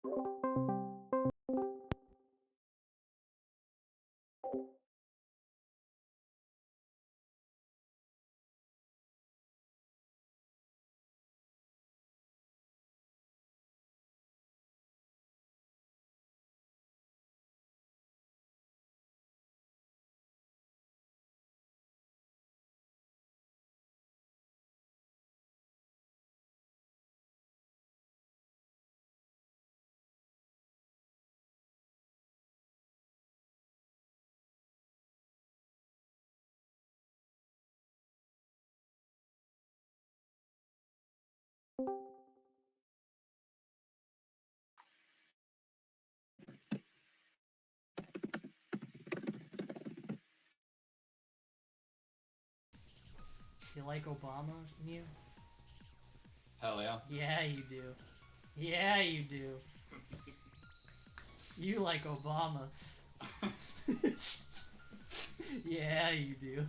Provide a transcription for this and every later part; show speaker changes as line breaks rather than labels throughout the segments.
You like Obama, Mew?
Hell yeah.
Yeah, you do. Yeah, you do. You like Obama. Yeah, you do.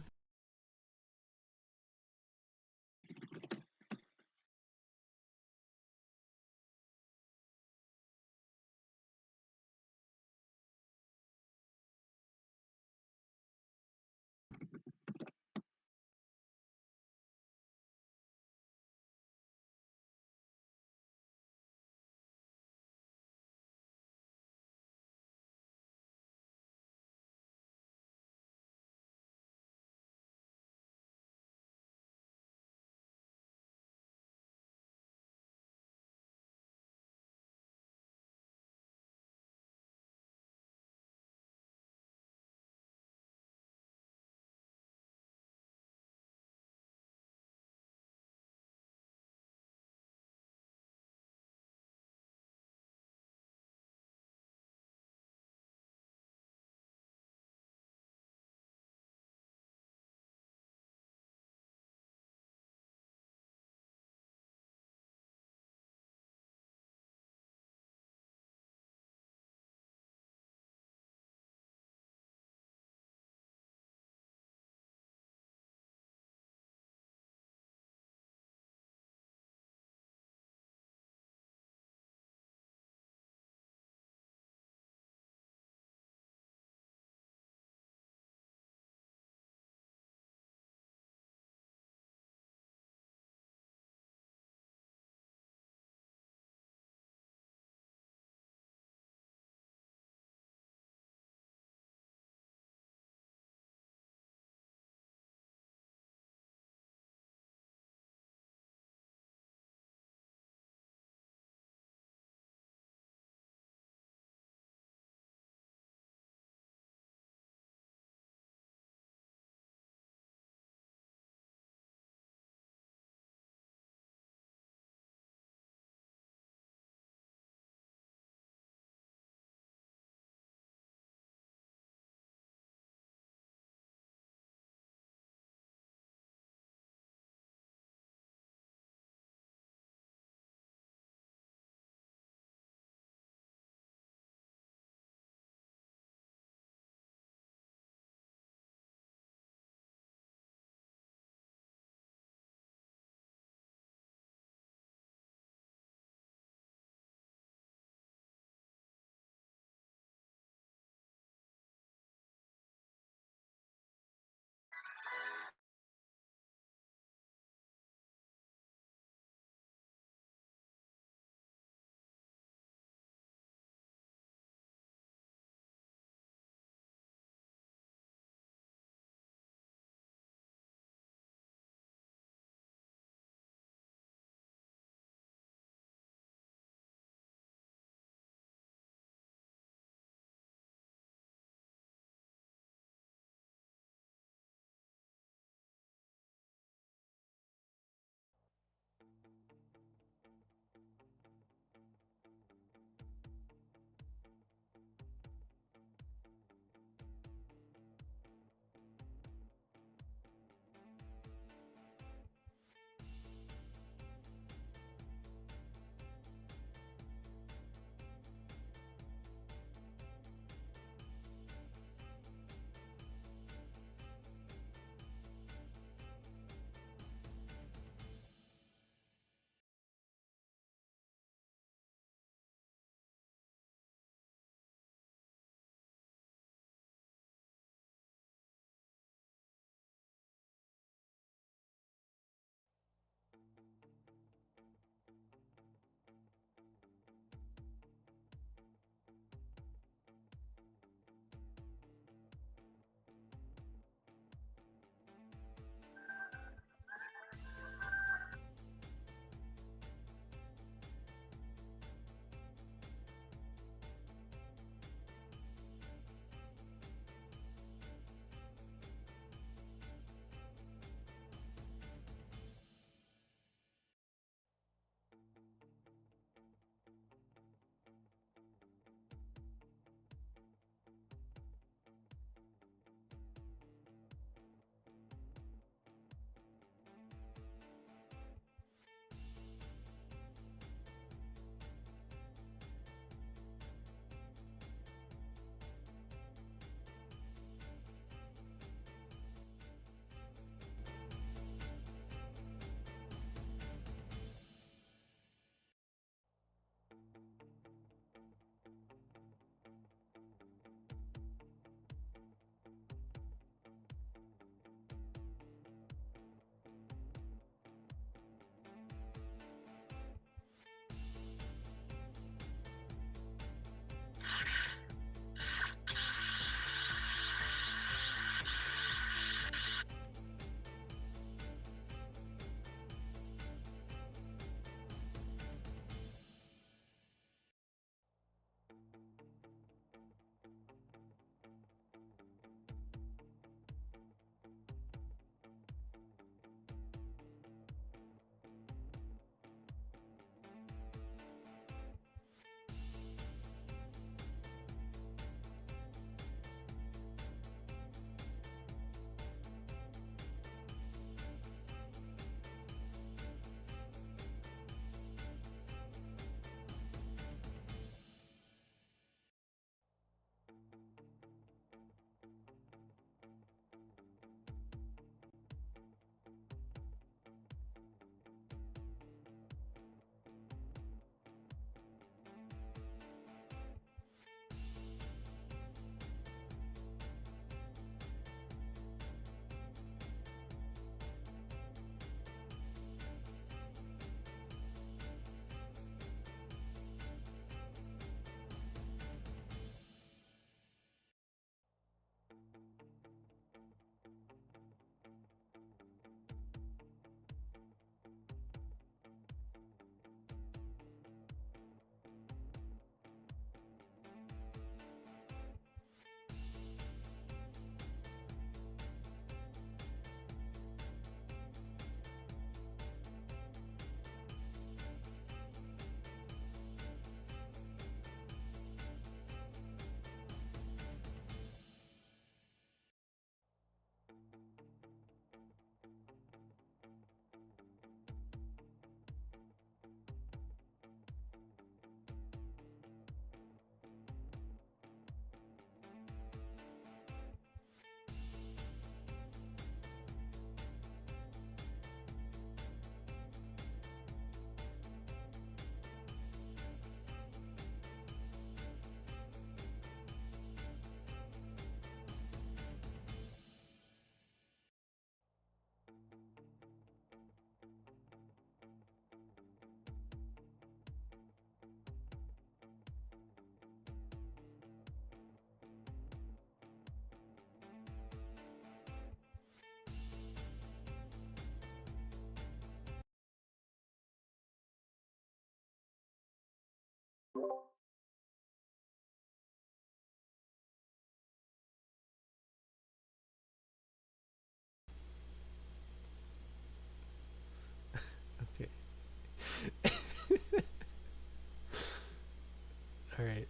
All right.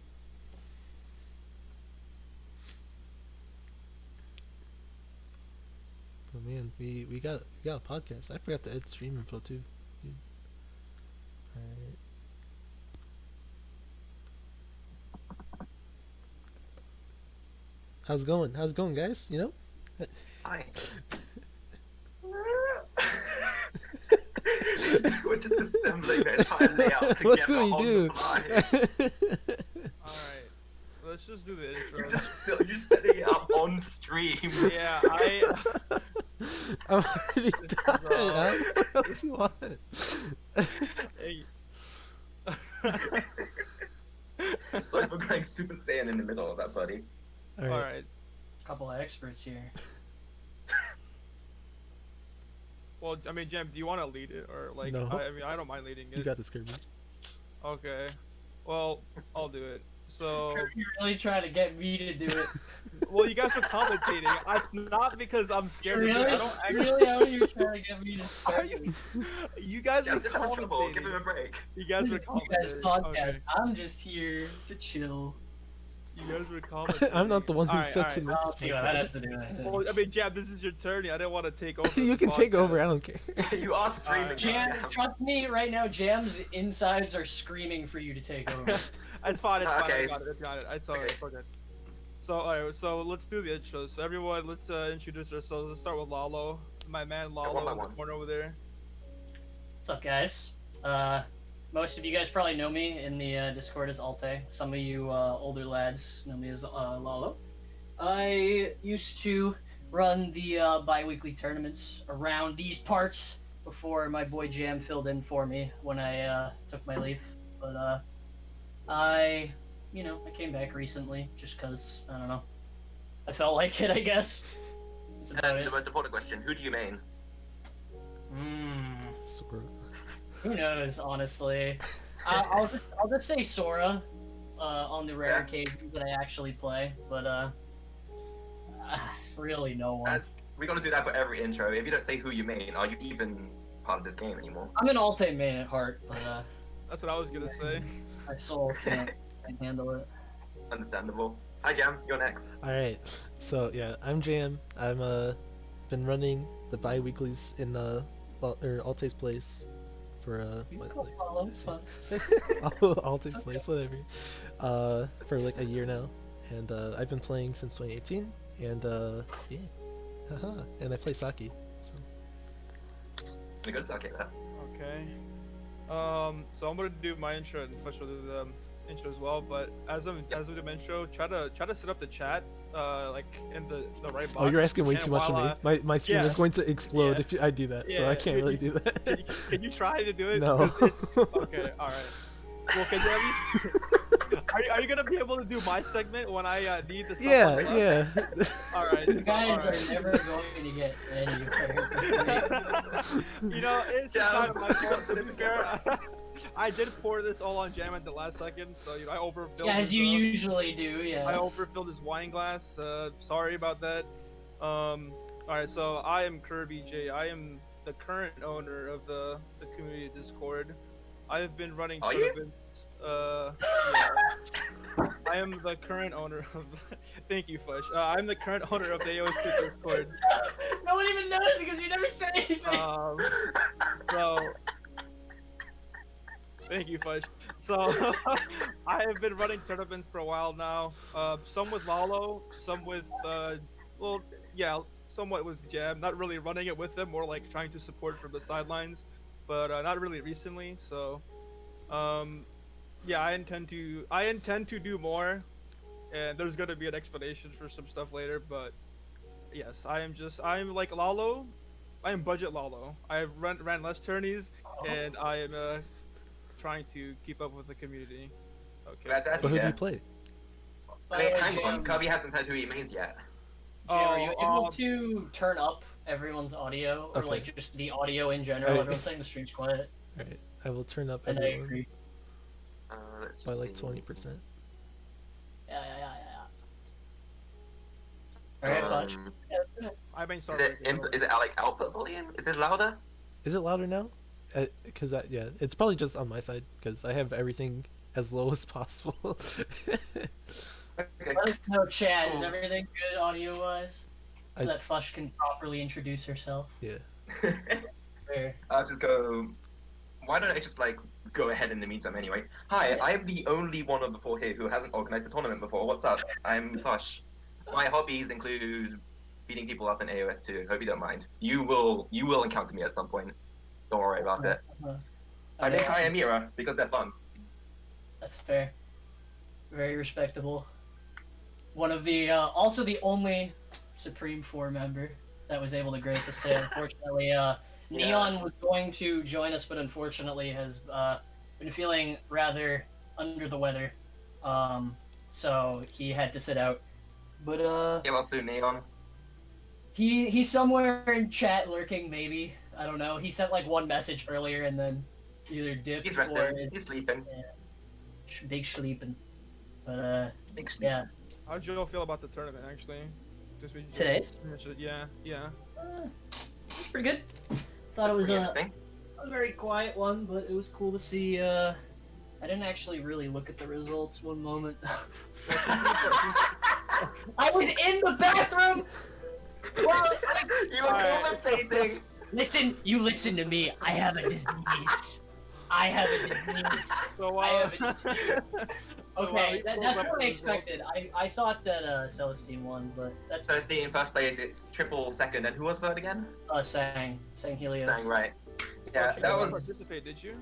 Oh man, we got a podcast. I forgot to add stream info too. All right. How's it going? How's it going, guys? You know?
Hi. We're just assembling the entire layout to
What
get
do we
on
do?
the fly.
Alright, let's just do the
You're
intro.
you're setting it up on stream.
Yeah,
I'm already done. Huh? What else do you want?
Hey,
Sorry for going Super Saiyan in the middle of that, buddy.
All right.
alright.
Couple of experts here.
Well, I mean, Jam, do you want to lead it? Or, like,
No.
I mean, I don't mind leading it.
You got this, Kirby.
Okay. Well, I'll do it. So,
You're really trying to get me to do it.
well, you guys are commentating. Not because I'm scared to do
Really?
it. I don't actually.
Really? How are you trying to get me to start it?
You guys are
Jam's just having trouble. Give him a
commentating.
break.
You guys are
This is you guys'
commentating.
podcast.
Okay.
I'm just here to chill.
You guys were commentating.
I'm not the one who
Alright,
said to
alright.
make
I'll
this
see what that has to
podcast.
do with it.
Well, I mean, Jam, this is your turn. I didn't want to take over.
You
the
can take
podcast.
over. I don't care.
You are streaming.
Alright.
Jam,
Jam.
trust me, right now, Jam's insides are screaming for you to take over.
It's fine. It's fine.
Okay.
I got it. I got it. It's alright.
Okay.
Okay. So, alright. So let's do the intro. So everyone, let's introduce ourselves. Let's start with Lalo. My man Lalo
one by
in the
one.
corner over there.
What's up, guys? Most of you guys probably know me in the Discord as Alte. Some of you older lads know me as Lalo. I used to run the bi-weekly tournaments around these parts before my boy Jam filled in for me when I took my leave. But I came back recently just because, I don't know, I felt like it, I guess. That's about
And
it.
the most important question: who do you main?
Super.
Who knows, honestly. I'll just say Sora on the rare
Yeah.
occasions that I actually play, but really no one.
We gotta do that for every intro. If you don't say who you main, are you even part of this game anymore?
I'm an Alte main at heart, but
That's what I was gonna say.
my soul can't handle it.
Understandable. Hi Jam, you're next.
All right. So yeah, I'm Jam. I'm been running the bi-weeklies in Alte's place for
You
what,
can follow, it's fun.
Alte's place, whatever. For like a year now, and I've been playing since 2018, and yeah, haha. And I play Saki. So
We got to suck at that.
Okay. So I'm gonna do my intro and Fletch will do the intro as well. But as we do the intro, try to set up the chat, like in the right box.
oh, you're asking way
And
too much of me.
while
My stream
yeah.
is going to explode
Yeah.
if I do that, so
Yeah,
I can't really do that.
Can you try to do it?
No.
'Cause okay. All right. Well, can you at least? Are you gonna be able to do my segment when I need the stuff on the
Yeah,
left?
yeah.
All right.
You guys
all right.
are never going to get anywhere.
You know, it's
Jam.
kind of my fault. To be fair. I did pour this all on Jam at the last second, so I overfilled.
Yeah, as
his,
you usually do, yeah.
I overfilled his wine glass. Sorry about that. All right, so I am Kirby J. I am the current owner of the community Discord. I have been running
Are you?
tournaments. Yeah. I am the current owner of. Thank you, Flesh. I'm the current owner of the AOC Discord.
No one even knows because you never say anything.
So. Thank you, Fudge. So, I have been running tournaments for a while now. Some with Lalo, some with, well, yeah, somewhat with Jam. Not really running it with them, more like trying to support from the sidelines, but not really recently. So, yeah, I intend to do more, and there's gonna be an explanation for some stuff later. But yes, I'm like Lalo. I am budget Lalo. I've ran less tourneys, and I am trying to keep up with the community. Okay.
That's
But who do
yeah.
you play?
By
Wait,
the way,
hang on.
Jam,
Kirby hasn't said who he mains yet.
Jam, are you
Oh,
able to turn up everyone's audio, or
Okay.
like just the audio in general?
Alright.
Everyone's saying the stream's quiet,
All right, I will turn up
and I
everyone
agree.
Let's
by like
see.
20%.
Yeah. Alright, Fudge.
Um,
Yeah,
I mean,
is
sorry.
it like output volume? Is this louder?
Is it louder now? Because yeah, it's probably just on my side because I have everything as low as possible.
Okay.
Let us know, chat. Is everything good audio-wise? So
I-
that Fush can properly introduce herself.
Yeah.
Fair.
I'll just go. Why don't I just like go ahead in the meantime anyway? Hi, I'm the only one of the four here who hasn't organized a tournament before. What's up? I'm Fush. My hobbies include beating people up in AOS 2. Hope you don't mind. You will encounter me at some point. Don't worry about it. I make high Amira because they're fun.
That's fair. Very respectable. One of the also the only Supreme Four member that was able to grace us today. Unfortunately, Neon was going to join us, but unfortunately has been feeling rather under the weather, so he had to sit out. But
Get well soon, Neon.
he's somewhere in chat lurking. Maybe I don't know. He sent like one message earlier and then either dipped
He's
or
resting. He's sleeping.
big sleeping. But
Big sleep.
yeah.
How'd Joe feel about the tournament, actually?
Today's?
Yeah.
It's pretty good. Thought it was
Pretty
a
interesting.
very quiet one, but it was cool to see. I didn't actually really look at the results one moment. I was in the bathroom! Well,
You were commentating.
you listen to me. I have a disease. I have a disease.
So,
I have a disease. Okay,
we
that's
pulled up
what I
the
expected. I thought that Celestine won, but that's
Thursday in first place, it's triple second, and who was third again?
Sang Helios.
Sang right. Yeah,
You
that
didn't
was.
participate, did you?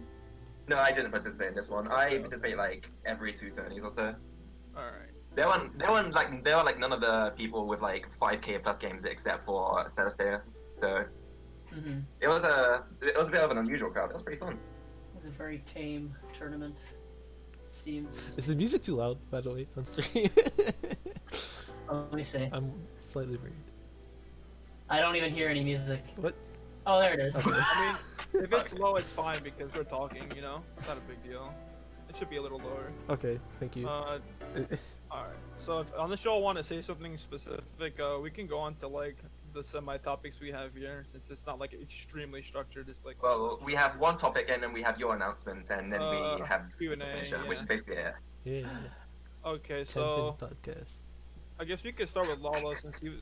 No, I didn't participate in this one. I participate like every 2 tourneys or so.
Alright.
There were like none of the people with like 5k plus games except for Celestia. So
Mm-hmm.
it was a bit of an unusual crowd. It was pretty fun.
It was a very tame tournament. It seems.
Is the music too loud, by the way, on stream?
Let me see.
I'm slightly worried.
I don't even hear any music.
What?
Oh, there it is.
Okay.
I mean, if it's low, it's fine because we're talking, you know? It's not a big deal. It should be a little lower.
Okay, thank you.
Alright. So if on the show I want to say something specific, we can go on to like the semi-topics we have here, since it's not like extremely structured. It's like
Well, we have one topic and then we have your announcements and then we have
Q&A,
finisher,
yeah.
which is basically it.
Yeah.
okay.
10-pin
So
podcast.
I guess we could start with Lala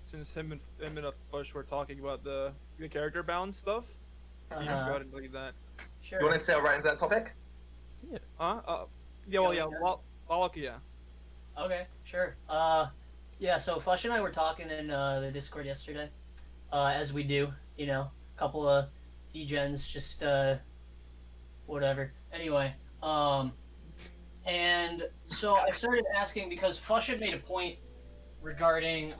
since him and Push were talking about the character bound stuff. You can go ahead and lead that.
Sure.
You want to sail right into that topic?
Huh? Yeah. Well, yeah. Lala, yeah.
Okay, sure. Yeah, so Fush and I were talking in the Discord yesterday, as we do, you know, a couple of degens, just, whatever. Anyway, and so I started asking because Fush had made a point regarding,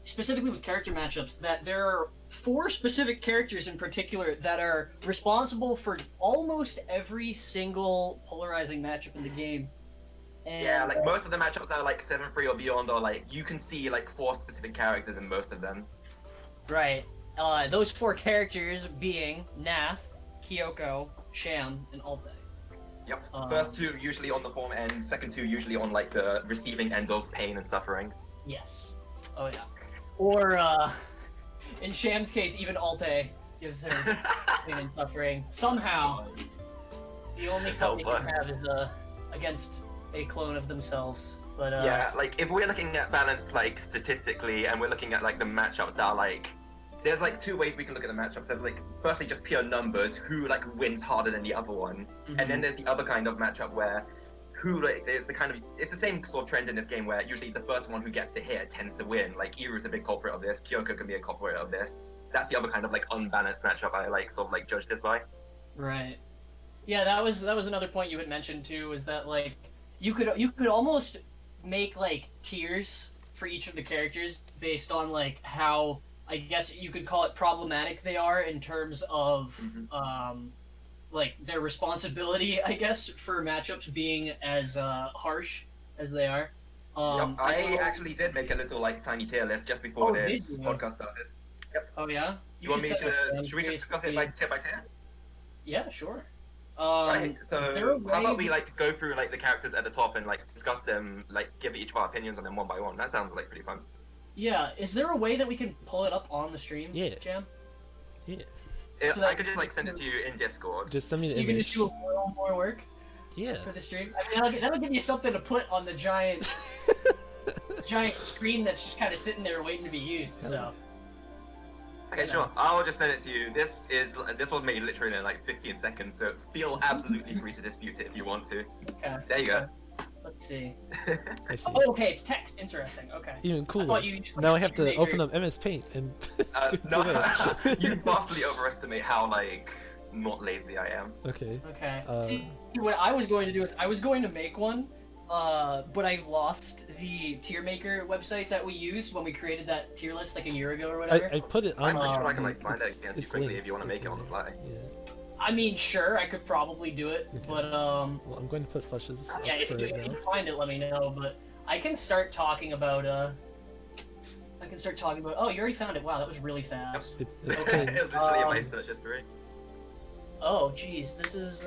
specifically with character matchups, that there are 4 specific characters in particular that are responsible for almost every single polarizing matchup in the game. And,
Yeah, like most of the matchups that are like 7-3 or beyond are like, you can see like 4 specific characters in most of them.
Right. Those 4 characters being Nath, Kyoko, Sham, and Alte.
Yep. First 2 usually on the form end, second 2 usually on like the receiving end of pain and suffering.
Yes. Oh yeah. Or in Sham's case, even Alte gives her pain and suffering. Somehow, the only fight they can have is against a clone of themselves. But
Yeah, like if we're looking at balance like statistically and we're looking at like the matchups that are like, there's like 2 ways we can look at the matchups. There's like firstly just pure numbers, who like wins harder than the other one, and then there's the other kind of matchup where who like is the kind of, it's the same sort of trend in this game where usually the first one who gets the hit tends to win. Like Iru's a big culprit of this, Kyoko can be a culprit of this. That's the other kind of like unbalanced matchup I like sort of like judge this by.
Right. Yeah, that was another point you had mentioned too. Is that like you could almost make like tiers for each of the characters based on like how, I guess you could call it, problematic they are in terms of like their responsibility, I guess, for matchups being as harsh as they are.
Yep, I actually did make a little like tiny tier list just before this
did you?
podcast started.
Oh yeah.
You want me
should set
to?
up,
Should we just
case
discuss it by tier?
Yeah, sure.
Right.
is there
So
a
how
way
about we like go through like the characters at the top and like discuss them, like give each of our opinions on them one by one. That sounds like pretty fun.
Yeah, is there a way that we can pull it up on the stream?
Yeah.
Jam.
Yeah.
So
I
that-
could just like send it to you in Discord.
Just send me the
So you can
image.
just do a little more work.
Yeah.
for the stream? I mean, that'll give you something to put on the giant screen that's just kind of sitting there waiting to be used. So.
Okay, sure. I'll just send it to you. This was made literally in like 15 seconds, so feel absolutely free to dispute it if you want to.
Okay.
There you go.
Let's see.
I see.
Oh, okay, it's text. Interesting. Okay.
Even cooler.
thought you just, like,
Now I have to
make
open
your-
up MS Paint and do
No,
that.
you vastly overestimate how like not lazy I am.
Okay.
Okay.
Uh,
See, what I was going to do is I was going to make one, but I lost the tier maker website that we used when we created that tier list like a year ago or whatever.
I put it on.
I'm pretty sure I can like
the-
find it
it's-
again if
it's
quickly if
links,
you want to make it on the
okay.
fly.
Yeah.
I mean, sure, I could probably do it,
Okay.
but
Well, I'm going to put Fush's
yeah,
up
if
for
you,
right
if you
now.
find it, let me know. But I can start talking about Oh, you already found it. Wow, that was really fast.
It's
It
pinned.
was literally in my
Um,
search history.
Oh, geez, this is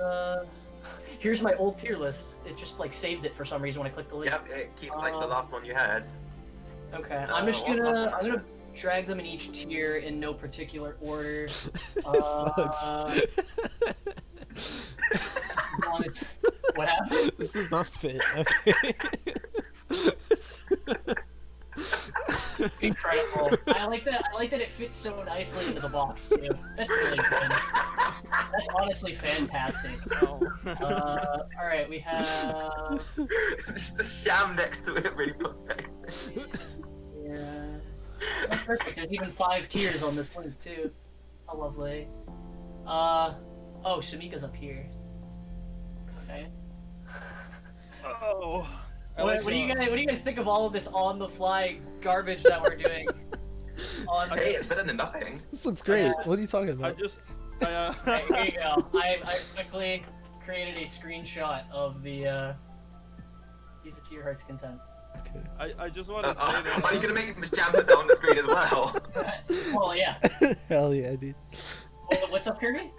Here's my old tier list. It just like saved it for some reason when I clicked the link.
Yep, it keeps like the
um,
last one you had.
Okay,
Uh,
I'm just
what's the last
gonna
one?
drag them in each tier in no particular order.
This
Uh,
sucks.
What happened?
This does not fit. Okay.
Incredible. I like that. I like that it fits so nicely into the box too. That's really good. That's honestly fantastic.
Oh.
All right, we have.
The sham next to it really perfect.
Yeah. That's perfect. There's even 5 tiers on this link too. How lovely. Oh, Shamika's up here. Okay.
Oh.
What do you guys think of all of this on-the-fly garbage that we're doing?
Hey, it's better than nothing.
This looks great.
Yeah.
What are you talking
I
about?
just.
Okay, here you go. I quickly created a screenshot of the use it to your heart's content.
Okay.
I just want to say that.
Are you gonna make jam put that on the screen as well?
Well, yeah.
Hell yeah, dude.
What's up, Kirby?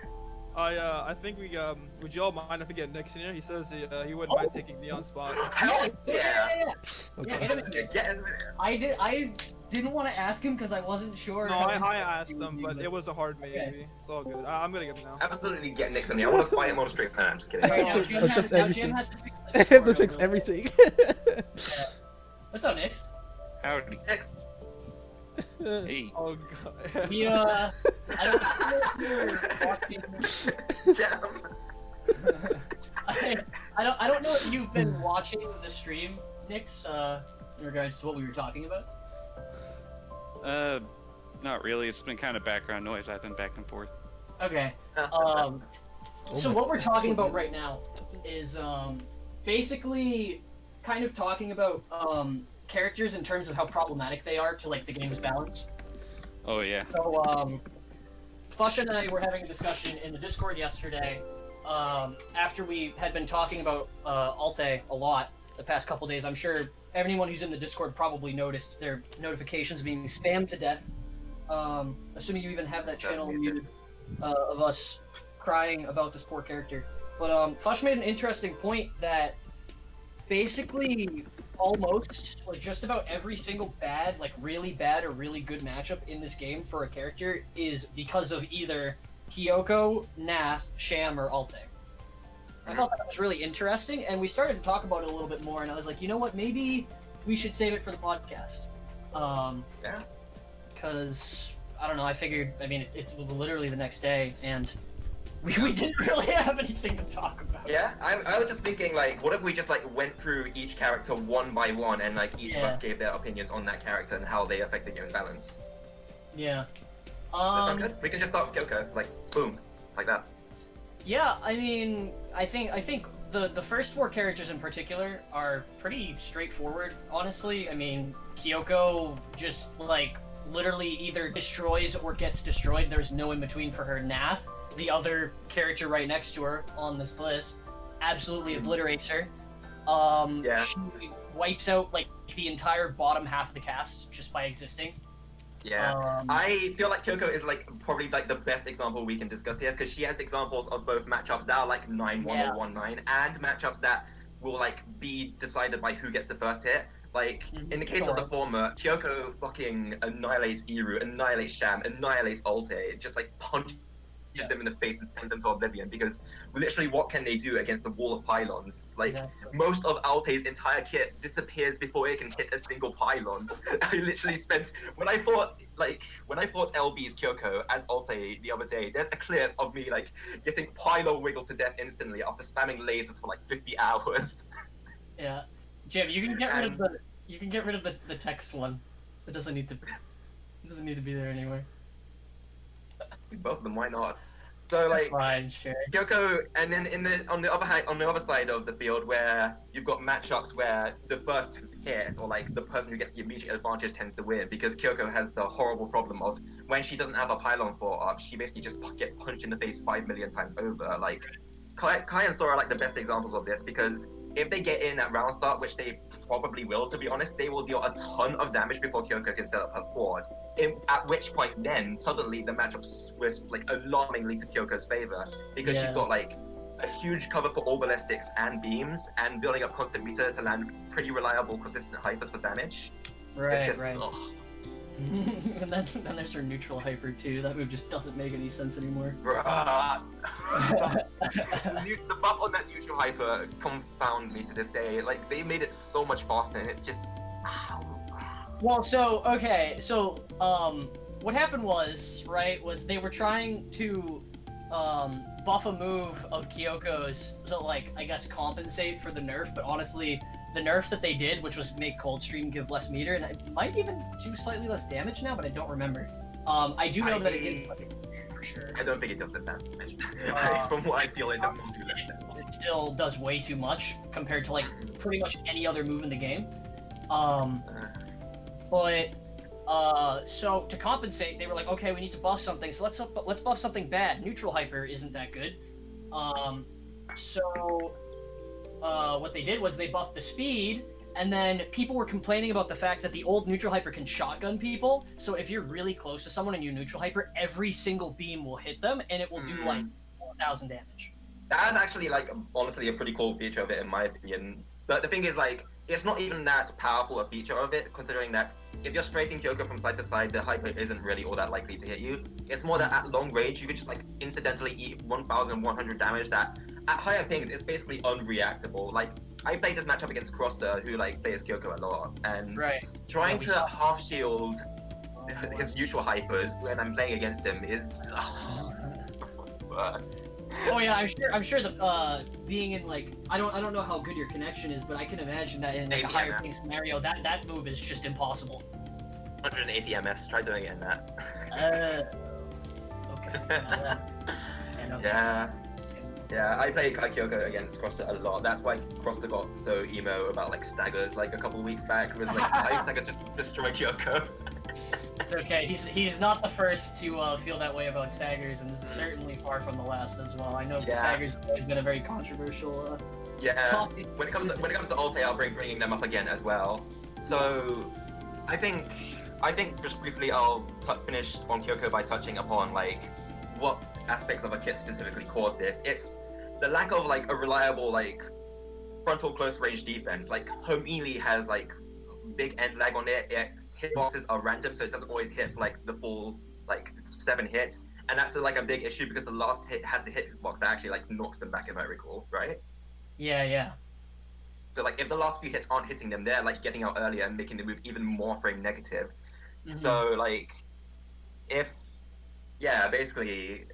I think would you all mind if we get Nick's in here? He says he wouldn't mind taking the on spot.
Hell yeah!
Yeah,
Okay.
get him in here.
Get in there.
I didn't want to ask him because I wasn't sure.
No,
how
I
interested
asked
he would
him,
be,
but it was a hard maybe.
Okay.
It's all good. I'm gonna get him now.
Absolutely get Nick on here. I want to fight him on a straight plan. I'm just kidding.
Right, now,
Oh,
Jim
just
now
everything.
Jim has to fix
I
this
have to
score
fix
real quick.
everything.
Yeah. What's up, Nix?
Howdy.
Next.
Hey.
Oh god.
We I don't know if you're watching.
Jam.
I don't know if you've been watching the stream, Nix, in regards to what we were talking about.
Not really. It's been kind of background noise. I've been back and forth.
Okay.
Oh
So
my
what we're
God.
talking about right now is basically kind of talking about characters in terms of how problematic they are to like the game's balance.
Oh yeah.
So Fush and I were having a discussion in the Discord yesterday after we had been talking about Alte a lot the past couple days. I'm sure anyone who's in the Discord probably noticed their notifications being spammed to death. Assuming you even have that channel muted of us crying about this poor character. But Fush made an interesting point that basically almost like just about every single bad, like really bad or really good matchup in this game for a character is because of either Kyoko, Nath, Sham, or Alte. I thought that was really interesting, and we started to talk about it a little bit more, and I was like, you know what, maybe we should save it for the podcast.
Yeah.
Because, I don't know, I figured, I mean, it's literally the next day, and we didn't really have anything to talk about.
Yeah, I was just thinking, like, what if we just, like, went through each character one by one and, like, each of us gave their opinions on that character and how they affect the game's balance?
Yeah.
Does that sound good? We can just start with Kyoko, like, boom, like that.
Yeah, I mean, I think the first 4 characters in particular are pretty straightforward, honestly. I mean, Kyoko just, like, literally either destroys or gets destroyed. There's no in between for her. Nath, the other character right next to her on this list, absolutely obliterates her.
Yeah.
She wipes out, like, the entire bottom half of the cast just by existing.
Yeah, I feel like Kyoko is like probably like the best example we can discuss here because she has examples of both matchups that are like 9-1
Yeah.
or 1-9 and matchups that will like be decided by who gets the first hit. Like in the case of the
Sure.
former, Kyoko fucking annihilates Iru, annihilates Sham, annihilates Alte, just like punches hit them in the face and sends them to oblivion, because literally what can they do against the wall of pylons? Like,
Exactly.
most of Alte's entire kit disappears before it can hit a single pylon. I literally spent, when I fought LB's Kyoko as Alte the other day, there's a clip of me like getting pylon wiggled to death instantly after spamming lasers for like 50 hours.
Yeah, Jim, you can get rid of
And-
the text one. It doesn't need to be there anyway.
Both of them, why not? So like,
Fine, sure.
Kyoko, and then on the other side of the field, where you've got matchups where the first hit, or like the person who gets the immediate advantage, tends to win, because Kyoko has the horrible problem of when she doesn't have a pylon for up, she basically just gets punched in the face 5 million times over. Like, Kai and Sora are like the best examples of this, because if they get in at round start, which they probably will, to be honest, they will deal a ton of damage before Kyoko can set up her quad. At which point, then suddenly the matchup swifts like alarmingly to Kyoko's favor, because she's
Yeah.
got like a huge cover for all ballistics and beams, and building up constant meter to land pretty reliable, consistent hypers for damage.
Right,
It's just,
right.
ugh.
And then there's her neutral hyper too. That move just doesn't make any sense anymore.
Bruh. The buff on that neutral hyper confounds me to this day. Like, they made it so much faster, and it's just.
Well, so what happened was they were trying to buff a move of Kyoko's to, like, I guess compensate for the nerf, but honestly, the nerf that they did, which was make Coldstream give less meter, and it might even do slightly less damage now, but I don't remember. I do know that it did for sure.
I don't think it does this damage.
Uh,
From what I feel, it does not do this damage.
It still does way too much compared to like pretty much any other move in the game. So to compensate, they were like, okay, we need to buff something, so let's buff something bad. Neutral hyper isn't that good. What they did was they buffed the speed, and then people were complaining about the fact that the old neutral hyper can shotgun people. So if you're really close to someone and you neutral hyper, every single beam will hit them, and it will do like 4,000 damage.
That's actually, like, honestly a pretty cool feature of it, in my opinion. But the thing is, like, it's not even that powerful a feature of it, considering that if you're strafing Kyoko from side to side, the hyper isn't really all that likely to hit you. It's more that at long range, you could just, like, incidentally eat 1,100 damage that, at higher pings, is basically unreactable. Like, I played this matchup against Croster, who, like, plays Kyoko a lot, and trying to half-shield his neutral hypers when I'm playing against him is worse.
Oh yeah, I'm sure the being in, like, I don't know how good your connection is, but I can imagine that in like a higher ping scenario, that move is just impossible.
180 MS. Try doing it in that.
Okay.
Yeah, I play Kai Kyoko against Croster a lot. That's why Croster got so emo about like staggers like a couple weeks back. It was like, why staggers just destroy Kyoko?
It's okay. He's not the first to feel that way about staggers, and certainly far from the last as well. I know staggers have always been a very controversial topic.
When it comes to Alte, I'll bringing them up again as well. So, I think just briefly I'll finish on Kyoko by touching upon like what aspects of a kit specifically cause this. It's the lack of like a reliable like frontal close range defense. Like her melee has like big end lag on it. Its hitboxes are random, so it doesn't always hit for, like the full like 7 hits, and that's like a big issue because the last hit has the hitbox that actually like knocks them back, if I recall, right?
Yeah.
So like if the last few hits aren't hitting them, they're like getting out earlier and making the move even more frame negative. So like basically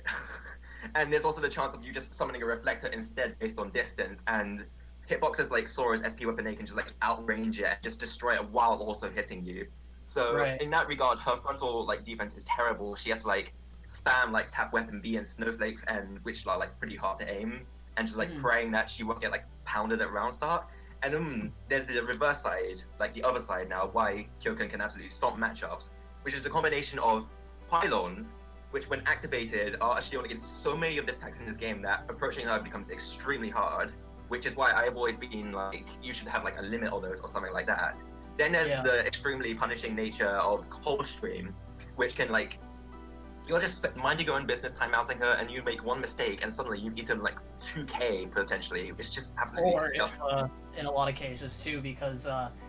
and there's also the chance of you just summoning a reflector instead based on distance, and hitboxes like Sora's SP weapon A can just like outrange it and just destroy it while also hitting you. So in that regard, her frontal like defense is terrible. She has to like spam like tap weapon B and snowflakes, and which are like pretty hard to aim, and just like praying that she won't get like pounded at round start. And there's the reverse side, like the other side now, why Kyokan can absolutely stomp matchups, which is the combination of pylons, which when activated are a shield against so many of the attacks in this game that approaching her becomes extremely hard, which is why I've always been like, you should have like a limit of those or something like that. Then there's the extremely punishing nature of Coldstream, which can like, you're just minding your own business, timeouting her, and you make one mistake, and suddenly you've eaten like 2k potentially, which is just absolutely disgusting.
In a lot of cases too, because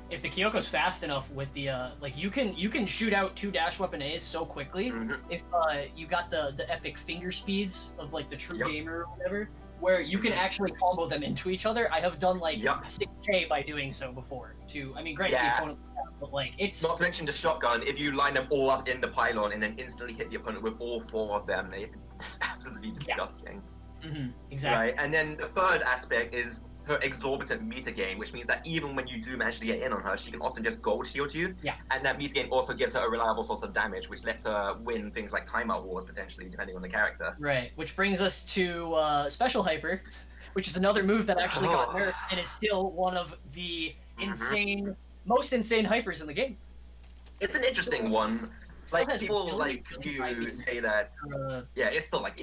if the Kyoko's fast enough with the like you can shoot out 2 dash weapon A's so quickly if you got the epic finger speeds of like the true gamer or whatever, where you can actually combo them into each other. I have done like 6K by doing so before. I mean, great, the opponent, but like it's
not to mention the shotgun. If you line them all up in the pylon and then instantly hit the opponent with all 4 of them, it's absolutely disgusting.
Exactly.
Right, and then the third aspect is her exorbitant meter gain, which means that even when you do manage to get in on her, she can often just gold shield you.
Yeah.
And that meter gain also gives her a reliable source of damage, which lets her win things like timeout wars, potentially, depending on the character.
Right, which brings us to Special Hyper, which is another move that actually got nerfed and is still one of the most insane hypers in the game.
It's an interesting one. Like, people like you say that, it's still like,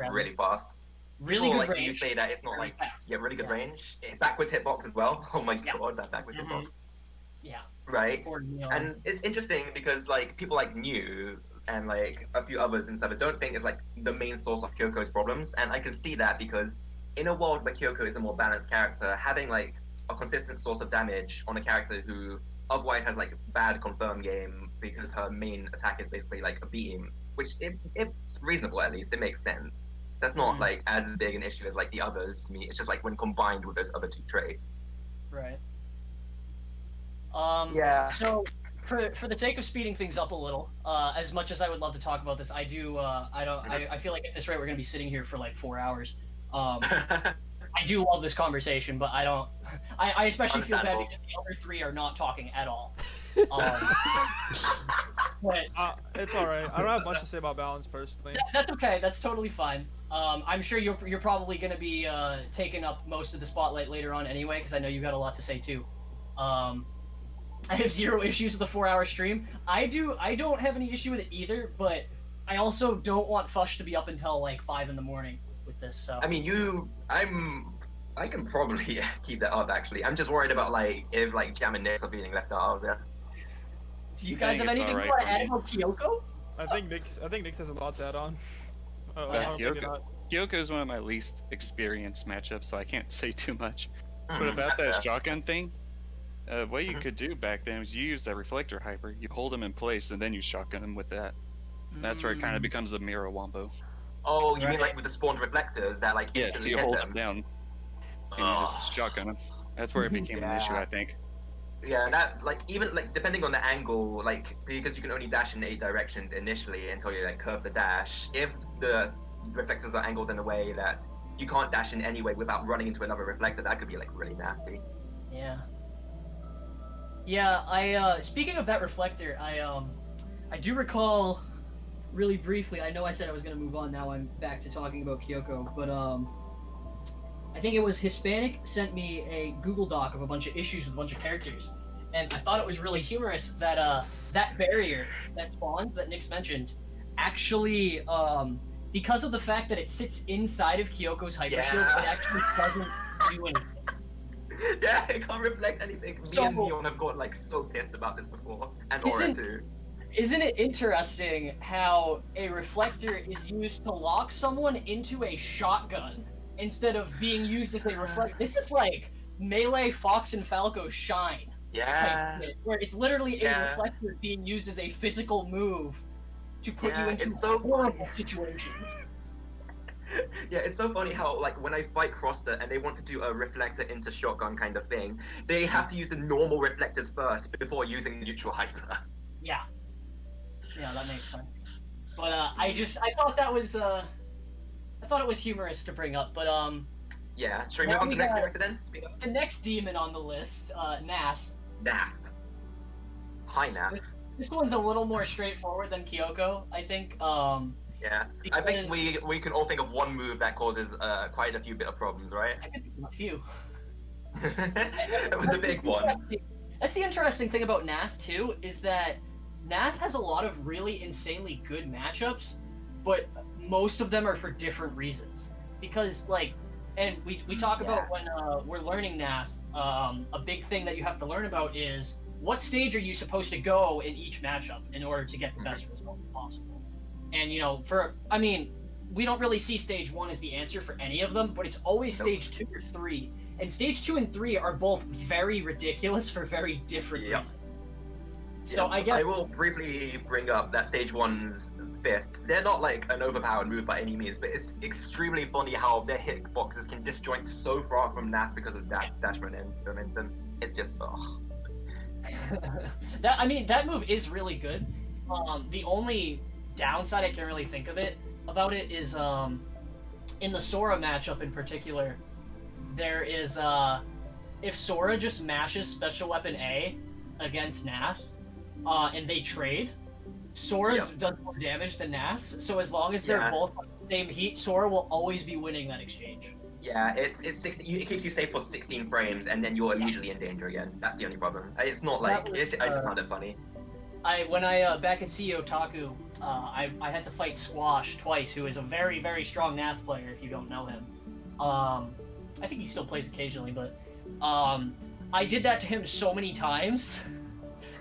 really fast.
Really good range.
You say that it's not like, really good range. Backwards hitbox as well. Oh my god, that backwards hitbox.
Yeah.
Right? And it's interesting because, like, people like New and, like, a few others and stuff don't think it's, like, the main source of Kyoko's problems. And I can see that because in a world where Kyoko is a more balanced character, having, like, a consistent source of damage on a character who otherwise has, like, bad confirm game because her main attack is basically, like, a beam, which it's reasonable at least. It makes sense. That's not like as big an issue as like the others to me. It's just like when combined with those other 2 traits.
Right. So for the sake of speeding things up a little, as much as I would love to talk about this, I feel like at this rate we're gonna be sitting here for like 4 hours. I do love this conversation, but I especially feel bad because the other 3 are not talking at all. But
it's alright. I don't have much to say about balance personally.
That's okay. That's totally fine. I'm sure you're probably going to be taking up most of the spotlight later on anyway, because I know you got a lot to say too. I have 0 issues with a 4-hour stream. I don't have any issue with it either, but I also don't want Fush to be up until like 5 in the morning with this. So
I mean, I can probably keep that up actually. I'm just worried about like if like Jam and Nix are being left out of this.
Do you guys have anything more to add about Kyoko?
I think Nix has a lot to add on.
Kyoko is one of my least experienced matchups, so I can't say too much. But about that shotgun thing, what you could do back then was you use that reflector hyper, you hold him in place, and then you shotgun him with that. That's where it kind of becomes a mirror wombo.
Oh, you mean like with the spawned reflectors that like
so you hold them down, and you just shotgun them. That's where it became an issue, I think.
Yeah, that like even like depending on the angle, like because you can only dash in 8 directions initially until you like curve the dash. If the reflectors are angled in a way that you can't dash in any way without running into another reflector, that could be like really nasty.
Yeah. Yeah, I speaking of that reflector, I do recall really briefly. I know I said I was gonna move on. Now I'm back to talking about Kyoko, but I think it was Hispanic sent me a Google Doc of a bunch of issues with a bunch of characters, and I thought it was really humorous that that barrier that spawns that Nix mentioned actually because of the fact that it sits inside of Kyoko's hyper shield, it actually doesn't do anything.
Yeah, it can't reflect anything. Me and Neon have got like so pissed about this before, and Aura too.
Isn't it interesting how a reflector is used to lock someone into a shotgun instead of being used as a reflector? This is like Melee Fox and Falco Shine.
Yeah.
Type shit, where it's literally a reflector being used as a physical move to put you into horrible situations.
Yeah, it's so funny how, like, when I fight Croster and they want to do a reflector into shotgun kind of thing, they have to use the normal reflectors first before using the neutral hyper.
Yeah. Yeah, that makes sense. But I thought that was I thought it was humorous to bring up, but
yeah, should we move on to the next character then? Speak up.
The next demon on the list, Nath.
Nath. Hi, Nath.
This one's a little more straightforward than Kyoko, I think.
Yeah, I think we can all think of one move that causes quite a few bit of problems, right?
I can think of a few.
The big one.
That's the interesting thing about Nath too, is that Nath has a lot of really insanely good matchups, but most of them are for different reasons. Because like, and we talk about when we're learning Nath, a big thing that you have to learn about is what stage are you supposed to go in each matchup in order to get the best result possible. And you know, we don't really see stage 1 as the answer for any of them, but it's always stage 2 or 3. And stage 2 and 3 are both very ridiculous for very different
Yep.
reasons. So I guess
I will briefly bring up that stage 1's fists. They're not like an overpowered move by any means, but it's extremely funny how their hitboxes can disjoint so far from Nath because of that dash momentum. It's just, oh.
that move is really good. The only downside I can really think of about it is in the Sora matchup in particular, there is if Sora just mashes special weapon A against Nath, and they trade, Sora's does more damage than Nath's. So as long as they're both on the same heat, Sora will always be winning that exchange.
Yeah, it's 60. It keeps you safe for 16 frames, and then you're immediately in danger again. That's the only problem. It's not like I just found it funny.
When I back at CEO Otaku, I had to fight Squash twice, who is a very, very strong Nath player. If you don't know him, I think he still plays occasionally, but I did that to him so many times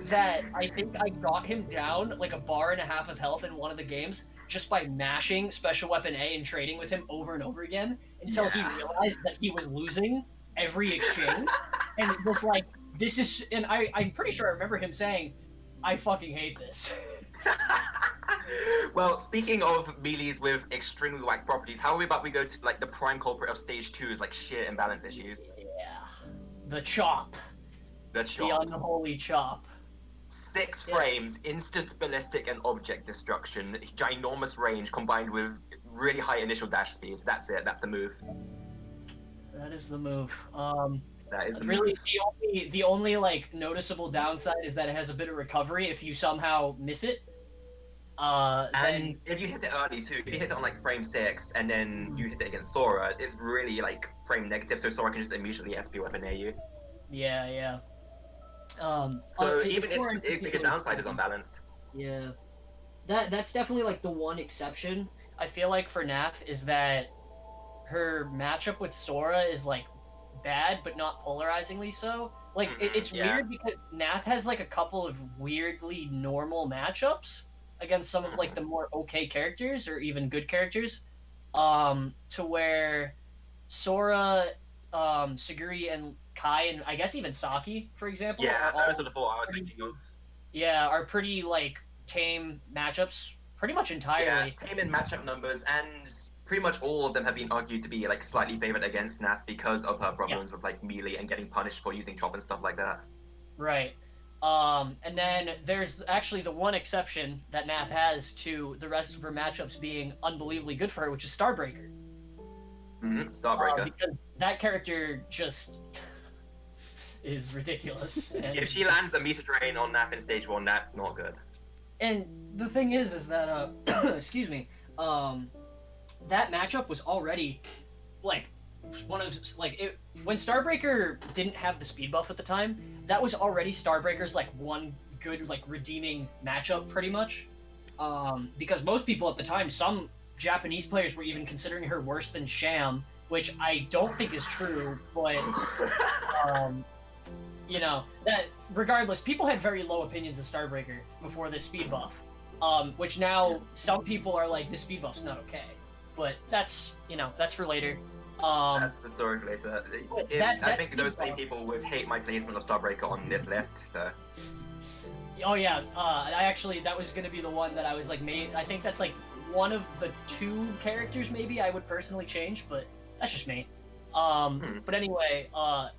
that I think I got him down like a bar and a half of health in one of the games just by mashing special weapon A and trading with him over and over again until he realized that he was losing every exchange, and it was like, this is. And I'm pretty sure I remember him saying, I fucking hate this.
Well, speaking of melees with extremely whack properties, how about we go to like the prime culprit of stage 2's like sheer imbalance issues?
Yeah. The chop.
The
The
chop.
unholy chop.
6 frames, instant ballistic and object destruction, ginormous range combined with really high initial dash speed. That's it. That's the move.
That is the move.
That is the
Really,
move.
the only like noticeable downside is that it has a bit of recovery if you somehow miss it.
And
Then
if you hit it early too, if you hit it on like frame 6 and then you hit it against Sora, it's really like frame negative, so Sora can just immediately SP weapon near you.
yeah.
So
it's
even
more in
if the
particular-
downside is unbalanced.
Yeah, that's definitely like the one exception I feel like for Nath is that her matchup with Sora is like bad, but not polarizingly so. Like it's weird because Nath has like a couple of weirdly normal matchups against some of like the more okay characters or even good characters, to where Sora, Suguri, and Kai, and I guess even Saki, for example,
Yeah,
are all
those are the 4 I was thinking of.
are pretty like tame matchups, pretty much
Yeah,
entirely.
tame in matchup numbers, and pretty much all of them have been argued to be like slightly favored against Nath because of her problems with like melee and getting punished for using chop and stuff like that.
Right. And then there's actually the one exception that Nath has to the rest of her matchups being unbelievably good for her, which is Starbreaker.
Starbreaker.
Because that character just is ridiculous. And,
If she lands the meter drain on Nath in stage 1, that's not good.
and the thing is that excuse me, that matchup was already like one of like when Starbreaker didn't have the speed buff at the time. That was already Starbreaker's like one good like redeeming matchup, pretty much. Because most people at the time, some Japanese players were even considering her worse than Sham, which I don't think is true. But you know that regardless, people had very low opinions of Starbreaker before this speed buff. Which now some people are like, this speed buff's not okay. But that's that's for later.
That's the story for later. I think those same
buff-
people would hate my placement of Starbreaker on this list, so...
Oh yeah, I actually that was gonna be the one that I was like I think that's like one of the 2 characters maybe I would personally change, but that's just me. But anyway,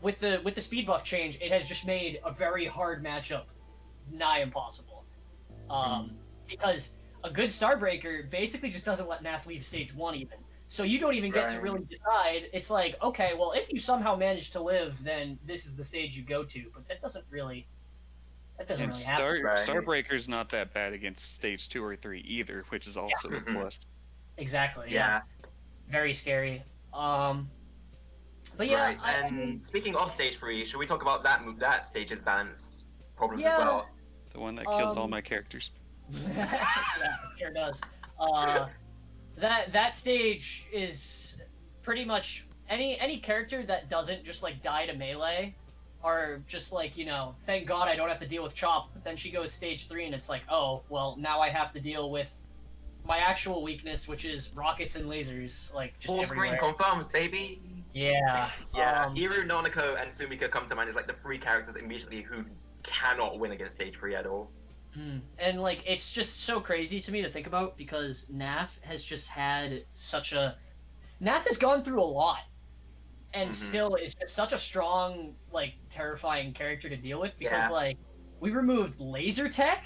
with the speed buff change, it has just made a very hard matchup nigh impossible. Because a good Starbreaker basically just doesn't let Nath leave stage 1 even. So you don't even get to really decide. It's like, okay, well, if you somehow manage to live, then this is the stage you go to. But that doesn't really happen.
Starbreaker's not that bad against stage 2 or 3 either, which is also a plus.
Exactly.
Yeah.
Very scary. But yeah.
Right, and speaking of stage 3, should we talk about that stage's balance problems as well?
The one that kills all my characters.
Yeah, it sure does. That stage is pretty much any character that doesn't just like die to melee, or just like thank God I don't have to deal with chop. But then she goes stage 3 and it's like, oh well, now I have to deal with my actual weakness, which is rockets and lasers, like just
Full screen
everywhere.
confirms, baby.
Yeah.
Yeah, Iru, Nanako, and Sumika come to mind as like the three characters immediately who cannot win against stage 3 at all.
And like it's just so crazy to me to think about because Nath has just had such a Nath has gone through a lot and still is just such a strong, like terrifying character to deal with because like we removed laser tech.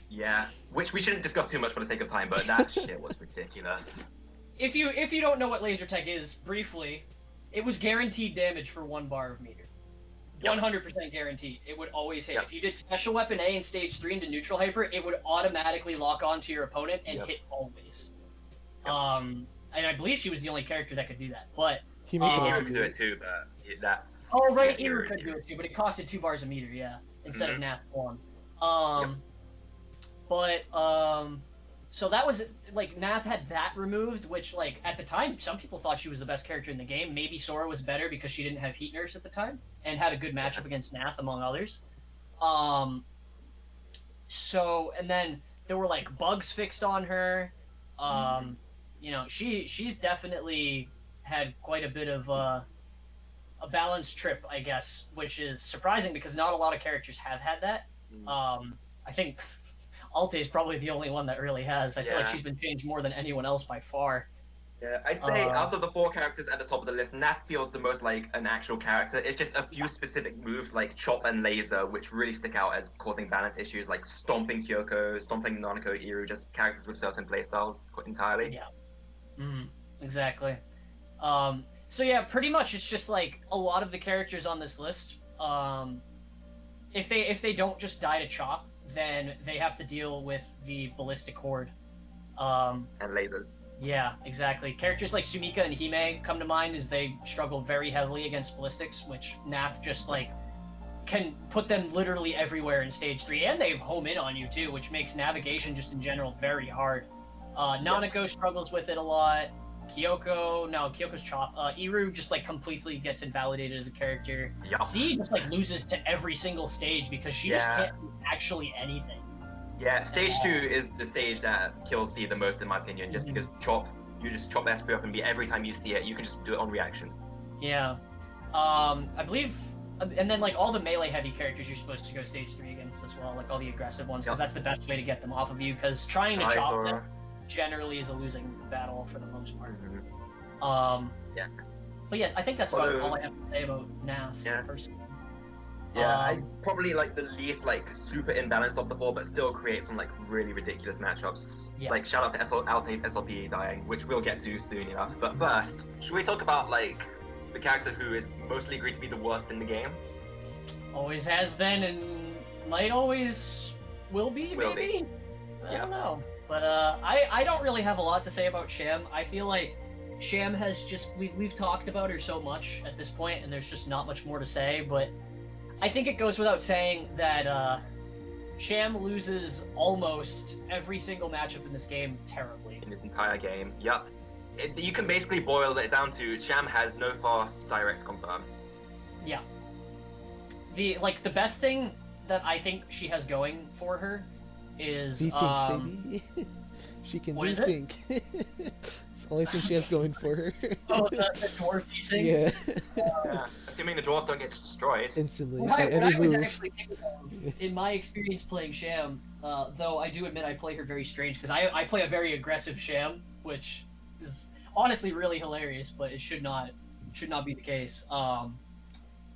Yeah, which we shouldn't discuss too much for the sake of time, but that shit was ridiculous.
If you don't know what laser tech is, briefly, it was guaranteed damage for 1 bar of meter. 100% guaranteed. It would always hit. If you did special weapon A in stage 3 into neutral hyper, it would automatically lock onto your opponent and hit always. And I believe she was the only character that could do that. But
Iru could do it too, but that's...
Oh, right, Iru could do it too, but it costed 2 bars a meter, instead of Nath 1. So that was, like, Nath had that removed, which, like, at the time, some people thought she was the best character in the game. Maybe Sora was better because she didn't have heat nerfs at the time, and had a good matchup against Nath, among others. And then there were, like, bugs fixed on her. You know, she's definitely had quite a bit of, a balanced trip, I guess, which is surprising because not a lot of characters have had that. I think Alte is probably the only one that really has. I feel like she's been changed more than anyone else by far.
Yeah, I'd say out of the 4 characters at the top of the list, Nath feels the most like an actual character. It's just a few specific moves like Chop and Laser, which really stick out as causing balance issues, like stomping Kyoko, stomping Nanako, Iru, just characters with certain playstyles entirely.
Yeah. Exactly. So yeah, pretty much it's just like a lot of the characters on this list, if they don't just die to Chop, then they have to deal with the ballistic horde.
And lasers.
Yeah, exactly. Characters like Sumika and Hime come to mind as they struggle very heavily against ballistics, which Nath just like can put them literally everywhere in stage 3, and they home in on you too, which makes navigation just in general very hard. Nanako struggles with it a lot. Kyoko's Chop. Iru just like completely gets invalidated as a character. C just like loses to every single stage because she just can't do actually anything.
Yeah, stage 2 is the stage that kills C the most in my opinion, just because you just chop SP up and B every time you see it, you can just do it on reaction.
Yeah. I believe, and then like all the melee heavy characters you're supposed to go stage 3 against as well, like all the aggressive ones, because that's the best way to get them off of you, because trying to chop them generally is a losing battle for the most part. But yeah, I think that's about all I have to say about Nath. Personally.
Yeah, I probably like the least like super imbalanced of the 4, but still create some like really ridiculous matchups. Like shout out to Alte's SLP dying, which we'll get to soon enough. But first, should we talk about like the character who is mostly agreed to be the worst in the game?
Always has been and might always will be, maybe? I don't know. But I don't really have a lot to say about Sham. I feel like Sham has just we've talked about her so much at this point, and there's just not much more to say. But I think it goes without saying that Sham loses almost every single matchup in this game terribly.
In this entire game, yep. You can basically boil it down to Sham has no fast direct confirm. Yeah.
The best thing that I think she has going for her is
desyncs, baby. She can desync. It's the only thing she has going for her.
Oh, the dwarf desync?
Yeah. Assuming the dwarves don't get destroyed.
Instantly.
What I was actually thinking of, in my experience playing Sham, though I do admit I play her very strange, because I play a very aggressive Sham, which is honestly really hilarious, but it should not be the case,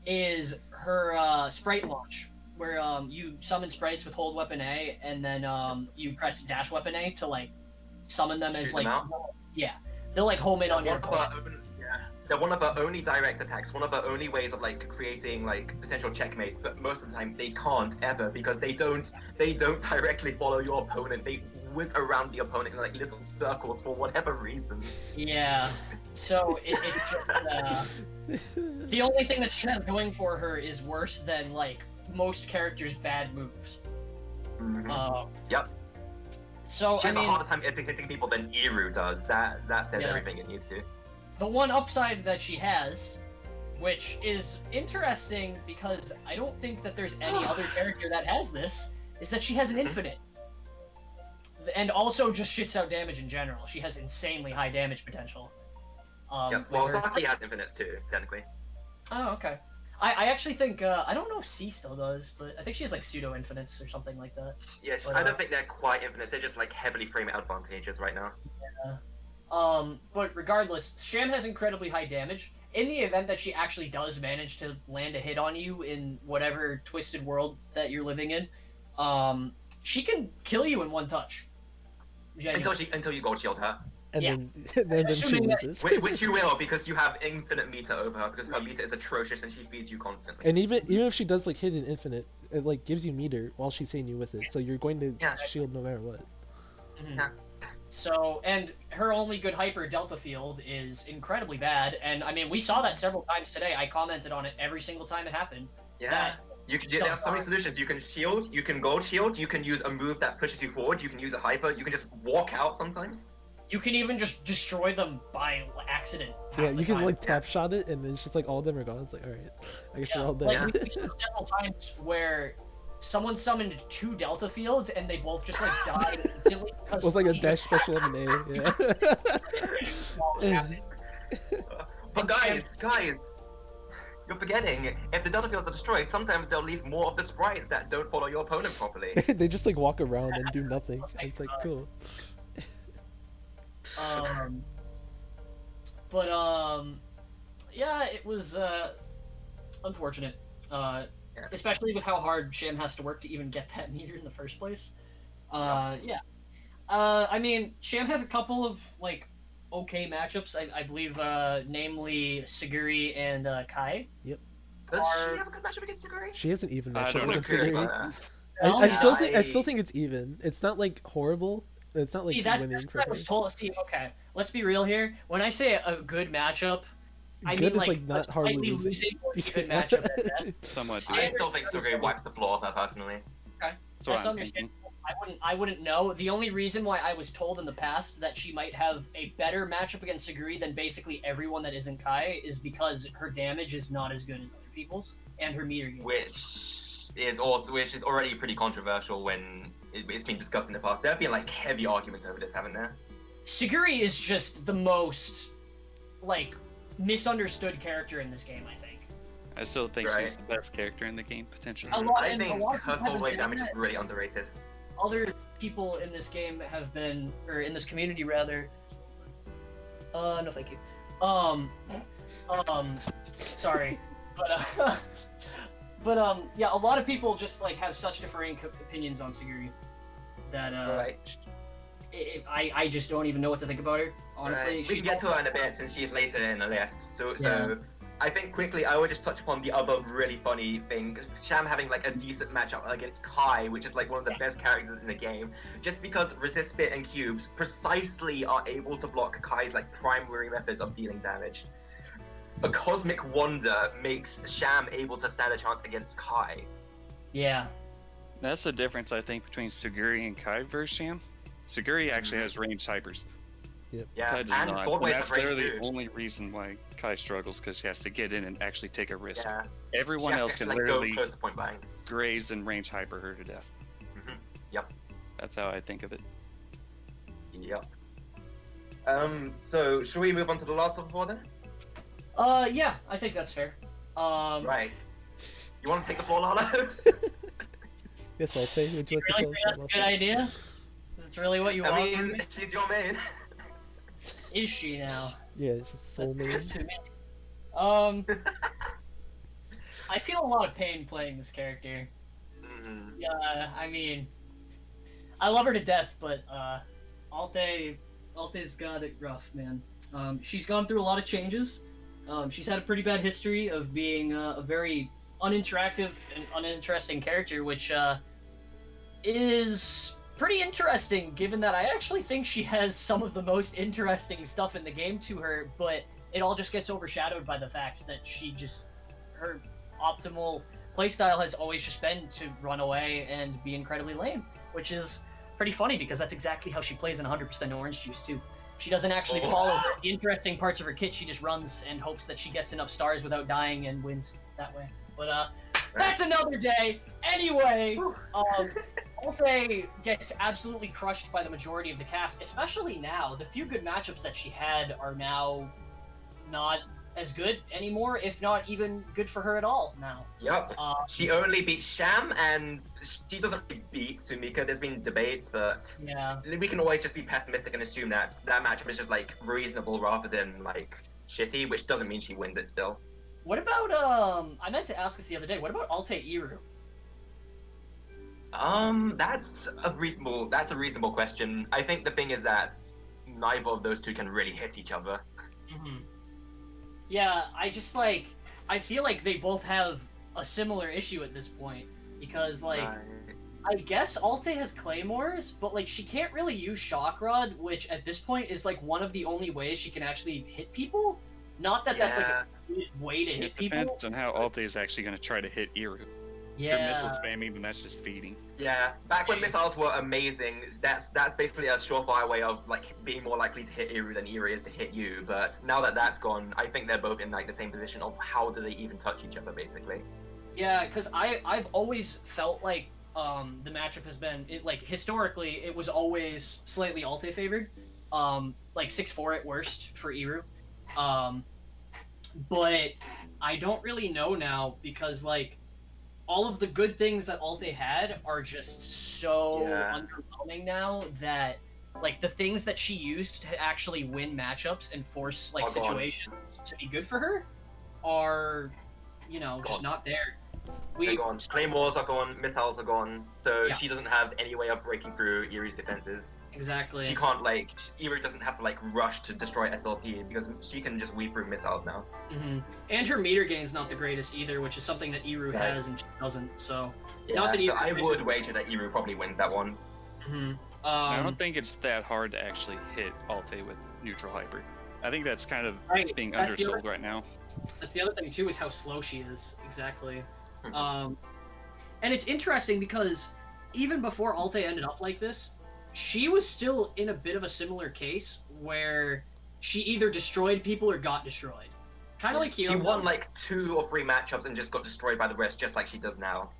is her sprite launch, where you summon sprites with hold weapon A, and then you press dash weapon A to like summon them as like they'll like home in on your
they're one of the only direct attacks, one of the only ways of like creating like potential checkmates, but most of the time they can't ever, because they don't directly follow your opponent. They whiz around the opponent in like little circles for whatever reason.
Yeah, so it just the only thing that she has going for her is worse than like most characters' bad moves.
Yep.
So
she has a harder time hitting people than Iru does. That says everything it needs to.
The one upside that she has, which is interesting because I don't think that there's any other character that has this, is that she has an infinite. And also just shits out damage in general. She has insanely high damage potential.
Yep. Well,
with her-
Saki has infinites too, technically.
Oh, okay. I actually think I don't know if C still does, but I think she has like pseudo infinites or something like that.
Yes,
But,
I don't think they're quite infinites. They're just like heavily frame advantages right now.
But regardless, Sham has incredibly high damage. In the event that she actually does manage to land a hit on you in whatever twisted world that you're living in, she can kill you in one touch. Genuinely.
Until you gold shield her,
And
Yeah.
then she
Assuming that-
loses.
which you will because you have infinite meter over her because her meter is atrocious and she feeds you constantly.
And even if she does like hit an infinite, it like gives you meter while she's hitting you with it, so you're going to
Yeah.
shield no matter what.
Mhm.
Yeah.
So, and her only good hyper delta field is incredibly bad, and I mean, we saw that several times today. I commented on it every single time it happened.
Yeah. You can, there are so many solutions. You can shield, you can gold shield, you can use a move that pushes you forward, you can use a hyper, you can just walk out sometimes.
You can even just destroy them by accident. half
Yeah,
the
you can
time.
like tap shot it, and then it's just like all of them are gone. It's like, all right, I guess they're all dead.
Like, we saw several times where someone summoned 2 delta fields and they both just like died instantly.
It was like a dash special M&A. Yeah.
But guys, you're forgetting, if the delta fields are destroyed, sometimes they'll leave more of the sprites that don't follow your opponent properly.
They just like walk around and do nothing. It's like cool.
Yeah, it was unfortunate. Especially with how hard Sham has to work to even get that meter in the first place. Yeah. I mean, Sham has a couple of like okay matchups. I believe, namely Suguri and Kai.
Does
Are-
she have a good matchup against Suguri?
She has an even
I
matchup
don't
against
agree.
Suguri.
Oh,
I
yeah.
still think it's even. It's not like horrible. It's not like
See,
winning
that's
for
what I
her.
was told. See, okay, let's be real here. When I say a good matchup, I
Good
mean
is like not
a
hardly
slightly
losing.
or good matchup at best.
Somewhat.
See,
I still think Suguri wipes the floor with her personally.
That's what
That's
I'm
understandable.
thinking.
I wouldn't know. The only reason why I was told in the past that she might have a better matchup against Suguri than basically everyone that isn't Kai is because her damage is not as good as other people's, and her meter gain.
Which is already pretty controversial when it's been discussed in the past. There have been like heavy arguments over this, haven't there?
Suguri is just the most like misunderstood character in this game, I think.
I still think
Right.
she's the best character in the game, potentially.
A lot-
I
and a
think
lot of
her
people
soul
haven't
blade
said
damage is
that.
really underrated.
Other people in this game have been, or in this community rather. No, thank you. Sorry, but yeah, a lot of people just like have such differing opinions on Suguri that
Right.
I just don't even know what to think about her. Honestly,
Right. We can get to her in a bit since she's later in the list. So I think quickly I would just touch upon the other really funny thing. Sham having like a decent matchup against Kai, which is like one of the best characters in the game, just because resist spit and cubes precisely are able to block Kai's like primary methods of dealing damage. A cosmic wonder makes Sham able to stand a chance against Kai.
Yeah.
That's the difference, I think, between Suguri and Kai versus Sham. Suguri actually has ranged hypers.
Yeah,
Kai
and
does not.
sword
And
wave
that's
has range
literally
too.
the only reason why Kai struggles, because she has to get in and actually take a risk.
Yeah.
Everyone
She has
else
to
can
actually,
literally
go close to point blank.
graze and range hyper her to death.
Yep.
That's how I think of it.
Yep. So should we move on to the last of the four then?
Yeah, I think that's fair.
Right. You want to take the floor, Lalo?
Yes, I'll take. Would you like to
Really
tell us
think that's a
about
good
that?
idea? Is it really what you
I
want from
mean,
me?
she's your main.
Is she now?
Yeah, it's just soul main.
That's to me. I feel a lot of pain playing this character.
Mm.
Yeah, I mean, I love her to death, but Alte's got it rough, man. She's gone through a lot of changes. She's had a pretty bad history of being a very uninteractive and uninteresting character, which is pretty interesting, given that I actually think she has some of the most interesting stuff in the game to her, but it all just gets overshadowed by the fact that her optimal playstyle has always just been to run away and be incredibly lame, which is pretty funny because that's exactly how she plays in 100% Orange Juice too. She doesn't actually follow the interesting parts of her kit, she just runs and hopes that she gets enough stars without dying and wins that way. But that's another day! Anyway, Alte gets absolutely crushed by the majority of the cast, especially now. The few good matchups that she had are now not as good anymore, if not even good for her at all now.
Yep. She only beat Sham, and she doesn't really beat Sumika. There's been debates, but
Yeah.
we can always just be pessimistic and assume that that matchup is just like reasonable rather than like shitty, which doesn't mean she wins it still.
What about I meant to ask this the other day. What about Alte Iru?
That's a reasonable question. I think the thing is that neither of those two can really hit each other.
Mm-hmm. Yeah, I feel like they both have a similar issue at this point because like
Right.
I guess Alte has claymores, but like she can't really use shock rod, which at this point is like one of the only ways she can actually hit people. Not that that's like a good way to hit
It
people.
depends on how Alte is actually going to try to hit Iru. If you're missile spamming, then that's just feeding.
Yeah, back when missiles were amazing, that's basically a surefire way of like being more likely to hit Iru than Iru is to hit you. But now that that's gone, I think they're both in like the same position of how do they even touch each other, basically.
Yeah, because I've always felt like the matchup has been like historically it was always slightly Alte favored, like 6-4 at worst for Iru, but I don't really know now because like all of the good things that Alte had are just so underwhelming now that like the things that she used to actually win matchups and force like situations to be good for her are, you know, just not there.
They're gone. Claymores are gone, missiles are gone, so she doesn't have any way of breaking through Iru's defenses.
Exactly.
She can't like, Iru doesn't have to like rush to destroy SLP because she can just weave through missiles now.
Mm-hmm. And her meter gain's not the greatest either, which is something that Iru has and she doesn't, so...
Yeah,
not that
so I would wager that Iru probably wins that one.
Mm-hmm.
I don't think it's that hard to actually hit Alte with neutral hyper. I think that's kind of being undersold right now.
That's the other thing too, is how slow she is. Exactly. And it's interesting because even before Alte ended up like this, she was still in a bit of a similar case where she either destroyed people or got destroyed. Kind of like Hero.
She won like 2 or 3 matchups and just got destroyed by the rest, just like she does now.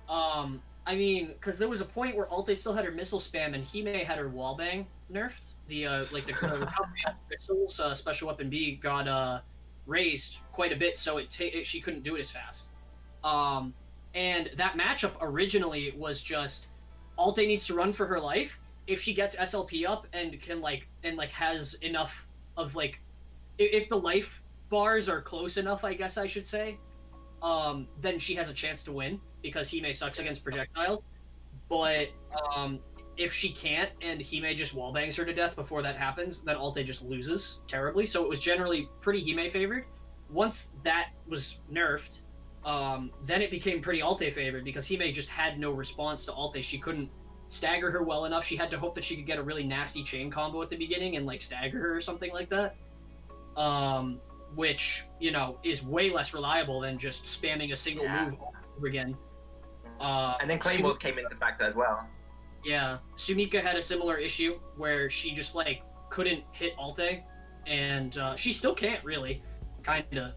I mean, because there was a point where Alte still had her missile spam and Hime had her wallbang nerfed. The like the recovery of missiles special weapon B got raised quite a bit, so she couldn't do it as fast. And that matchup originally was just Alte needs to run for her life. If she gets SLP up and can has enough of like, if the life bars are close enough, I guess I should say, then she has a chance to win because Hime sucks against projectiles. But if she can't and Hime just wallbangs her to death before that happens, then Alte just loses terribly. So it was generally pretty Hime favored. Once that was nerfed, then it became pretty Alte favored because Hime just had no response to Alte. She couldn't stagger her well enough. She had to hope that she could get a really nasty chain combo at the beginning and like stagger her or something like that. Which, you know, is way less reliable than just spamming a single move over and over again.
And then Claymores came into factor as well.
Yeah, Sumika had a similar issue where she just like couldn't hit Alte, and she still can't really, kinda.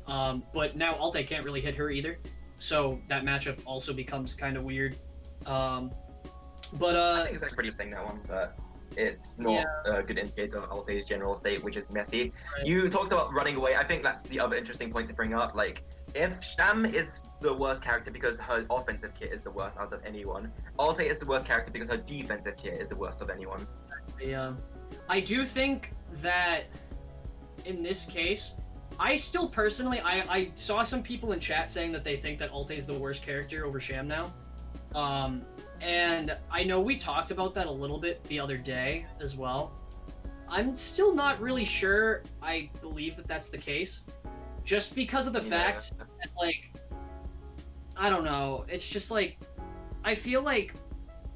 But now Alte can't really hit her either, so that matchup also becomes kind of weird.
I think it's actually pretty interesting, that one, but it's not a good indicator of Alte's general state, which is messy. Right. You talked about running away. I think that's the other interesting point to bring up. Like, if Sham is the worst character because her offensive kit is the worst out of anyone, Alte is the worst character because her defensive kit is the worst of anyone.
Yeah, I do think that in this case, I still personally, I saw some people in chat saying that they think that Alte is the worst character over Sham now. And I know we talked about that a little bit the other day as well. I'm still not really sure I believe that that's the case. Just because of the fact that, like, I don't know, it's just like, I feel like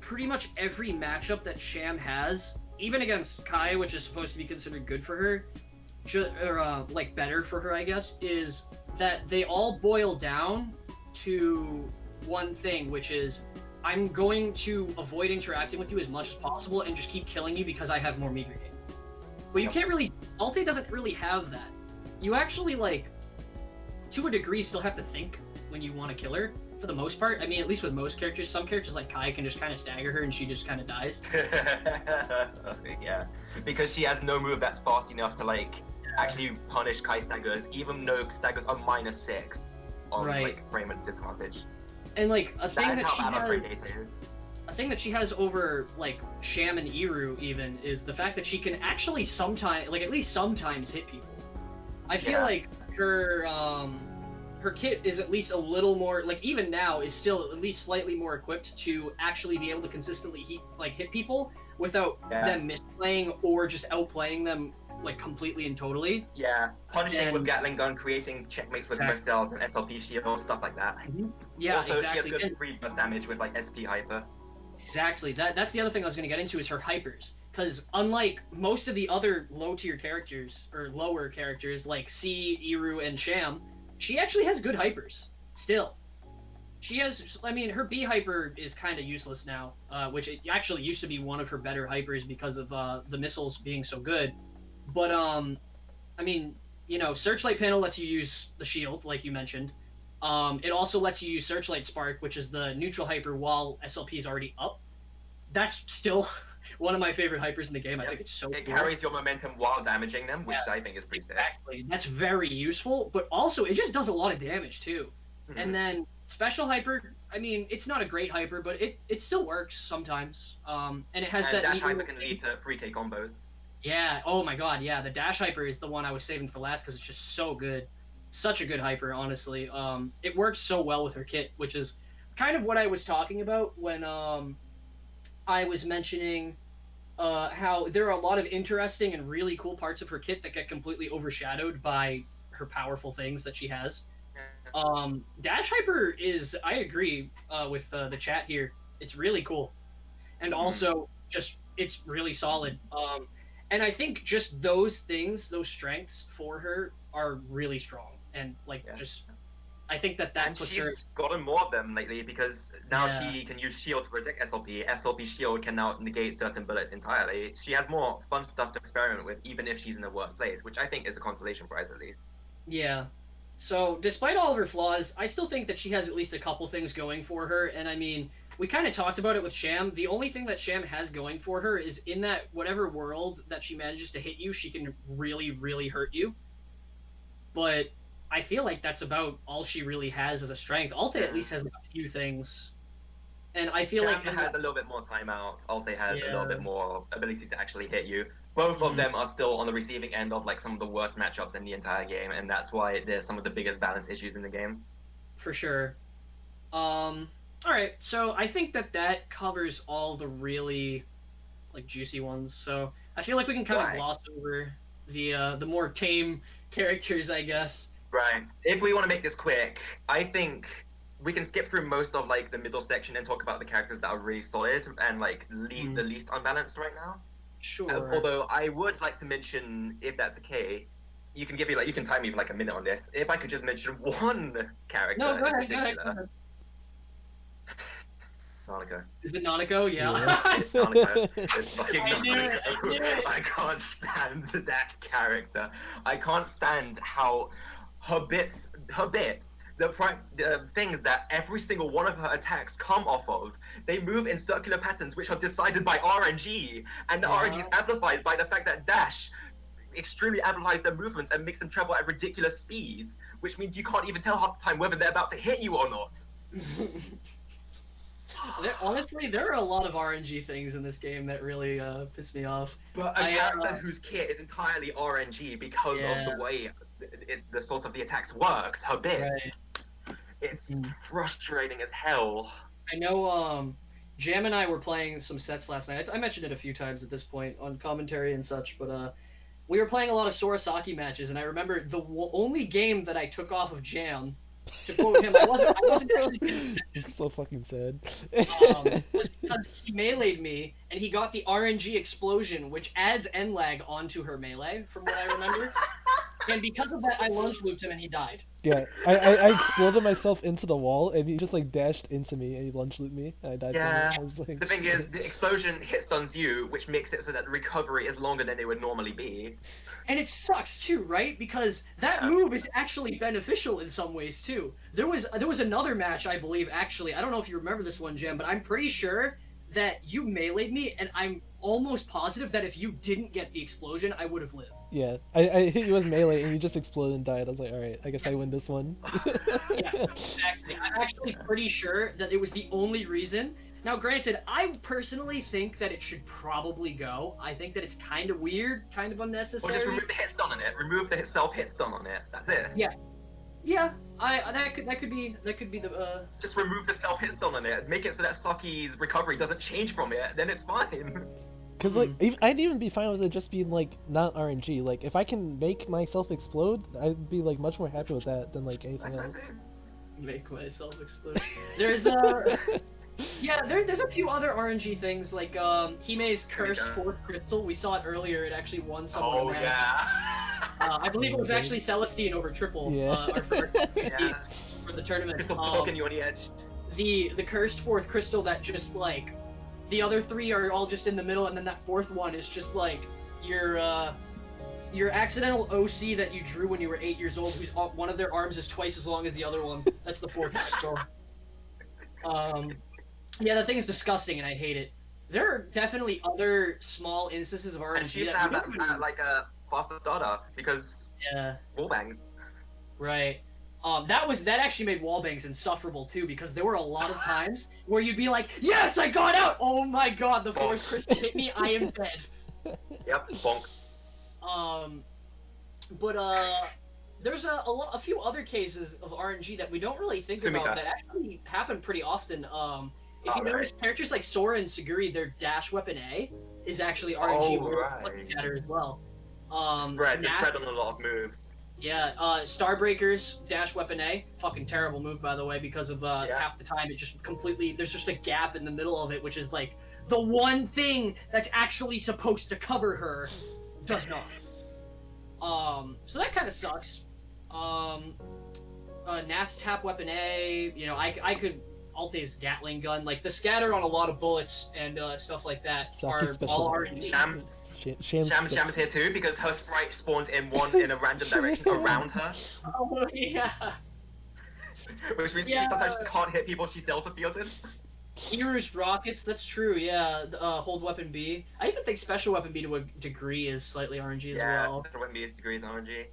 pretty much every matchup that Sham has, even against Kai, which is supposed to be considered good for her, like better for her, I guess, is that they all boil down to one thing, which is I'm going to avoid interacting with you as much as possible and just keep killing you because I have more meter gain. But you can't really, Alte doesn't really have that. You actually, like, to a degree, still have to think when you want to kill her, for the most part. I mean, at least with most characters. Some characters like Kai can just kind of stagger her and she just kind of dies.
Yeah, because she has no move that's fast enough to, like, actually punish Kai staggers, even though staggers are -6 on like frame disadvantage.
And like a thing that she
how bad our
has,
frame data is.
a thing that she has over like Sham and Iru even is the fact that she can actually sometimes, like at least sometimes, hit people. I feel like her kit is at least a little more, like even now is still at least slightly more equipped to actually be able to consistently hit people without them misplaying or just outplaying them like completely and totally.
Yeah, punishing with Gatling gun, creating checkmates with Marcel's and SLP shield, stuff like that.
Yeah,
also,
exactly.
she has good free burst damage with like SP hyper.
Exactly. That's the other thing I was going to get into is her hypers. Because unlike most of the other low-tier characters, or lower characters, like C, Iru, and Sham, she actually has good hypers. Still. She has, I mean, her B hyper is kind of useless now, which it actually used to be one of her better hypers because of the missiles being so good. But, I mean, you know, Searchlight Panel lets you use the shield, like you mentioned. It also lets you use Searchlight Spark, which is the neutral hyper while SLP is already up. That's still one of my favorite hypers in the game. I think it's so cool.
It carries your momentum while damaging them, which I think is pretty sick.
Exactly. That's very useful, but also it just does a lot of damage too. And then Special Hyper, I mean, it's not a great hyper, but it still works sometimes. And it has that
dash hyper can lead to 3K combos.
Yeah, oh my god, yeah, the dash hyper is the one I was saving for last because it's just so good. Such a good hyper, honestly. It works so well with her kit, which is kind of what I was talking about when I was mentioning how there are a lot of interesting and really cool parts of her kit that get completely overshadowed by her powerful things that she has. Dash hyper is, I agree with the chat here, it's really cool. And also, just, it's really solid. And I think just those things, those strengths for her are really strong. And, like, just, I think that puts her...
she's gotten more of them lately because now she can use shield to protect SLP. SLP shield can now negate certain bullets entirely. She has more fun stuff to experiment with, even if she's in the worst place, which I think is a consolation prize at least.
Yeah. So, despite all of her flaws, I still think that she has at least a couple things going for her. And I mean, we kind of talked about it with Sham. The only thing that Sham has going for her is in that whatever world that she manages to hit you, she can really, really hurt you. But I feel like that's about all she really has as a strength. Alte at least has a few things. And I feel
Sham
like...
has a little bit more timeout. Alte has a little bit more ability to actually hit you. Both of them are still on the receiving end of like some of the worst matchups in the entire game, and that's why there's some of the biggest balance issues in the game.
For sure. Alright, so I think that covers all the really like juicy ones. So I feel like we can kind of gloss over the more tame characters, I guess.
Right. If we want to make this quick, I think we can skip through most of like the middle section and talk about the characters that are really solid and like the least unbalanced right now.
Sure.
Although I would like to mention, if that's okay, you can time me for like a minute on this. If I could just mention one character
go
in
ahead.
particular. Nanako.
Is it Nanako? Yeah.
It's Nanako. It's fucking
I knew
Nanako. I can't stand that character. I can't stand how her bits, the things that every single one of her attacks come off of, they move in circular patterns which are decided by RNG, and the RNG is amplified by the fact that Dash extremely amplifies their movements and makes them travel at ridiculous speeds, which means you can't even tell half the time whether they're about to hit you or not.
Honestly, there are a lot of RNG things in this game that really piss me off.
But a character whose kit is entirely RNG because of the way the source of the attacks works, her bits. Right. It's frustrating as hell.
I know Jam and I were playing some sets last night. I mentioned it a few times at this point on commentary and such, but we were playing a lot of Sorasaki matches, and I remember the only game that I took off of Jam, to quote him, I wasn't actually paying attention.
So fucking sad.
Was because he meleeed me, and he got the RNG explosion, which adds end lag onto her melee, from what I remember. And because of that, I lunge looped him, and he died.
Yeah, I exploded myself into the wall, and he just like dashed into me, and he lunge looped me, and I died from it. I was like...
The thing is, the explosion hit stuns you, which makes it so that the recovery is longer than it would normally be.
And it sucks too, right? Because that move is actually beneficial in some ways too. There was another match, I believe, actually. I don't know if you remember this one, Jim, but I'm pretty sure that you meleeed me, and I'm almost positive that if you didn't get the explosion, I would have lived.
Yeah, I hit you with melee and you just exploded and died. I was like, all right, I guess I win this one.
Yeah, exactly. I'm actually pretty sure that it was the only reason. Now, granted, I personally think that it should probably go. I think that it's kind of weird, kind of
Or
unnecessary.
just remove the hit stun on it. Remove the self hit stun on it. That's it.
Yeah, that could be the
Just remove the self hit stun on it. Make it so that Saki's recovery doesn't change from it. Then it's fine.
Because like I'd even be fine with it just being like not RNG. Like if I can make myself explode, I'd be like much more happy with that than like anything
That's
else.
make myself explode. There's yeah, there's a few other RNG things like Hime's cursed fourth crystal. We saw it earlier. It actually won someone.
Oh yeah.
I believe it was actually Celestine over triple.
Yeah.
Or for
Yeah.
for the tournament.
Crystal poking you on the edge.
The cursed fourth crystal that just like the other three are all just in the middle, and then that fourth one is just like your accidental OC that you drew when you were 8 years old, whose one of their arms is twice as long as the other one. That's the fourth crystal. Yeah, that thing is disgusting, and I hate it. There are definitely other small instances of RNG
And she used to
that
have
we
that,
don't even-
like a faster starter because
yeah,
wall bangs.
right. That actually made wallbangs insufferable too, because there were a lot of times where you'd be like, "Yes, I got out! Oh my god, the fourth crystal hit me! I am dead."
Yep, bonk.
There's a few other cases of RNG that we don't really think
Sumika.
about that actually happen pretty often. If you
Alright.
notice, characters like Sora and Suguri, their dash weapon A is actually RNG
Oh,
with
right.
scatter as well.
Spread
Nash-
on a lot of moves.
Yeah, Starbreaker's dash weapon A, fucking terrible move by the way, because of
Yeah.
half the time it just completely, there's just a gap in the middle of it, which is like the one thing that's actually supposed to cover her does not. So that kind of sucks. Nat's tap weapon A, you know, I could Alte's Gatling gun, like the scatter on a lot of bullets and stuff like that
Saki
are
special.
all RNG.
Sham.
Sham's
Sham is here too because her sprite spawns in a random direction around her,
Oh yeah.
which means
Yeah.
she sometimes just can't hit people she's delta fielded.
Heroes rockets, that's true, yeah. Hold weapon B. I even think special weapon B to a degree is slightly RNG as
Yeah,
well.
that wouldn't be as degrees RNG.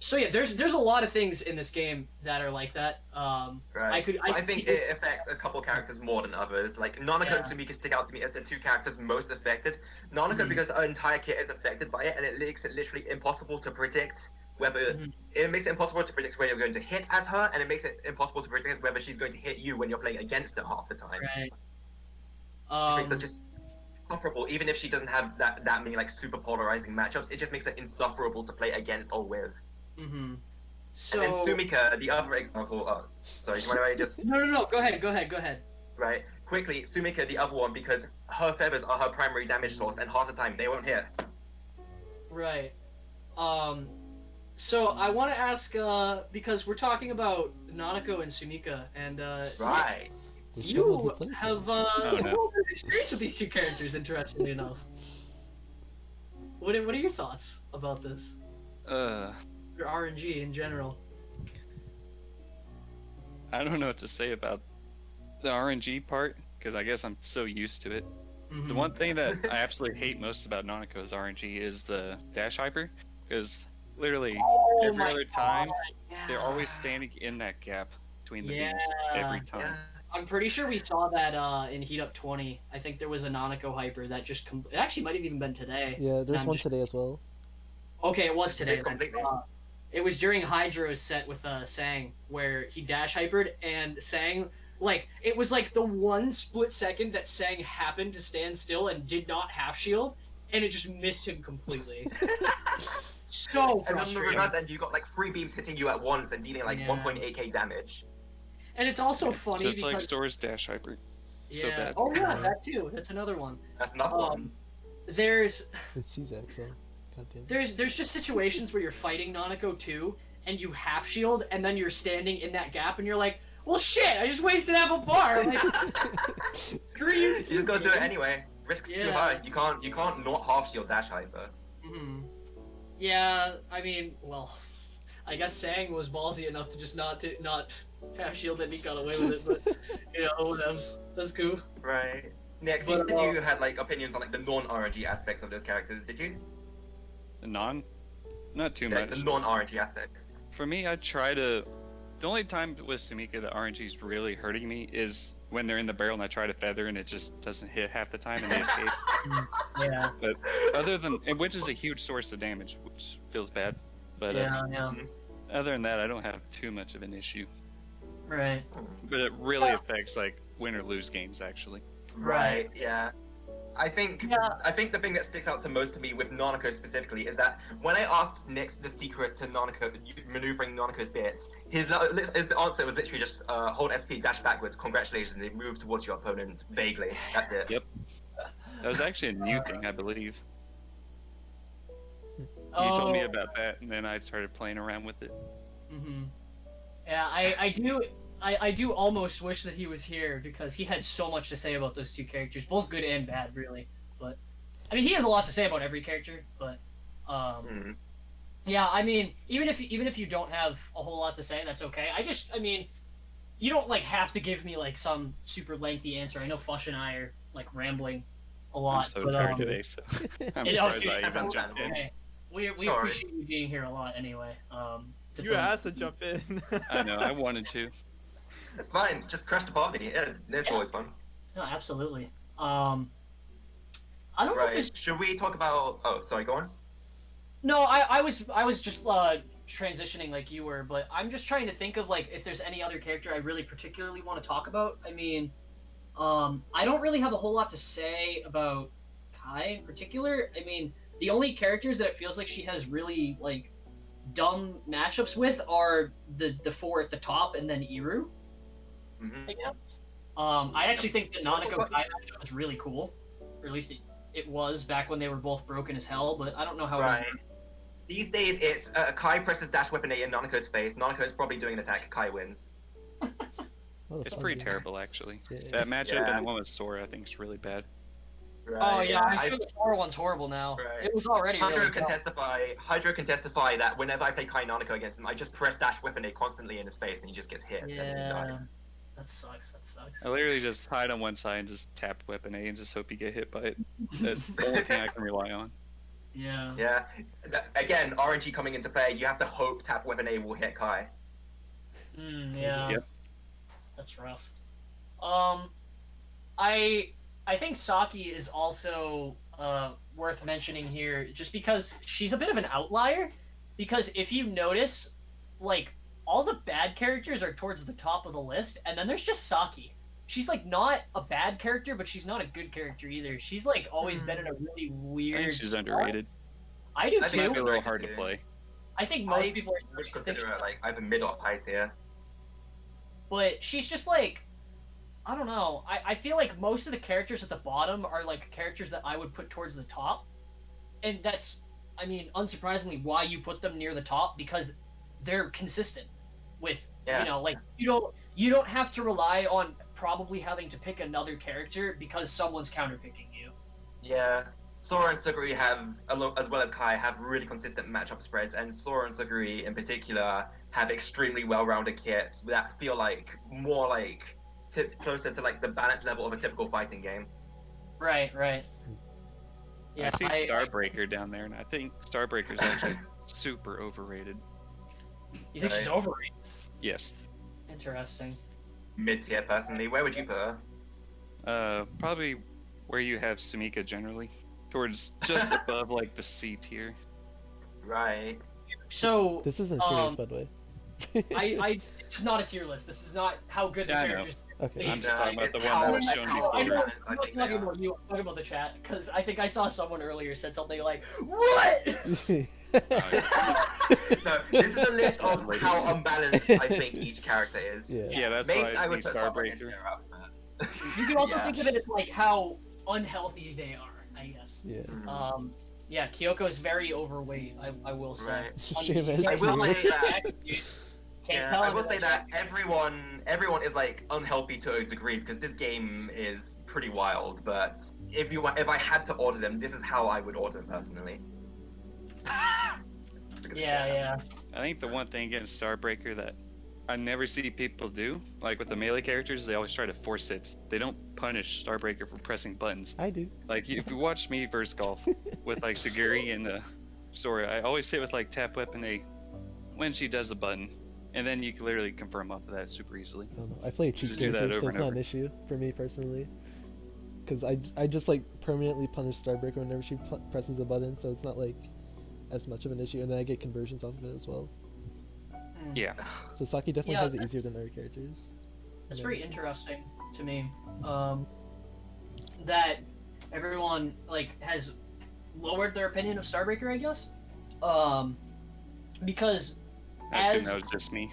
So yeah, there's a lot of things in this game that are like that.
Right.
But
I think it affects a couple characters more than others. Like Nanako
Yeah.
and Sumika stick out to me as the two characters most affected. Nanako
Mhm.
because her entire kit is affected by it, and it makes it literally impossible to predict whether
Mhm.
it makes it impossible to predict where you're going to hit as her, and it makes it impossible to predict whether she's going to hit you when you're playing against her half the time.
Right.
Which makes her just insufferable. Even if she doesn't have that many like super polarizing matchups, it just makes her insufferable to play against or with.
Mm-hmm. So
And then Sumika, the other example. Oh, sorry, do you want to just
no. Go ahead.
right quickly? Sumika, the other one, because her feathers are her primary damage source, and half the time they won't hit.
Right. So I want to ask, because we're talking about Nanako and Sumika, and
Right.
There's someone who
you
plays
have
this.
Oh, no.
a little bit of experience with these two characters, interestingly enough. What are your thoughts about this? Or RNG in general?
I don't know what to say about the RNG part because I guess I'm so used to it.
Mm-hmm.
The one thing that I absolutely hate most about Nanako's RNG is the dash hyper because literally every
my
other time
yeah.
they're always standing in that gap between the beams
Yeah.
every time.
Yeah.
I'm pretty sure we saw that in Heat Up 20. I think there was a Nanako hyper that just it actually might have even been today.
Yeah, there's
I'm
one
just-
today as well.
Okay, it was today.
It's
then.
completely.
It was during Hydro's set with Sang, where he dash hypered, and Sang, like, it was like the one split second that Sang happened to stand still and did not half shield, and it just missed him completely. So
And then the
frustrating.
reverse end, you got like 3 beams hitting you at once and dealing like
Yeah.
1.8k damage.
And it's also funny
Just
because
like Store's dash hyper. So
yeah.
bad.
Oh yeah, that too. That's another one.
That's another one.
There's
It's Czak, so goddamn.
there's just situations where you're fighting Nanako too, and you half shield, and then you're standing in that gap, and you're like, well, shit, I just wasted half a bar. Like, screw you.
You just gotta do it anyway. Risks too
Yeah.
high. You can't not half shield dash hyper.
Hmm. Yeah, I mean, well, I guess Sang was ballsy enough to just not half shield it, and he got away with it. But you know, that's cool.
Right. Next, you
But,
said you had like opinions on like the non-RNG aspects of those characters, did you?
Not too
Yeah,
much.
the non-RNG aspects.
For me, I try to. The only time with Sumika that RNG is really hurting me is when they're in the barrel and I try to feather and it just doesn't hit half the time and they escape.
Yeah.
But other than, which is a huge source of damage, which feels bad. But
Yeah.
other than that, I don't have too much of an issue.
Right.
But it really affects like win or lose games actually.
Right. Yeah. I think
Yeah.
the thing that sticks out the most to me with Nanako specifically is that when I asked Nix the secret to Nanako maneuvering Nanako's bits, his answer was literally just hold SP dash backwards. Congratulations, and they move towards your opponent vaguely. That's it.
Yep. That was actually a new thing, I believe. You told me about that, and then I started playing around with it.
Mm-hmm. Yeah, I do almost wish that he was here because he had so much to say about those two characters, both good and bad, really. But I mean, he has a lot to say about every character. But yeah, I mean, even if you don't have a whole lot to say, that's okay. I mean, you don't like have to give me like some super lengthy answer. I know Fush and I are like rambling a lot.
I'm so
but,
tired today, so I'm surprised I even jumped in.
Okay. We appreciate you being here a lot anyway.
You asked to jump in.
I know, I wanted to.
It's fine. Just crash the party. Yeah, it's always fun.
No, absolutely. I don't know if
Right.
it's...
Should we talk about? Oh, sorry. Go on.
No, I was just transitioning like you were, but I'm just trying to think of like if there's any other character I really particularly want to talk about. I mean, I don't really have a whole lot to say about Kai in particular. I mean, the only characters that it feels like she has really like dumb matchups with are the four at the top and then Iru.
Mm-hmm.
I guess. I actually think the Nanako Kai matchup is really cool, or at least it was back when they were both broken as hell. But I don't know how it
Right.
is.
These days, it's Kai presses dash weapon A in Nanako's face. Nanako's probably doing an attack. Kai wins.
It's pretty terrible, actually.
Yeah.
That matchup
Yeah.
and the one with Sora, I think, is really bad.
Oh
Right,
yeah, I'm sure the Sora one's horrible now.
Right.
It was already
Hydro
really
can
bad.
testify. Hydro can testify that whenever I play Kai Nanako against him, I just press dash weapon A constantly in his face, and he just gets hit and he
Yeah,
dies.
that sucks. That sucks.
I literally just hide on one side and just tap weapon A and just hope you get hit by it. That's the only thing I can rely on.
Yeah.
Yeah. Again, RNG coming into play. You have to hope tap weapon A will hit Kai.
Yeah.
Yep.
That's rough. I think Saki is also worth mentioning here, just because she's a bit of an outlier. Because if you notice, like all the bad characters are towards the top of the list, and then there's just Saki. She's like not a bad character, but she's not a good character either. She's like always been in a really
I
weird.
think she's
spot.
underrated.
I do
I
She
think
might
too.
be a
so.
little hard to play.
I think most
I
people
would
think
consider her like either mid or high tier.
but she's just like, I don't know. I feel like most of the characters at the bottom are like characters that I would put towards the top, and that's, I mean, unsurprisingly, why you put them near the top, because they're consistent with,
Yeah.
you know, like you don't have to rely on probably having to pick another character because someone's counterpicking you.
Yeah. Sora and Suguri have, as well as Kai, have really consistent matchup spreads, and Sora and Suguri in particular have extremely well-rounded kits that feel like more like closer to like the balance level of a typical fighting game.
Right. Yeah.
I see Starbreaker down there, and I think Starbreaker is actually super overrated.
You think she's overrated?
Yes.
Interesting.
Mid tier, personally. Where would you put her?
Probably where you have Sumika generally, towards just above like the C tier.
Right.
So
This isn't a tier list, by the way.
this is not a tier list. This is not how good the
Yeah, I know.
characters.
Okay.
I'm just talking about
It's
the one
how-
that was
it's
shown
how
I
before.
know,
unbalanced I
I'm not
think they
talking
are.
about you. I'm talking about the chat because I think I saw someone earlier said something like, "What?"
No, this is a list of how unbalanced I think each character is.
Yeah.
Yeah, that's
Maybe
why
I
I
would
think
put Starbreaker
Starbreaker.
up there.
You can also
Yeah.
think of it as like how unhealthy they are. I guess.
Yeah.
Mm.
Yeah, Kyoko is very overweight. I will say.
Right.
It's a shame as
I will
tier.
say that.
Can't
Yeah,
tell
I
him
will say that
that.
everyone is like unhealthy to a degree because this game is pretty wild. But if I had to order them, this is how I would order them personally. Look at the chat.
Yeah.
I think the one thing against Starbreaker that I never see people do. Like with the melee characters, they always try to force it. They don't punish Starbreaker for pressing buttons.
I do.
Like if you watch me versus golf with like Suguri and the Sora, I always hit with like tap weapon A when she does the button, and then you can literally confirm off of that super easily.
I don't know. I play a cheat
Just do that
character, so
over
it's
and
not an
over.
issue for me personally. Because I just like permanently punish Starbreaker whenever she presses a button, so it's not like as much of an issue, and then I get conversions off of it as well.
Yeah.
So Saki definitely
Yeah,
has it easier than other characters.
It's very interesting to me that everyone like has lowered their opinion of Starbreaker, I guess, because
I assume
as
that was just me.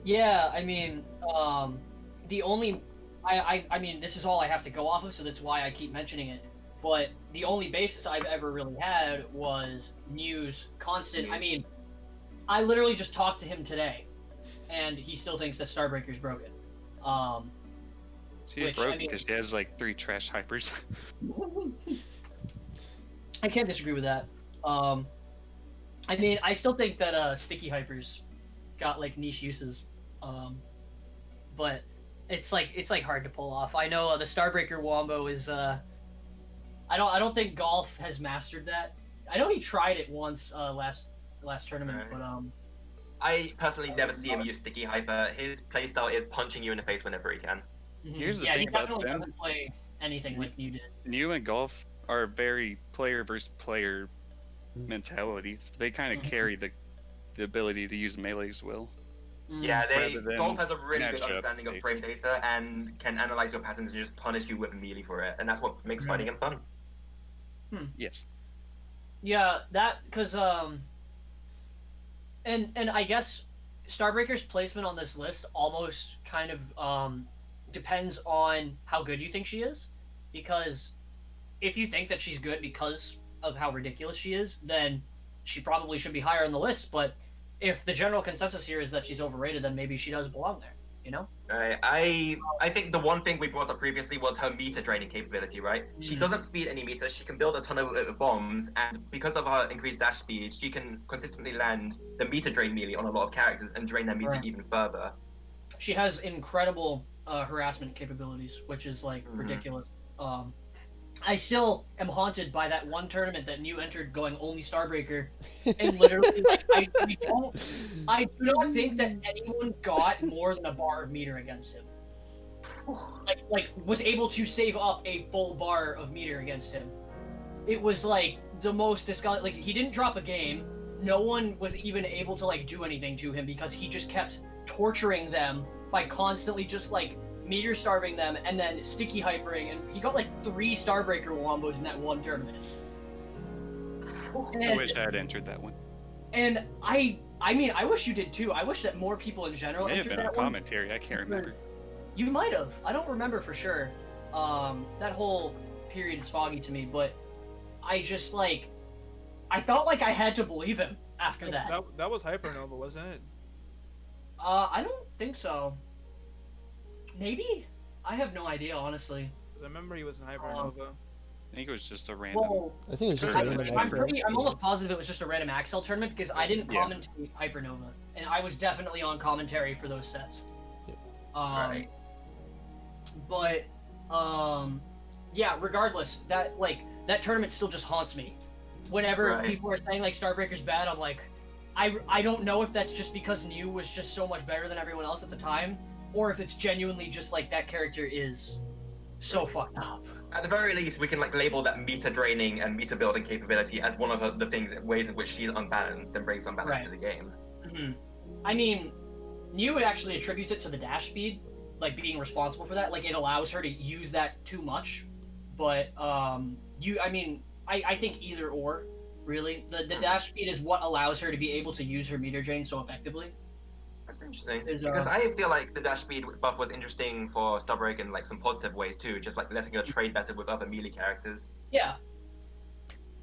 yeah, I mean, the only I mean, this is all I have to go off of, so that's why I keep mentioning it. But the only basis I've ever really had was New's constant. I mean, I literally just talked to him today, and he still thinks that Starbreaker's broken.
She's
Which,
broke
I mean-
because she has like 3 trash hypers.
I can't disagree with that. I mean, I still think that sticky hypers got like niche uses, but it's like hard to pull off. I know the Starbreaker wombo is. I don't think Golf has mastered that. I know he tried it once last tournament,
Right.
but
I personally never see him use sticky hyper. His playstyle is punching you in the face whenever he can.
Here's the
yeah,
thing
he
about
definitely
them.
doesn't play anything like you did.
New and golf are very player versus player mentalities. They kind of
Mhm.
carry the ability to use melee as well.
Yeah,
Rather than
Golf has a really good
matchup
understanding of
based.
frame data and can analyze your patterns and just punish you with melee for it, and that's what makes fighting him fun.
Yes.
Yeah, that because and I guess Starbreaker's placement on this list almost kind of depends on how good you think she is, because if you think that she's good because of how ridiculous she is, then she probably should be higher on the list. But if the general consensus here is that she's overrated, then maybe she does belong there. You know?
I think the one thing we brought up previously was her meter draining capability, right? She
Mhm.
doesn't feed any meters. She can build a ton of bombs, and because of her increased dash speed, she can consistently land the meter drain melee on a lot of characters and drain their meter
Right.
even further.
She has incredible harassment capabilities, which is like
Mhm.
ridiculous. I still am haunted by that one tournament that New entered going only Starbreaker, and literally, like, I do not think that anyone got more than a bar of meter against him. Like was able to save up a full bar of meter against him. It was like the most disgusting. Like he didn't drop a game. No one was even able to like do anything to him because he just kept torturing them by constantly just like meter starving them and then sticky hypering, and he got like 3 Starbreaker wombos in that one tournament.
I
And,
wish I had entered that one.
and I mean, I wish you did too. I wish that more people in general
May have
entered
been a
that one.
commentary. I can't remember.
You might have. I don't remember for sure. That whole period is foggy to me, but I just like, I felt like I had to believe him after that.
That was Hypernova, wasn't it?
I don't think so. Maybe? I have no idea, honestly.
'Cause I remember he was in Hypernova.
I think it was just a random.
Well,
I think it's just
I-
a random
I'm
Excel.
I'm almost positive it was just a random Axel tournament because I didn't
Yeah.
commentate Hypernova, and I was definitely on commentary for those sets.
Yep.
Right.
But yeah. Regardless, that tournament still just haunts me. Whenever
Right.
people are saying like Starbreaker's bad, I'm like, I don't know if that's just because New was just so much better than everyone else at the time, or if it's genuinely just like that character is so fucked up.
At the very least, we can like label that meter draining and meter building capability as one of the ways in which she's unbalanced and brings unbalance
Right.
to the game.
hmm I mean, New actually attributes it to the dash speed, like being responsible for that. Like it allows her to use that too much. But I think either or, really. The dash speed is what allows her to be able to use her meter drain so effectively.
That's interesting.
Is,
Because I feel like the dash speed buff was interesting for Starbreak in like some positive ways too, just like letting her trade better with other melee characters.
Yeah.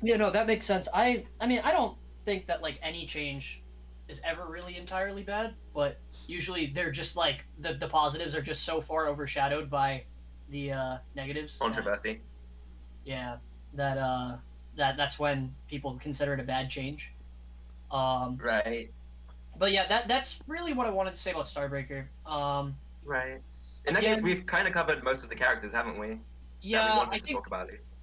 Yeah, no, that makes sense. I mean, I don't think that like any change is ever really entirely bad, but usually they're just like the positives are just so far overshadowed by the negatives.
Controversy.
Yeah, that's when people consider it a bad change.
Right.
But yeah, that's really what I wanted to say about Starbreaker.
Right. In that
Again-
case, we've kind of covered most of the characters, haven't we? That we
Yeah,
wanted
I
to
think
talk about at least.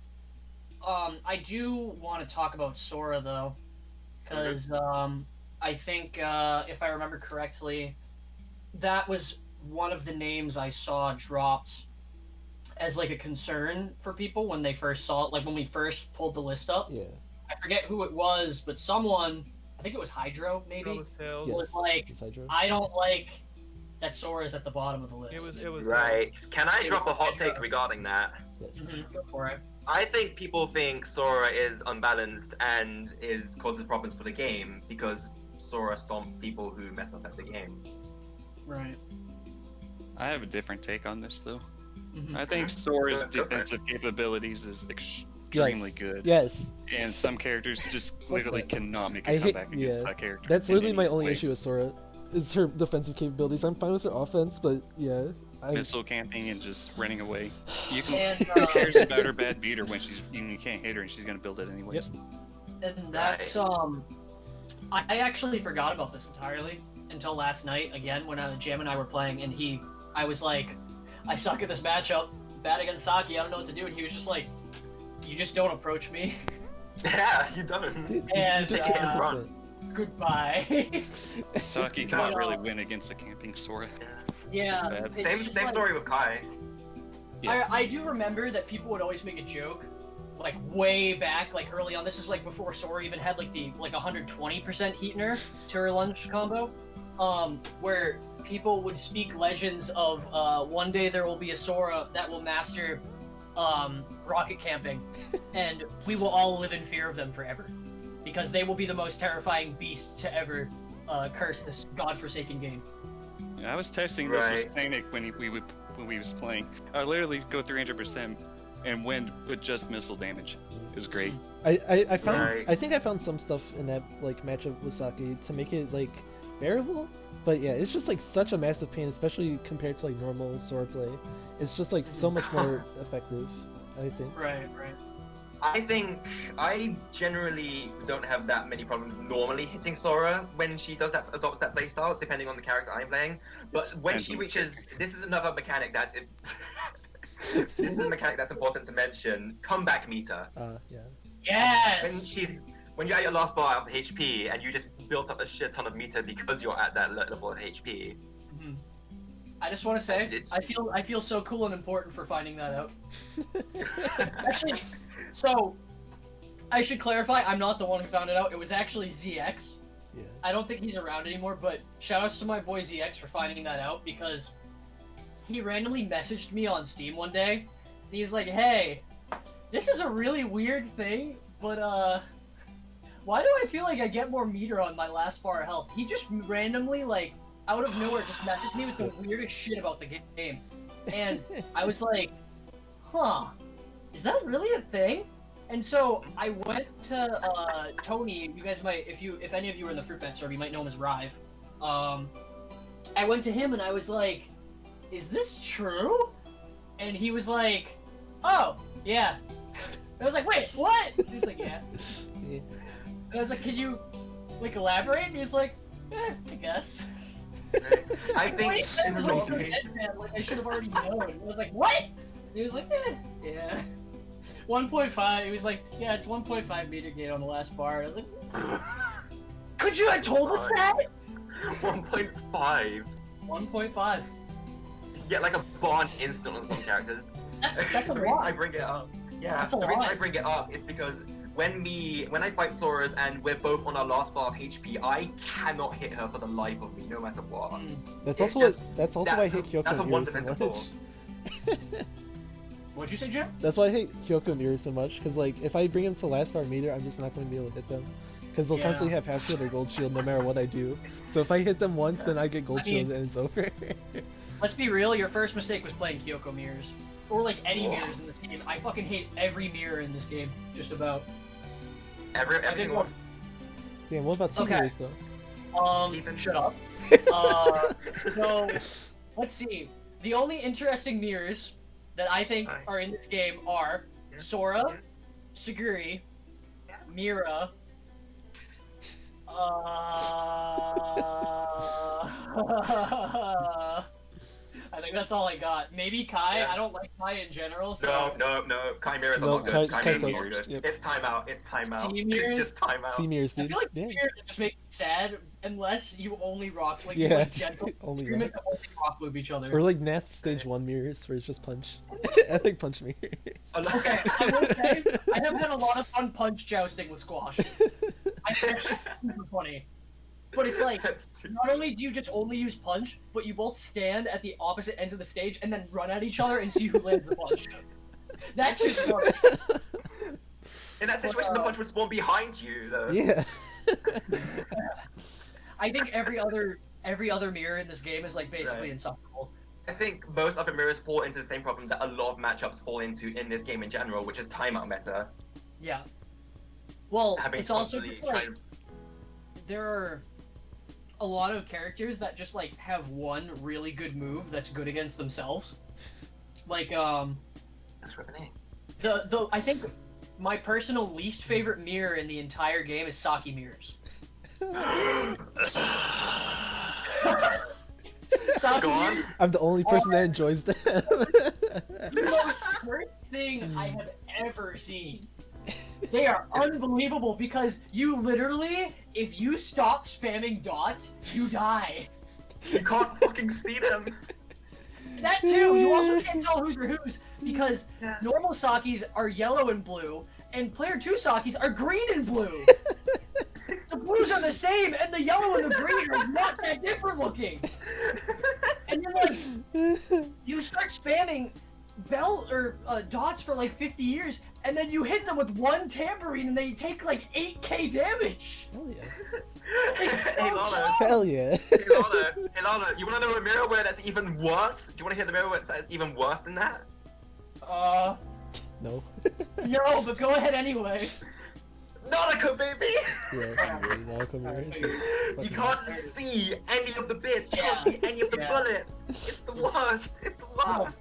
I do want to talk about Sora though, because I think if I remember correctly, that was one of the names I saw dropped as like a concern for people when they first saw it, like when we first pulled the list up.
Yeah.
I forget who it was, but someone, I think it was Hydro, maybe,
It was Tails.
Yes.
was like,
it's Hydro.
I don't like that Sora's at the bottom of the list.
It was
Right. Can I
It
drop a
was
hot
Hydra.
take regarding that?
Yes.
Go for it.
I think people think Sora is unbalanced and causes problems for the game because Sora stomps people who mess up at the game.
Right.
I have a different take on this though.
Mhm.
I think Sora's
Go for it.
defensive capabilities is extremely
Yes.
good,
Yes.
and some characters just literally
that.
cannot make
I
a
hate-
comeback against
yeah.
that character.
That's
in
literally
any
my only
way.
issue with Sora, is her defensive capabilities. I'm fine with her offense, but yeah,
Missile camping and just running away. You can.
And,
Who cares about her bad beater when you can't hit her and she's gonna build it anyways?
Yep.
And that's I actually forgot about this entirely until last night again when Jam and I were playing, and I was like, I suck at this matchup, bad against Saki, I don't know what to do, and he was just like, you just don't approach me.
Yeah, you don't.
Dude,
And,
you just can't
uh,
resist
Goodbye.
Saki cannot really win against a camping Sora.
Yeah.
It's
it's
Same
just
same
like-
story with Kai.
Yeah.
I do remember that people would always make a joke, like way back, like early on. This is like before Sora even had like the 120% heat nerf to her lunge combo, where people would speak legends of one day there will be a Sora that will master rocket camping, and we will all live in fear of them forever, because they will be the most terrifying beast to ever curse this godforsaken game.
I was testing this with
Right.
Stanek when we was playing. I literally go 300% and win with just missile damage. It was great.
I found
Right.
I think I found some stuff in that like matchup with Saki to make it like bearable, but yeah, it's just like such a massive pain, especially compared to like normal Sora play. It's just like so much more effective, I think.
Right.
I think I generally don't have that many problems normally hitting Sora when she adopts that playstyle, depending on the character I'm playing. But when she reaches, this is another mechanic this is a mechanic that's important to mention. Comeback meter.
Yeah.
Yes.
When you're at your last bar of HP and you just built up a shit ton of meter because you're at that level of HP.
Mhm. I just want to say,
It's-
I feel so cool and important for finding that out. Actually, so I should clarify, I'm not the one who found it out. It was actually ZX.
Yeah.
I don't think he's around anymore, but shoutouts to my boy ZX for finding that out, because he randomly messaged me on Steam one day, and he's like, "Hey, this is a really weird thing, but why do I feel like I get more meter on my last bar of health?" He just randomly, like, out of nowhere, just messaged me with the weirdest shit about the game, and I was like, "Huh, is that really a thing?" And so I went to Tony. You guys might, if any of you were in the Fruit Bat server, you might know him as Rive. I went to him and I was like, "Is this true?" And he was like, "Oh, yeah." I was like, "Wait, what?" He was like, "Yeah."
Yeah.
And I was like, "Can you, like, elaborate?" And he was like, "I guess."
I
What
think
he said was like so
in
deadpan, like I should have already known. I was like, "What?" And he was like, "Yeah." 1.5. He was like, "Yeah, it's 1.5 meter gain on the last bar." I was like, "Could you have told us that?"
1.5.
1.5.
You get like a bond instant on some characters.
That's a
the reason
lot.
I bring it up. Yeah,
That's a
the reason
lot.
I bring it up is because when I fight Sora's and we're both on our last bar of HP, I cannot hit her for the life of me, no matter what.
That's
It's
also
just-
that's also why I hate
that's a
Kyoko Miura
one
so
defensive
much.
What'd you say, Jim?
That's why I hate Kyoko Miura so much, because like if I bring him to last bar meter, I'm just not going to be able to hit them, because they'll
Yeah.
constantly have half shield or gold shield no matter what I do. So if I hit them once, then I get gold
I mean-
shield and it's over.
Let's be real. Your first mistake was playing Kyoko mirrors, or like any
Ugh.
mirrors in this game. I fucking hate every mirror in this game, just about.
Everyone.
Damn, what about
Okay.
Suguricast though?
Even-
Shut up. So let's see. The only interesting mirrors that I think
Hi.
are in this game are Sora, Suguri, Mira, I think that's all I got. Maybe Kai.
Yeah.
I don't like Kai in general. So...
No. Chimera's
No,
not good.
Kai
Chimera's
sucks.
not good.
Yep.
It's timeout. It's timeout.
Seniors?
It's just timeout.
Seniors,
I
dude.
feel like
Yeah.
Spears just make me sad unless you only rock like
Yeah,
you like gentle.
only
You're
rock.
meant to only rock loop each other.
Or like Nath stage 1 mirrors where it's just punch. I like punch mirrors.
Okay, I will say I have had a lot of fun punch jousting with Squash. I think it's super funny. But it's like, not only do you just only use punch, but you both stand at the opposite ends of the stage and then run at each other and see who lands the punch. That just works.
In that situation, the punch would spawn behind you, though.
Yeah.
I think every other mirror in this game is like basically
Right.
insufferable.
I think most other mirrors fall into the same problem that a lot of matchups fall into in this game in general, which is timeout meta.
Yeah. Well,
Having
it's also
constantly
just like
tried-
there are a lot of characters that just like have one really good move that's good against themselves. Like
That's what I mean.
the I think my personal least favorite mirror in the entire game is Saki mirrors. Saki
Go on.
mirrors
I'm the only person that enjoys them.
are the most worst thing I have ever seen. They are unbelievable because you literally, if you stop spamming dots, you die.
You can't fucking see them.
That too. You also can't tell who's whose because
Yeah.
normal Sakis are yellow and blue, and player 2 Sakis are green and blue. The blues are the same, and the yellow and the green are not that different looking. And then like you start spamming bell or dots for like 50 years, and then you hit them with one tambourine, and they take like 8k damage.
Hell yeah.
Hey Lana.
Hell yeah.
Hey Lana, you wanna know a mirror where that's even worse? Do you wanna hear the mirror where it's even worse than that?
No.
No, but go ahead anyway.
Nautica, baby!
Yeah, really, Naruto mirrors.
You can't see any of the bits, you can't see any of the
Yeah.
bullets. It's the worst, it's the worst.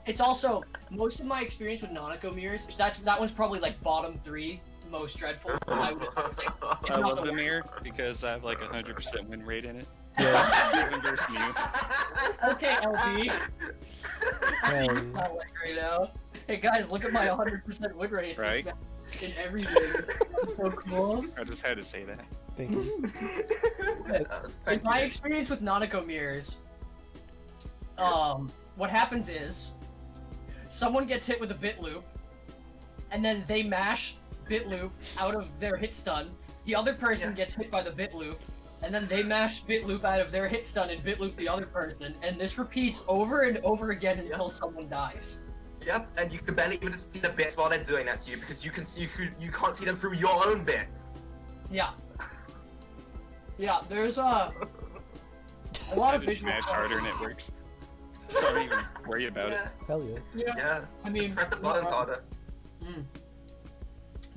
It's also most of my experience with Nanako mirrors. That one's probably like bottom 3 most dreadful. I would think. If
I
not
love the
worst.
mirror because I have like 100% win rate in it.
Yeah.
Even versus Mew.
Okay, LB.
Hell yeah.
I like right now. Hey guys, look at my 100% win rate.
Right.
In everything. So cool.
I just had to say that.
Thank you.
In
Thank
my
you.
experience with Nanako mirrors, what happens is someone gets hit with a bit loop, and then they mash bit loop out of their hit stun. The other person
Yeah.
gets hit by the bit loop, and then they mash bit loop out of their hit stun and bit loop the other person, and this repeats over and over again until someone dies.
Yep, and you can barely even see the bits while they're doing that to you because you can't see them through your own bits.
Yeah. Yeah, there's a lot
I
of
just
visual.
match harder and it works. So I don't even worry about it.
Hell yeah.
Yeah.
Yeah.
I mean,
Just press the buttons harder.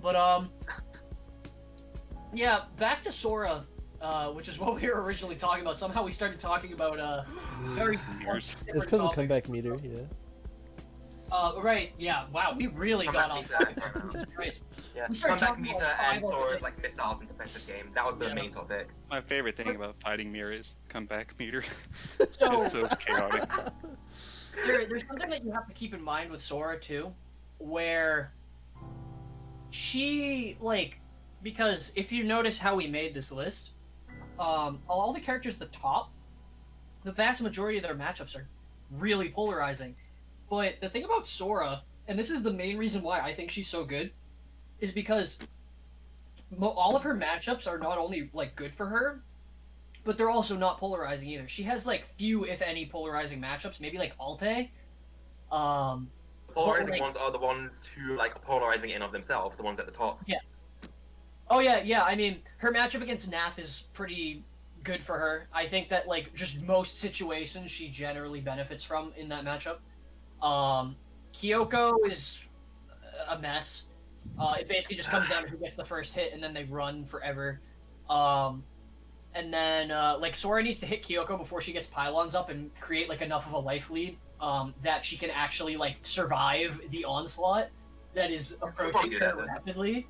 But yeah, back to Sora, which is what we were originally talking about. Somehow we started talking about very
Mirrors.
different
It's because of
topics.
comeback meter, yeah.
Right, yeah. Wow, we really got
Comeback
off
meter,
topic.
I know.
Jesus Christ.
Yeah.
We started
Comeback
talking
meter
about
and
5 other
Sora's
things.
like missiles in defensive game. That was the
Yeah.
main topic.
My favorite thing about fighting mirror is comeback meter.
So
It's so chaotic.
there's something that you have to keep in mind with Sora too, where she because if you notice how we made this list, all the characters at the top, the vast majority of their matchups are really polarizing. But the thing about Sora, and this is the main reason why I think she's so good, is because all of her matchups are not only like good for her, but they're also not polarizing either. She has like few, if any, polarizing matchups. Maybe like Alte.
Polarizing
like-
ones are the ones who like are polarizing in of themselves, the ones at the top.
Oh yeah. I mean, her matchup against Nath is pretty good for her. I think that like just most situations she generally benefits from in that matchup. Kyoko is a mess. It basically just comes down to who gets the first hit, and then they run forever. And then like Sora needs to hit Kyoko before she gets pylons up and create like enough of a life lead that she can actually like survive the onslaught that is approaching
do that,
her
then.
rapidly.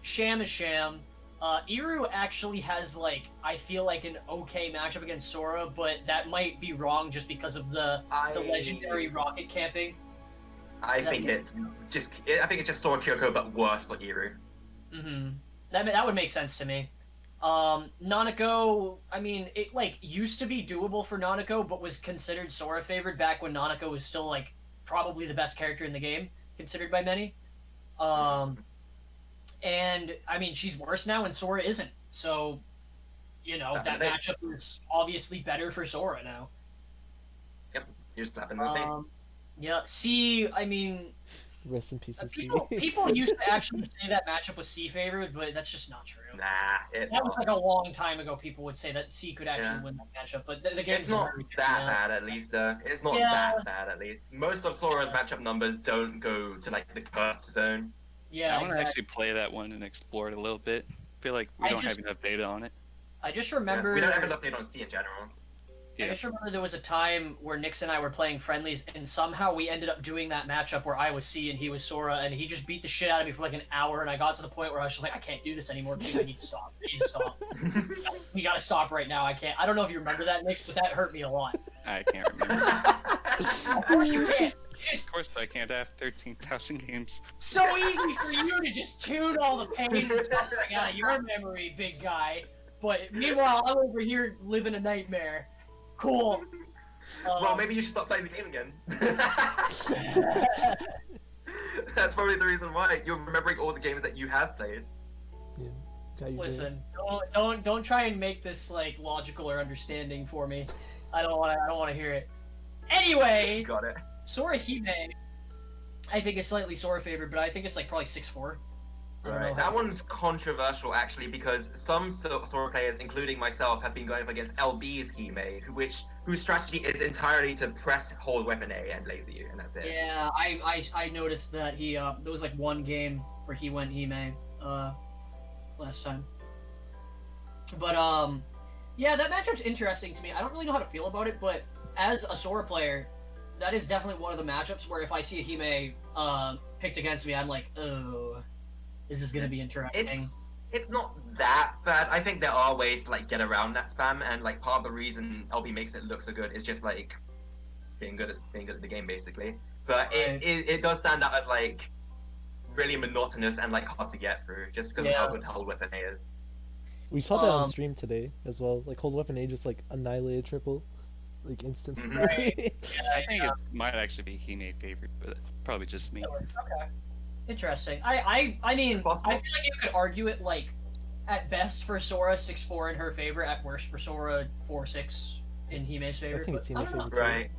Sham is Sham. Iru actually has, like, I feel like an okay matchup against Sora, but that might be wrong just because of the legendary rocket camping.
I think it's just Sora Kyoko, but worse for Iru.
Mm-hmm. That would make sense to me. Nanako, I mean, it, like, used to be doable for Nanako, but was considered Sora favored back when Nanako was still, like, probably the best character in the game, considered by many. And, I mean, she's worse now and Sora isn't. So, you know, that matchup is obviously better for Sora now.
Yep, you're slapping in the face.
Yeah, C, I mean...
Rest in peace, C.
People used to actually say that matchup was C favored, but that's just not true.
Nah, it's
that
not.
was like a long time ago. People would say that C could actually win that matchup, but the game's
It's not that bad, at least. It's not that bad, at least. Most of Sora's matchup numbers don't go to like the cursed zone.
Yeah,
I want to actually play that one and explore it a little bit. I feel like we don't have enough data on it.
I just remember
we don't have enough data on C in general.
I just remember there was a time where Nix and I were playing friendlies, and somehow we ended up doing that matchup where I was C and he was Sora, and he just beat the shit out of me for like an hour, and I got to the point where I was just like, I can't do this anymore, please, I need to stop. I need to stop. We gotta stop right now, I can't. I don't know if you remember that, Nix, but that hurt me a lot.
I can't remember.
Of course you can't.
Of course I can't have 13,000 games.
So easy for you to just tune all the pain and suffering out of your memory, big guy. But meanwhile, I'm over here living a nightmare. Cool.
Well, maybe you should stop playing the game again. That's probably the reason why you're remembering all the games that you have played.
Yeah.
Listen, don't try and make this like logical or understanding for me. I don't want to hear it. Anyway,
got it.
Sora Hime, I think is slightly Sora favored, but I think it's like probably 6-4.
Right, that one's controversial actually because some Sora players, including myself, have been going up against LB's Hime, whose strategy is entirely to press hold weapon A and laser you, and that's it.
Yeah, I noticed that he there was like one game where he went Hime last time. But yeah, that matchup's interesting to me. I don't really know how to feel about it, but as a Sora player, that is definitely one of the matchups where if I see a Hime picked against me, I'm like, oh. This is gonna be interesting.
It's not that bad. I think there are ways to like get around that spam, and like part of the reason LB makes it look so good is just like being good at the game, basically. But it does stand out as like really monotonous and like hard to get through, just because of how good Hold Weapon A is.
We saw that on stream today as well. Like Hold Weapon A just like annihilated triple, like instantly.
Right.
Yeah, I think it might actually be Hime favorite, but probably just me.
Okay. Interesting. I mean, I feel like you could argue it like, at best for Sora 6-4 in her favor, at worst for Sora 4-6 in Hime's favor.
I think it's Hime's favor too.
Right.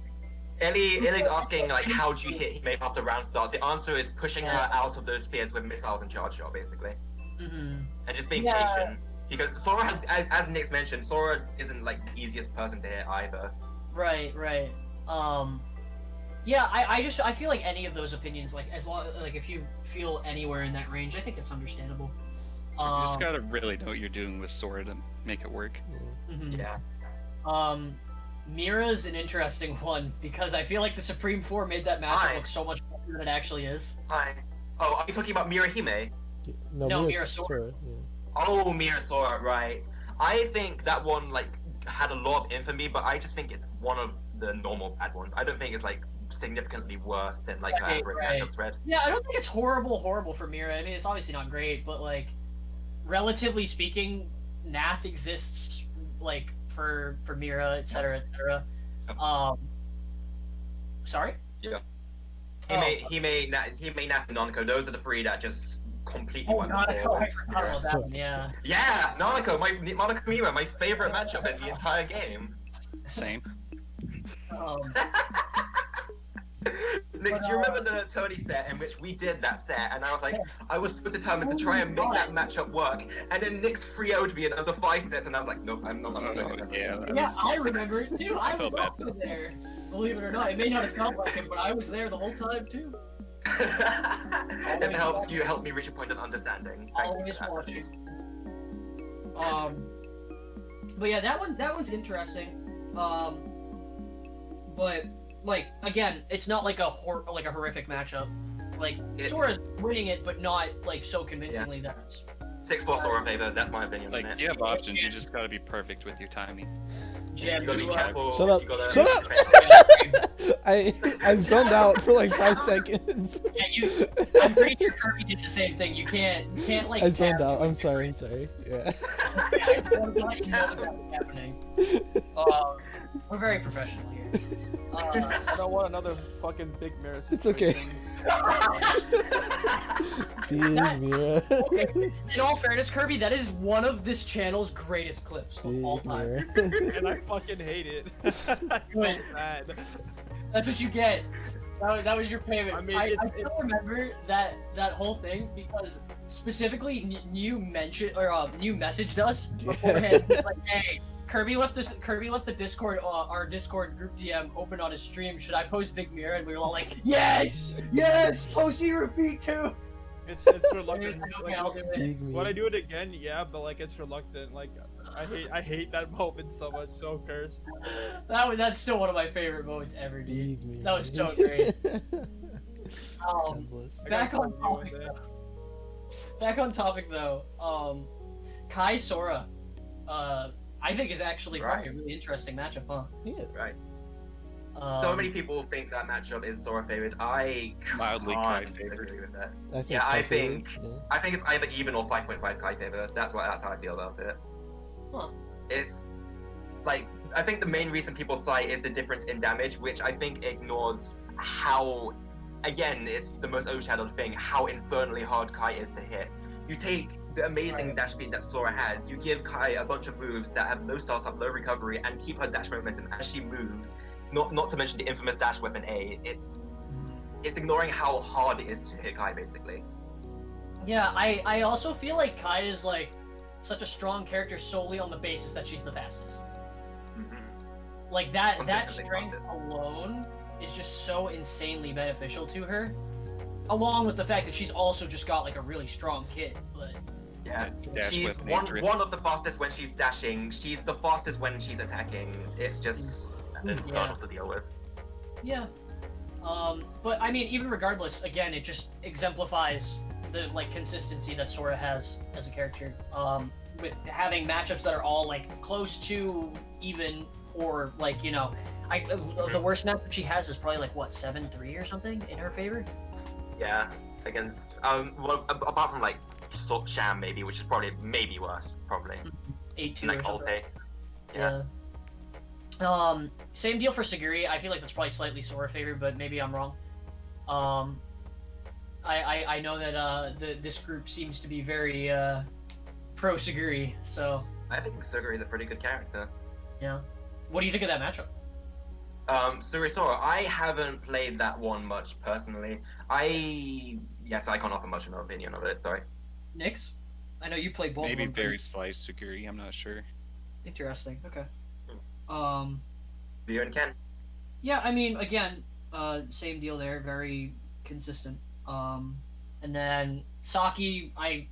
Ellie's asking like, how do you hit Hime after round start? The answer is pushing her out of those spheres with missiles and charge shot, basically. And just being patient. Because Sora has, as Nix mentioned, Sora isn't like the easiest person to hit either.
Right. Yeah, I feel like any of those opinions, like as long like if you feel anywhere in that range, I think it's understandable.
You just gotta really know what you're doing with Sora to make it work.
Yeah.
Mira's an interesting one because I feel like the Supreme Four made that matchup look so much better than it actually is.
Hi. Oh, are you talking about Mira Hime?
No, Mira Sora. Yeah.
Oh, Mira Sora, right. I think that one like had a lot of infamy, but I just think it's one of the normal bad ones. I don't think it's like significantly worse than like her average matchup spread.
Yeah, I don't think it's horrible for Mira. I mean, it's obviously not great, but like relatively speaking, Nath exists like for Mira, etc. Sorry?
Yeah. He made Nath and Nanako. Those are the three that just completely went
Nanako, I forgot about that one, yeah.
Yeah, Nanako Mira, my favorite matchup in the entire game.
Same.
Nix, do you remember the Tony set in which we did that set, and I was like, I was so determined to try and make that matchup work, and then Nix 3-0'd me in under 5 minutes, and I was like, nope, I'm not doing this.
Yeah, I remember it too. I was also there. Believe it or not, it may not have felt like it, but I was there the whole time too.
It helps you help me reach a point of understanding.
Always watching. But yeah, that one's interesting. But like again, it's not like a horrific matchup. Like Sora's winning it, but not like so convincingly that it's.
6-4 Sora favor. That's my opinion
Like,
on it.
you have options, you just gotta be perfect with your timing.
Jam,
You gotta be
you,
careful.
Shut up.
You gotta
Shut up. I zoned out for like 5 seconds.
Yeah, I'm pretty sure Kirby did the same thing. You can't like.
I zoned
tap
out.
to
I'm
it.
sorry. Yeah.
I wanted to let you know that was happening. We're very professional here.
I don't want another fucking big mirror.
It's okay. Big mirror.
Okay, in all fairness, Kirby, that is one of this channel's greatest clips of all
Big
time.
mirror.
And I fucking hate it. so
Wait.
bad.
That's what you get. That was your payment.
I mean,
I
it's-
still remember that whole thing because specifically you mentioned or you messaged us beforehand. Like, hey, Kirby left the Discord, our Discord group DM open on his stream. Should I post Big Mirror? And we were all like, yes, post your repeat too.
It's
And he was
reluctant.
like, okay, I'll do it.
Big
Would I
mirror.
do it again? Yeah, but like it's reluctant. Like I hate that moment so much. So cursed.
That's still one of my favorite moments ever, dude.
Big mirror.
That was so great.
God bless.
I
Back
gotta
on
find
topic
you one day.
Back on topic though, Kai Sora, I think is actually probably a really interesting matchup, huh?
Yeah.
Right.
Um,
So many people think that matchup is Sora favored. I
Mildly Kai
can't
favored.
agree with that.
I think
Yeah,
it's
I
my favorite,
think-
yeah.
I think it's either even or 5.5 Kai favor. That's how I feel about it.
Huh.
It's like I think the main reason people cite is the difference in damage, which I think ignores how, again, it's the most overshadowed thing, how infernally hard Kai is to hit. You take the amazing dash speed that Sora has, you give Kai a bunch of moves that have low startup, low recovery, and keep her dash momentum as she moves. Not to mention the infamous dash weapon A. It's ignoring how hard it is to hit Kai, basically.
Yeah, I also feel like Kai is like such a strong character solely on the basis that she's the fastest.
Mm-hmm.
Like that
Consistently
strength
fastest.
alone is just so insanely beneficial to her. Along with the fact that she's also just got like a really strong kit, but
Yeah,
Dash
she's
weapon
one,
drift.
one of the fastest when she's dashing. She's the fastest when she's attacking. It's just an infernal to deal with.
yeah. But I mean, even regardless, again, it just exemplifies the like consistency that Sora has as a character. With having matchups that are all like close to even, or like the worst matchup she has is probably like what 7-3 or something in her favor.
Yeah, against well, apart from like Sham maybe, which is probably maybe worse, probably
8-2
like
or something.
Alte. Yeah.
Same deal for Suguri. I feel like that's probably slightly Sora favored, but maybe I'm wrong. I know that this group seems to be very pro Suguri, so
I think Suguri is a pretty good character.
yeah. What do you think of that matchup?
Suguri Sora, I haven't played that one much personally. I can't offer much of an opinion of it. Sorry.
Nix? I know you played both.
Maybe
of them.
very sliced Suguri, I'm not sure.
Interesting. Okay.
You and Ken.
Yeah, I mean, again, same deal there. Very consistent. And then Saki, I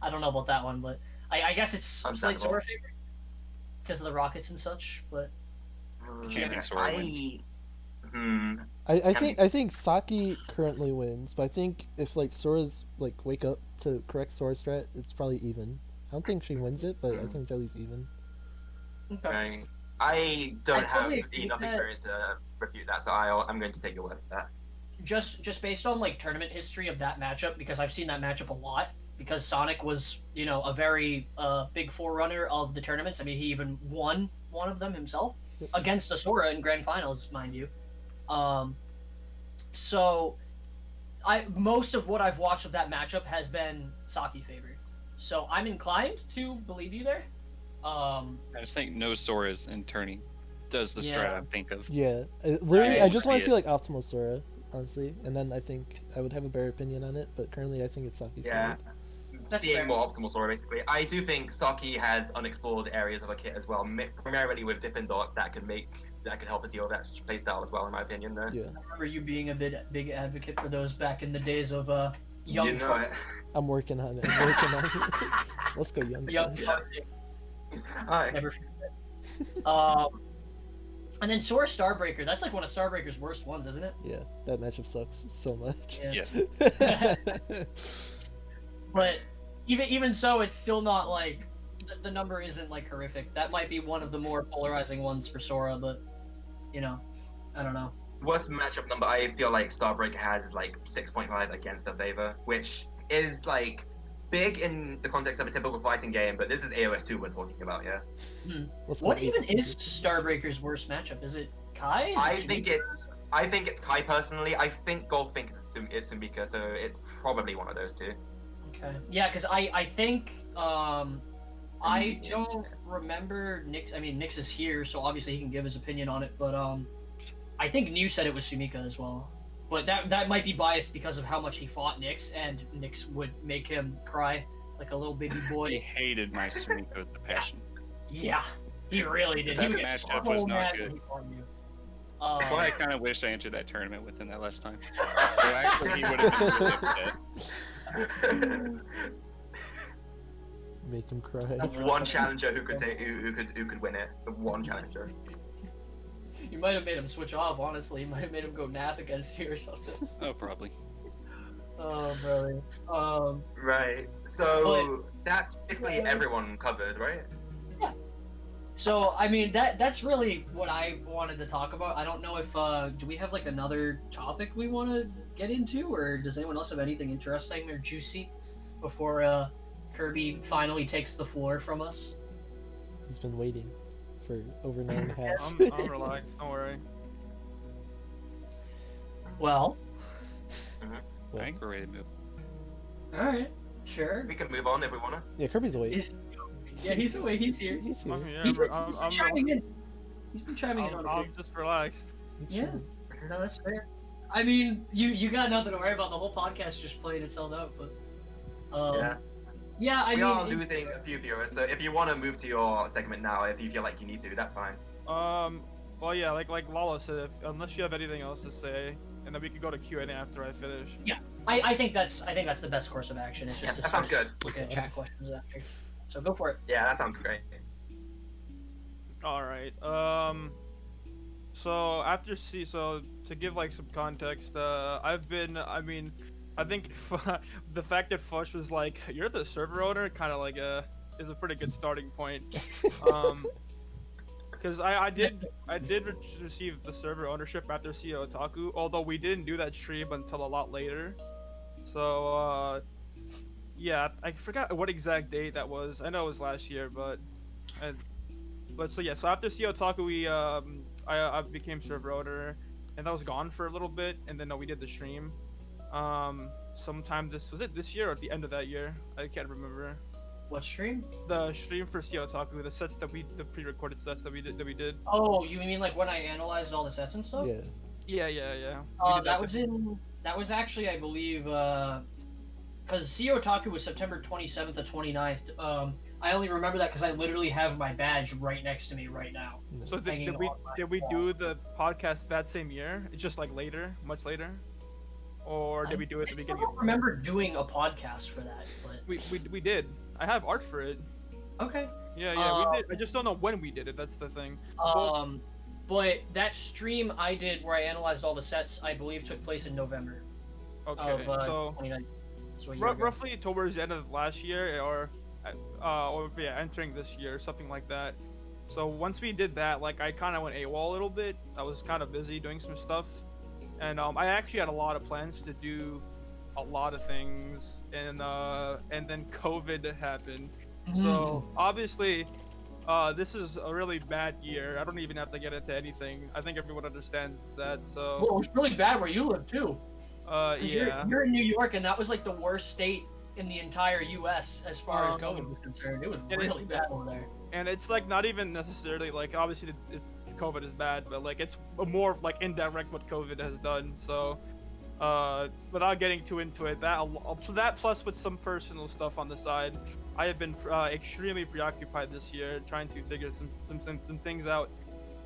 don't know about that one, but I guess it's slightly
Understandable.
Sora favorite because of the rockets and such. But
Do you think Sora wins?
I think Saki currently wins, but I think if like Sora's like wake up to correct Sora strat, it's probably even. I don't think she wins it, but I think it's at least even.
okay.
Okay. I don't
I
have
totally agree
enough
with that.
experience to refute that, so I'm going to take your word for that.
Just based on like tournament history of that matchup, because I've seen that matchup a lot. Because Sonic was, a very big forerunner of the tournaments. I mean, he even won one of them himself against a Sora in grand finals, mind you. So, most of what I've watched of that matchup has been Saki favored. So I'm inclined to believe you there.
I just think no Sora's in turning does the
Yeah.
strat I think of.
Yeah, literally, I just want to
see
see like optimal Sora, honestly, and then I think I would have a better opinion on it. But currently, I think it's Saki.
Yeah.
That's
Seeing
fair.
more optimal Sora, basically. I do think Saki has unexplored areas of her kit as well, primarily with Dippin' Dots that could help her deal with that playstyle as well, in my opinion. Though.
Yeah,
I remember you being a big advocate for those back in the days of young
You know
folk.
it.
I'm working on it. I'm working on it. Let's go, young.
Young
Fun.
folk.
Alright.
Never forget it. And then Sora Starbreaker. That's like one of Starbreaker's worst ones, isn't it?
Yeah, that matchup sucks so much.
Yeah.
But even so, it's still not like the number isn't like horrific. That might be one of the more polarizing ones for Sora, but you know, I don't know.
Worst matchup number I feel like Starbreaker has is like 6.5 against Aveva, which is like big in the context of a typical fighting game, but this is AOS2 we're talking about here.
Let's go
What
eight.
even is Starbreaker's worst matchup? Is it Kai? Is
I
it
think
Sumika?
it's Kai personally. I think Gold thinks it's Sumika, so it's probably one of those two.
Okay. Yeah, because I think I don't remember Nix. I mean, Nix is here, so obviously he can give his opinion on it. But I think New said it was Sumika as well. But that might be biased because of how much he fought Nix, and Nix would make him cry like a little baby
He
boy.
hated my Sumika with the passion.
Yeah, he really did.
That
He was
matchup
so
was not
mad
good.
when he fought you.
That's why I kind of wish I entered that tournament with him that last time. So actually, he would have been really upset.
Make him cry.
One challenger who could win it. The one challenger.
You might have made him switch off. Honestly, you might have made him go nap against you or something.
Oh, probably.
Oh, brother.
Right. So that's basically everyone covered, right?
So I mean that's really what I wanted to talk about. I don't know if do we have like another topic we want to get into, or does anyone else have anything interesting or juicy before Kirby finally takes the floor from us?
He's been waiting for over 9.5.
I'm relaxed. Don't worry.
Well,
I think we're ready to move.
all right, sure.
We can move on if we wanna.
Yeah, Kirby's awake.
He's away. He's here.
He's here.
I'm here.
He's been
I'm
chiming in. He's been chiming in on
I'm
it.
just relaxed.
He's
Yeah.
chilling.
No, that's fair. I mean, you got nothing to worry about. The whole podcast just played itself out, but yeah. I
We
mean,
are losing a few viewers, so if you want to move to your segment now, if you feel like you need to, that's fine.
Well, yeah, like Lala said, unless you have anything else to say, and then we could go to Q&A after I finish.
I think that's the best course of action. It's just
Yeah,
to
that sounds
sort of
good.
look at chat questions after. So go for it.
Yeah, that sounds great.
All right. So after so to give like some context, I think the fact that Fush was like, "You're the server owner," kind of like is a pretty good starting point. Because I did receive the server ownership after CEO Otaku, although we didn't do that stream until a lot later. So yeah, I forgot what exact date that was. I know it was last year, but so yeah. So after CEO Otaku, I became server owner, and that was gone for a little bit, and then we did the stream. Sometime this year or at the end of that year? I can't remember.
What stream?
The stream for CEO Otaku, the pre-recorded sets that we did.
Oh, you mean like when I analyzed all the sets and stuff?
Yeah.
Yeah.
That was actually, I believe, because CEO Otaku was September 27th to 29th. I only remember that because I literally have my badge right next to me right now.
So
hanging
did we
on my
do the podcast that same year? It's just like later, much later, or did we do it at the
I
beginning?
don't remember doing a podcast for that, but
We did. I have art for it.
okay.
Yeah, we did. I just don't know when we did it. That's the thing.
But that stream I did where I analyzed all the sets, I believe, took place in November
Okay,
of
so
2019. So a year ago.
roughly towards the end of last year, or entering this year, something like that. So once we did that, like I kind of went AWOL a little bit. I was kind of busy doing some stuff, and I actually had a lot of plans to do a lot of things, and then COVID happened. So obviously, this is a really bad year. I don't even have to get into anything. I think everyone understands that. So
Well, it was really bad where you live too. 'Cause
yeah.
You're in New York, and that was like the worst state in the entire U.S. as far as COVID was concerned. It was really bad over there.
And it's like not even necessarily like obviously COVID is bad, but like it's more like indirect what COVID has done. So without getting too into it, that plus with some personal stuff on the side, I have been extremely preoccupied this year trying to figure some things out.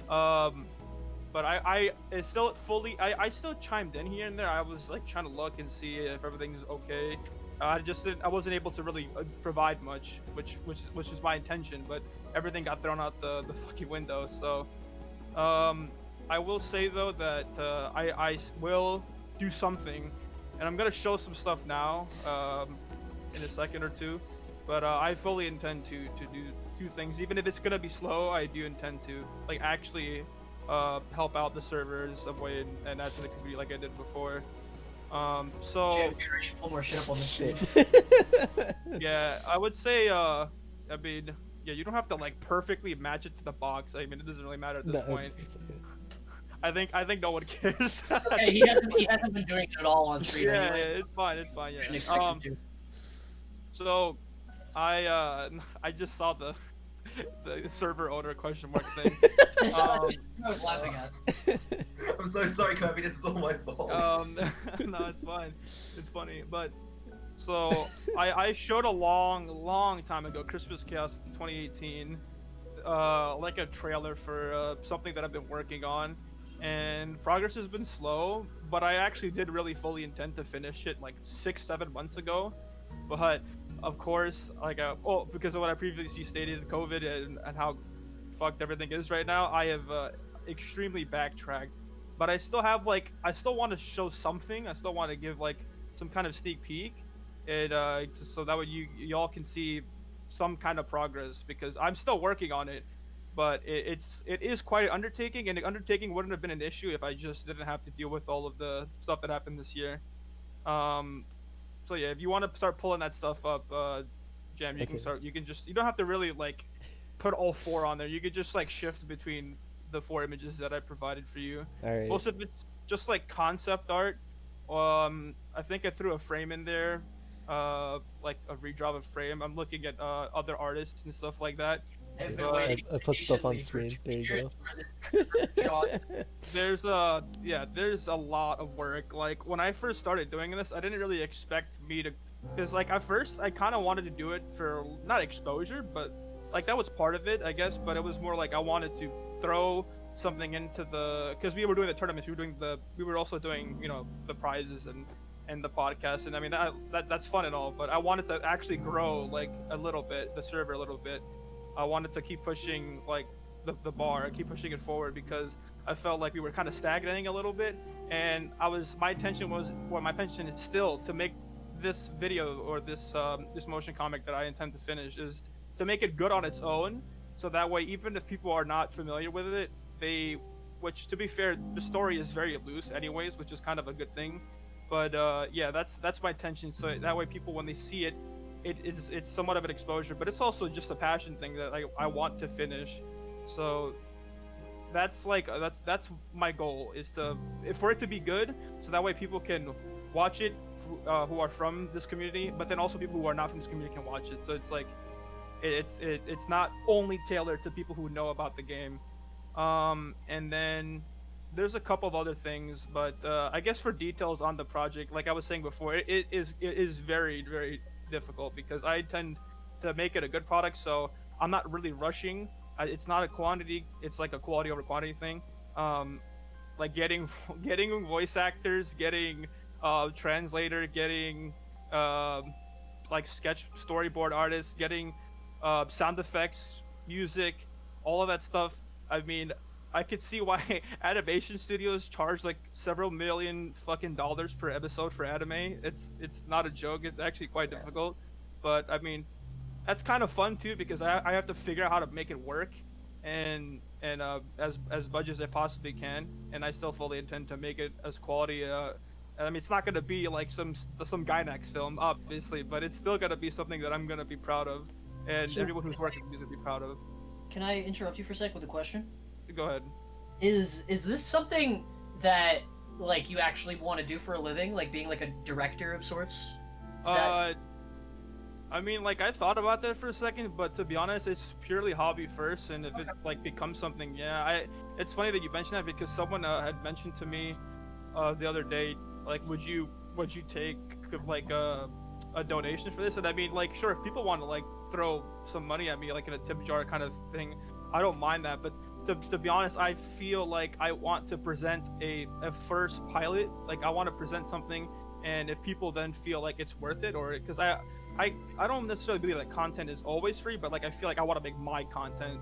But I still chimed in here and there. I was like trying to look and see if everything's okay. I wasn't able to really provide much, which is my intention. But everything got thrown out the fucking window. So I will say though that I will do something, and I'm gonna show some stuff now. in a second or two. But I fully intend to do things, even if it's gonna be slow. I do intend to like actually help out the servers some way and add to the community like I did before. So
Jam, get ready to pull more shit up on this
Shit.
shit.
yeah, I would say I mean yeah, you don't have to like perfectly match it to the box. I mean, it doesn't really matter at this point.
It's okay.
I think no one cares.
Hey, he hasn't been doing it at all on stream
Yeah,
anyway.
it's fine. It's fine.
Shouldn't
Yeah.
expect him to.
So, I just saw the server owner question mark thing.
I was laughing at.
I'm so sorry, Kirby. This is all my fault.
No, it's fine. It's funny, but so I showed a long time ago, Suguricast 2018, like a trailer for something that I've been working on, and progress has been slow, but I actually did really fully intend to finish it like 6-7 months ago, but of course, like because of what I previously stated, COVID and how fucked everything is right now, I have extremely backtracked. But I still have like I still want to show something. I still want to give like some kind of sneak peek, and so that way y'all can see some kind of progress, because I'm still working on it. But it is quite an undertaking, and the undertaking wouldn't have been an issue if I just didn't have to deal with all of the stuff that happened this year. So yeah, if you want to start pulling that stuff up, Jam, you can start. You can just, you don't have to really like put all 4 on there. You could just like shift between the 4 images that I provided for you.
All right.
Most of it's just like concept art. I think I threw a frame in there, like a redraw of a frame. I'm looking at other artists and stuff like that.
I've been
I
waiting
I put stuff on
patiently for
screen.
2
There you
years for this shot.
There's there's a lot of work. Like when I first started doing this, I didn't really expect me to, because like at first I kind of wanted to do it for not exposure, but like that was part of it, I guess. But it was more like I wanted to throw something into the, because we were doing the tournaments, we were also doing, you know, the prizes and the podcast, and I mean that's fun and all, but I wanted to actually grow like a little bit the server a little bit. I wanted to keep pushing like the bar, keep pushing it forward, because I felt like we were kind of stagnating a little bit, and my intention is still to make this video or this motion comic that I intend to finish is to make it good on its own, so that way even if people are not familiar with it, which to be fair, the story is very loose anyways, which is kind of a good thing, but yeah, that's my intention, so that way people, when they see it, it's somewhat of an exposure, but it's also just a passion thing that I want to finish. So that's my goal, is for it to be good, so that way people can watch it who are from this community, but then also people who are not from this community can watch it. So it's like it's not only tailored to people who know about the game. And then there's a couple of other things, but I guess for details on the project, like I was saying before, it is very, very difficult, because I tend to make it a good product, so I'm not really rushing. It's not a quantity, it's like a quality over quantity thing. Like getting voice actors, getting translator, getting like sketch storyboard artists, getting sound effects, music, all of that stuff. I mean, I could see why animation studios charge like several million fucking dollars per episode for anime. It's not a joke. It's actually quite difficult. But I mean, that's kind of fun too, because I have to figure out how to make it work, and as much as I possibly can. And I still fully intend to make it as quality. I mean, it's not gonna be like some Gainax film, obviously, but it's still gonna be something that I'm gonna be proud of, and
Sure.
everyone who's working is gonna be proud of.
Can I interrupt you for a sec with a question?
Go ahead.
Is this something that like you actually want to do for a living, like being like a director of sorts? Is that...
I mean, like I thought about that for a second, but to be honest, it's purely hobby first, and if it like becomes something, yeah, it's funny that you mentioned that, because someone had mentioned to me the other day, like, would you take like a donation for this? And I mean, like, sure, if people want to like throw some money at me, like in a tip jar kind of thing, I don't mind that, but to be honest, I feel like I want to present a first pilot. Like I want to present something, and if people then feel like it's worth it, or because I don't necessarily believe that content is always free, but like I feel like I want to make my content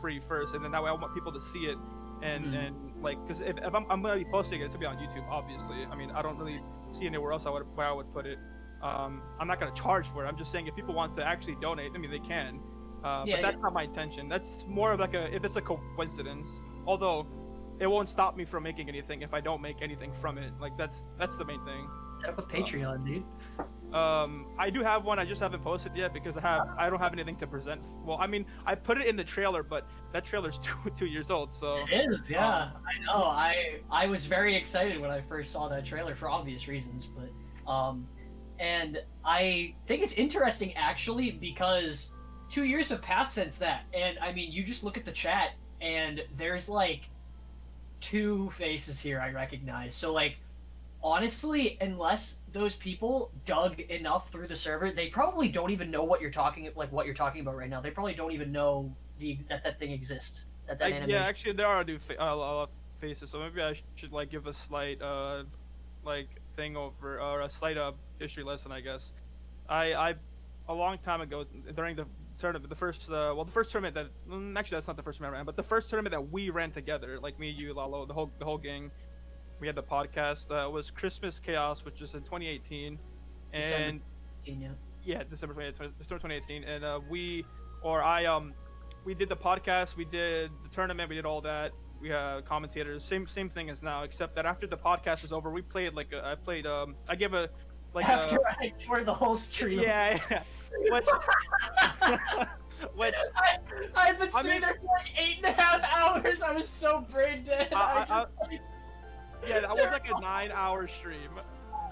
free first, and then that way I want people to see it, and like, because if I'm gonna be posting it, to be on YouTube, obviously. I mean, I don't really see anywhere else where I would put it. I'm not gonna charge for it. I'm just saying if people want to actually donate, I mean they can. But that's not my intention. That's more of like if it's a coincidence. Although it won't stop me from making anything if I don't make anything from it. Like that's the main thing.
Set up a Patreon, dude.
I do have one. I just haven't posted yet because I don't have anything to present. Well, I mean, I put it in the trailer, but that trailer's 2 years old. So
it is, yeah. I know. I was very excited when I first saw that trailer for obvious reasons, but and I think it's interesting actually because 2 years have passed since that, and I mean, you just look at the chat and there's like 2 faces here I recognize. So like, honestly, unless those people dug enough through the server, they probably don't even know what you're talking about right now. They probably don't even know that thing exists. That animation.
Yeah, actually, there are new faces, so maybe I should like give a slight like thing over or a slight history lesson, I guess. I a long time ago during the tournament, the first tournament that actually that's not the first tournament I ran, but the first tournament that we ran together, like me, you, Lalo, the whole gang. We had the podcast. It was Christmas Chaos, which is in 2018, and December 2018, and we did the podcast, we did the tournament, we did all that. We had commentators, same thing as now, except that after the podcast was over, we played I gave a
after I tore the whole stream.
Yeah. Which
I've been sitting there for like 8.5 hours. I was so brain dead.
Yeah, that was like a 9-hour stream.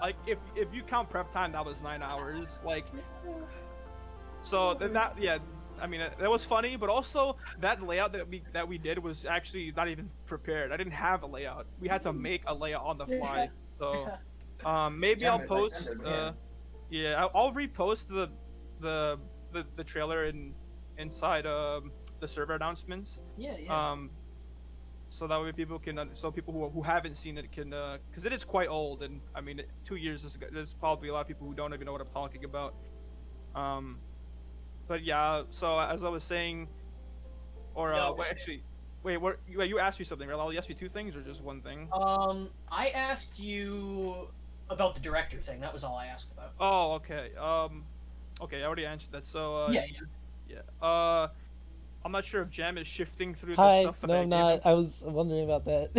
Like if you count prep time, that was 9 hours. Like, so that I mean that was funny, but also that layout that we did was actually not even prepared. I didn't have a layout. We had to make a layout on the fly. So maybe I'll post. I'll repost the trailer inside the server announcements. So that way people who haven't seen it can, because it is quite old, and I mean 2 years there's probably a lot of people who don't even know what I'm talking about. But yeah, so as I was saying, you asked me something, right? You asked me 2 things or just 1 thing?
I asked you about the director thing. That was all I asked about.
Oh, okay. Okay, I already answered that. So yeah. I'm not sure if Jam is shifting through the stuff that
no, I'm not. I was wondering about that.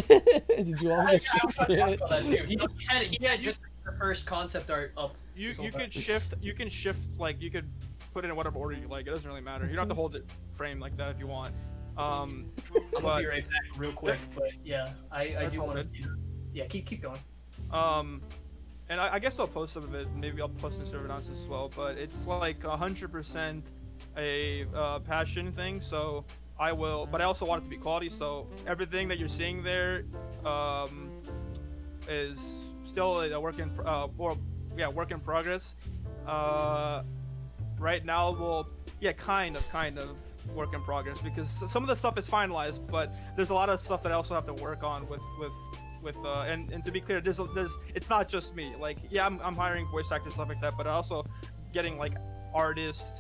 Did you want me to shift through it?
He had just the first concept art up.
You can shift. You can shift. Like you could put it in whatever order you like. It doesn't really matter. You don't have to hold it frame like that if you want.
I'm gonna be right back real quick. But yeah, I do want to see that. Yeah, keep going.
And I guess I'll post some of it. Maybe I'll post in server announcements as well. But it's like 100%. A passion thing, so I will, but I also want it to be quality, so everything that you're seeing there is still a work in progress. Right now kind of work in progress, because some of the stuff is finalized, but there's a lot of stuff that I also have to work on with and to be clear, there's it's not just me. Like, yeah, I'm hiring voice actors, stuff like that, but also getting like artists,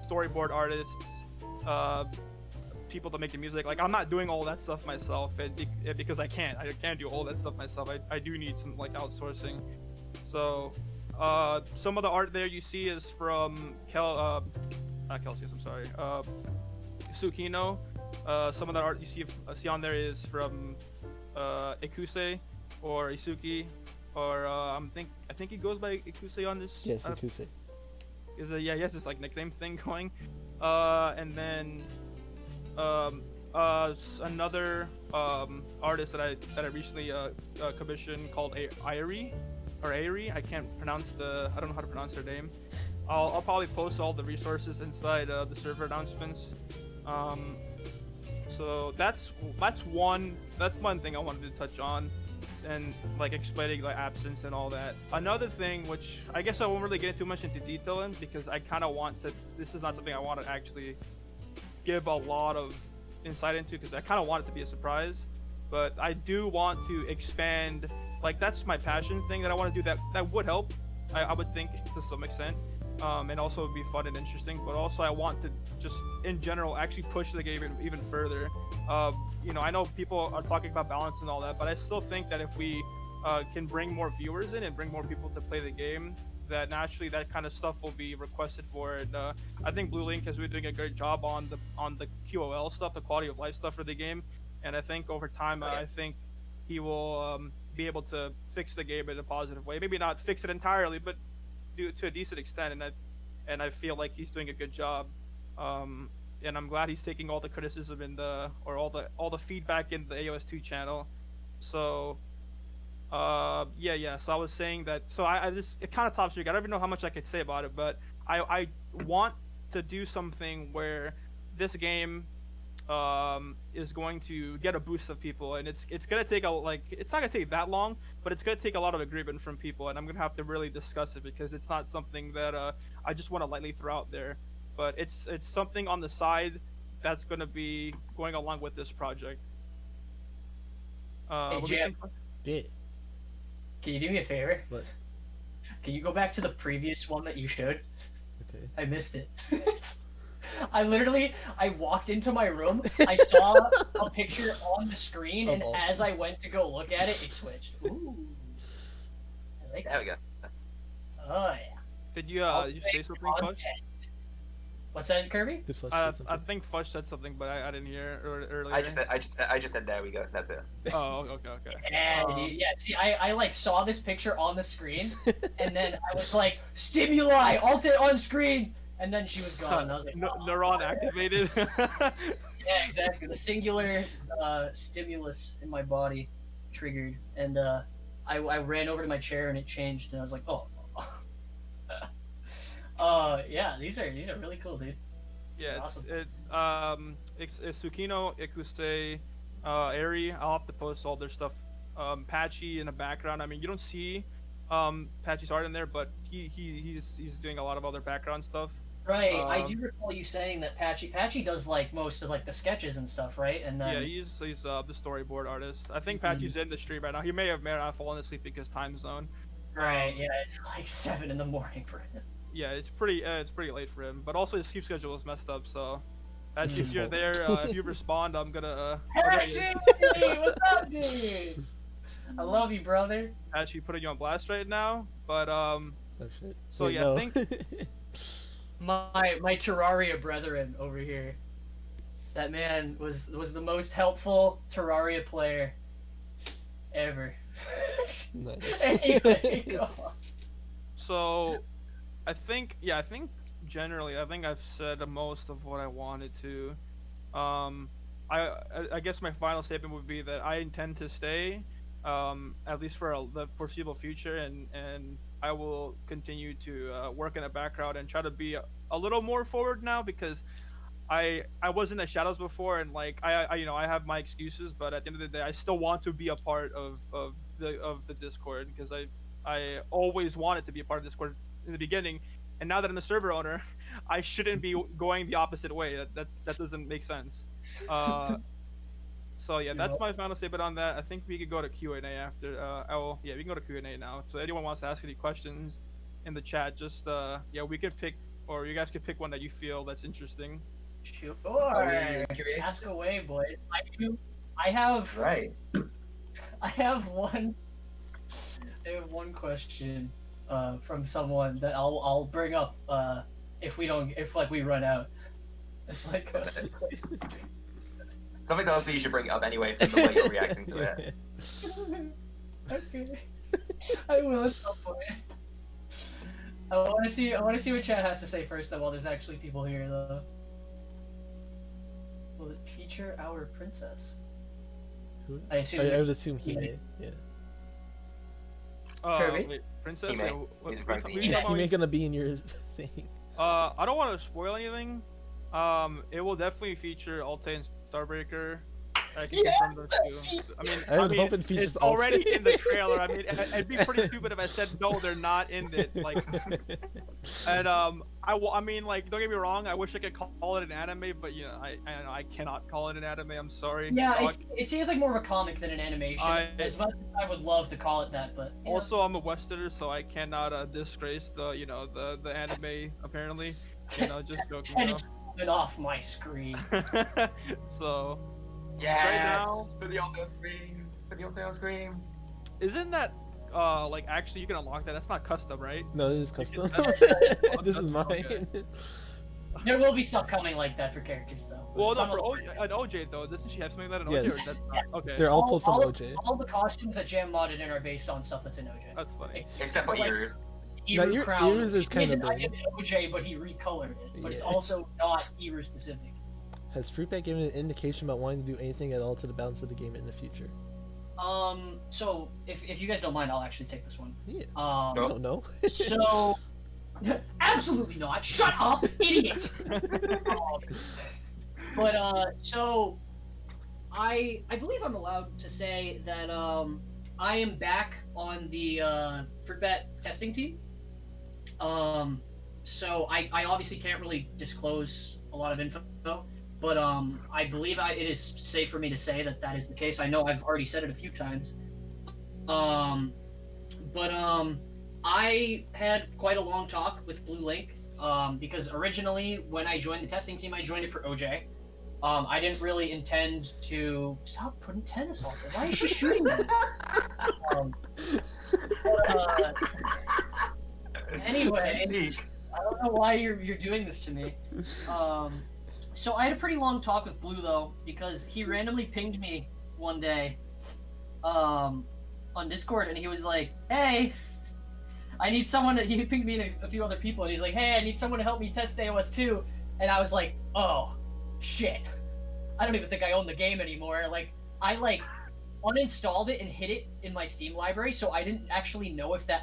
storyboard artists, people to make the music. Like, I'm not doing all that stuff myself, because I can't do all that stuff myself. I do need some like outsourcing. So some of the art there you see is from Sukino. Some of the art you see on there is from Ikuse or Isuki, or I think he goes by Ikuse on this.
Yes, Ikuse.
He has this like nickname thing going, and then another artist that I recently commissioned called Airi. I don't know how to pronounce her name. I'll probably post all the resources inside the server announcements. So that's one thing I wanted to touch on, and like explaining like absence and all that. Another thing, which I guess I won't really get too much into detail in, because I kind of want to. This is not something I want to actually give a lot of insight into, because I kind of want it to be a surprise. But I do want to expand. Like, that's my passion thing that I want to do. That would help, I would think, to some extent. And also be fun and interesting, but also I want to just in general actually push the game even further. I know people are talking about balance and all that, but I still think that if we can bring more viewers in and bring more people to play the game, that naturally that kind of stuff will be requested for. And I think Blue Link has been doing a great job on the QOL stuff, the quality of life stuff for the game. And I think over time, I think he will be able to fix the game in a positive way. Maybe not fix it entirely, but do it to a decent extent. And I feel like he's doing a good job. And I'm glad he's taking all the criticism all the feedback in the AOS2 channel. So So I was saying that. So I just it kind of top secret. I don't even know how much I could say about it, but I want to do something where this game is going to get a boost of people, and it's gonna take it's not gonna take that long, but it's gonna take a lot of agreement from people, and I'm gonna have to really discuss it because it's not something that I just want to lightly throw out there, but it's something on the side that's gonna be going along with this project.
Hey, Jim.
Yeah.
Can you do me a favor?
What?
Can you go back to the previous one that you showed?
Okay.
I missed it. I walked into my room, I saw a picture on the screen, and as I went to go look at it, it switched. Ooh. I like
There we go.
Oh, yeah.
Did you say something, Fudge?
What's that, Kirby?
Did Fudge say
I
something?
think Fudge said something, but I didn't hear earlier.
I just said there we go. That's it.
Oh, okay.
Yeah, see, I like saw this picture on the screen, and then I was like, stimuli, alt it on screen, and then she was gone, and I was like,
neuron activated.
Yeah, exactly. The singular stimulus in my body triggered, and I ran over to my chair and it changed, and I was like, oh. Yeah, these are really cool, dude.
Yeah,
awesome.
It's Tsukino, Ikuste, Eri. I'll have to post all their stuff. Patchy in the background. I mean, you don't see Patchy's art in there, but he's doing a lot of other background stuff.
Right, I do recall you saying that Patchy does like most of like the sketches and stuff, right? And then...
yeah, he's the storyboard artist. I think Patchy's in the stream right now. He may have fallen asleep because time zone.
Right, yeah, it's like 7 in the morning for him.
Yeah, it's pretty late for him. But also his sleep schedule is messed up, so Patchy, if you're there, if you respond, I'm gonna.
Patchy, what's up, dude? I love you, brother.
Patchy putting you on blast right now, but
Oh, shit.
So
Wait,
yeah,
no.
I think
my Terraria brethren over here. That man was the most helpful Terraria player ever.
Nice.
Anyway, go on.
So, I think generally, I've said the most of what I wanted to. I guess my final statement would be that I intend to stay, at least for the foreseeable future, and I will continue to work in the background and try to be a little more forward now because I was in the shadows before, and like I have my excuses, but at the end of the day, I still want to be a part of the Discord because I always wanted to be a part of Discord in the beginning, and now that I'm a server owner, I shouldn't be going the opposite way. That doesn't make sense. So yeah, that's my final statement on that. I think we could go to Q&A after. We can go to Q&A now. So anyone wants to ask any questions in the chat, just we could pick, or you guys could pick one that you feel that's interesting.
Sure.
Curious?
Ask away, boys. I have one one question from someone that I'll bring up if we run out. It's like
Something tells me you should bring it up anyway from the way you're reacting to it.
Okay. I will at some point. I want to see what chat has to say first, though, while there's actually people here, though. Will it feature our princess?
Who?
I assume.
I would assume he may. Yeah.
Kirby?
Wait, princess?
He may.
Wait,
He's in front of
what
you.
are you
Is
talking
he
about?
gonna be in your thing?
I don't want to spoil anything. It will definitely feature Altair and Starbreaker. I can confirm those two.
I would hope it features
it's already
Altair.
in the trailer. I mean, it'd be pretty stupid if I said no, they're not in it. Like, and I mean, like, don't get me wrong. I wish I could call it an anime, but you know, I cannot call it an anime. I'm sorry.
Yeah, it seems like more of a comic than an animation. As much as I would love to call it that, but you know.
Also, I'm a Westerner, so I cannot disgrace the anime. Apparently, just joking.
And it's been off my screen.
Yes!
Right now-
Put the Altair on screen. Put the Altair on screen.
Isn't that like actually you can unlock that. That's not custom, right?
No, this is custom.
Oh,
This is
custom,
mine.
okay.
There will be stuff coming like that for characters though.
Well, no,
Some
for
of
an OJ though, doesn't she have something like that in OJ? Or
Yes.
that's not? Okay,
They're all pulled from
all,
OJ.
all the costumes that Jam modded in are based on stuff that's in OJ.
that's funny.
Except for
Like-
ears.
No,
Iru crown,
Iru's is
which
kind of
isn't
big.
in OJ, but he recolored it. But it's
Yeah.
also not Iru specific.
Has Fruitbat given an indication about wanting to do anything at all to the balance of the game in the future?
So if you guys don't mind, I'll actually take this one.
Yeah.
Um,
I don't know.
So, absolutely not. Shut up, idiot. So, I believe I'm allowed to say that I am back on the Fruitbat testing team. So I obviously can't really disclose a lot of info, but I believe it is safe for me to say that that is the case. I know I've already said it a few times. I had quite a long talk with Blue Link because originally when I joined the testing team, I joined it for OJ. I didn't really intend to stop putting tennis off. Why is she shooting me? Anyway, I don't know why you're doing this to me. So I had a pretty long talk with Blue though because he randomly pinged me one day on Discord and he was like, "Hey, I need someone to." He pinged me and a few other people and he's like, "Hey, I need someone to help me test AOS 2." And I was like, "Oh, shit. I don't even think I own the game anymore." I uninstalled it and hid it in my Steam library, so I didn't actually know if that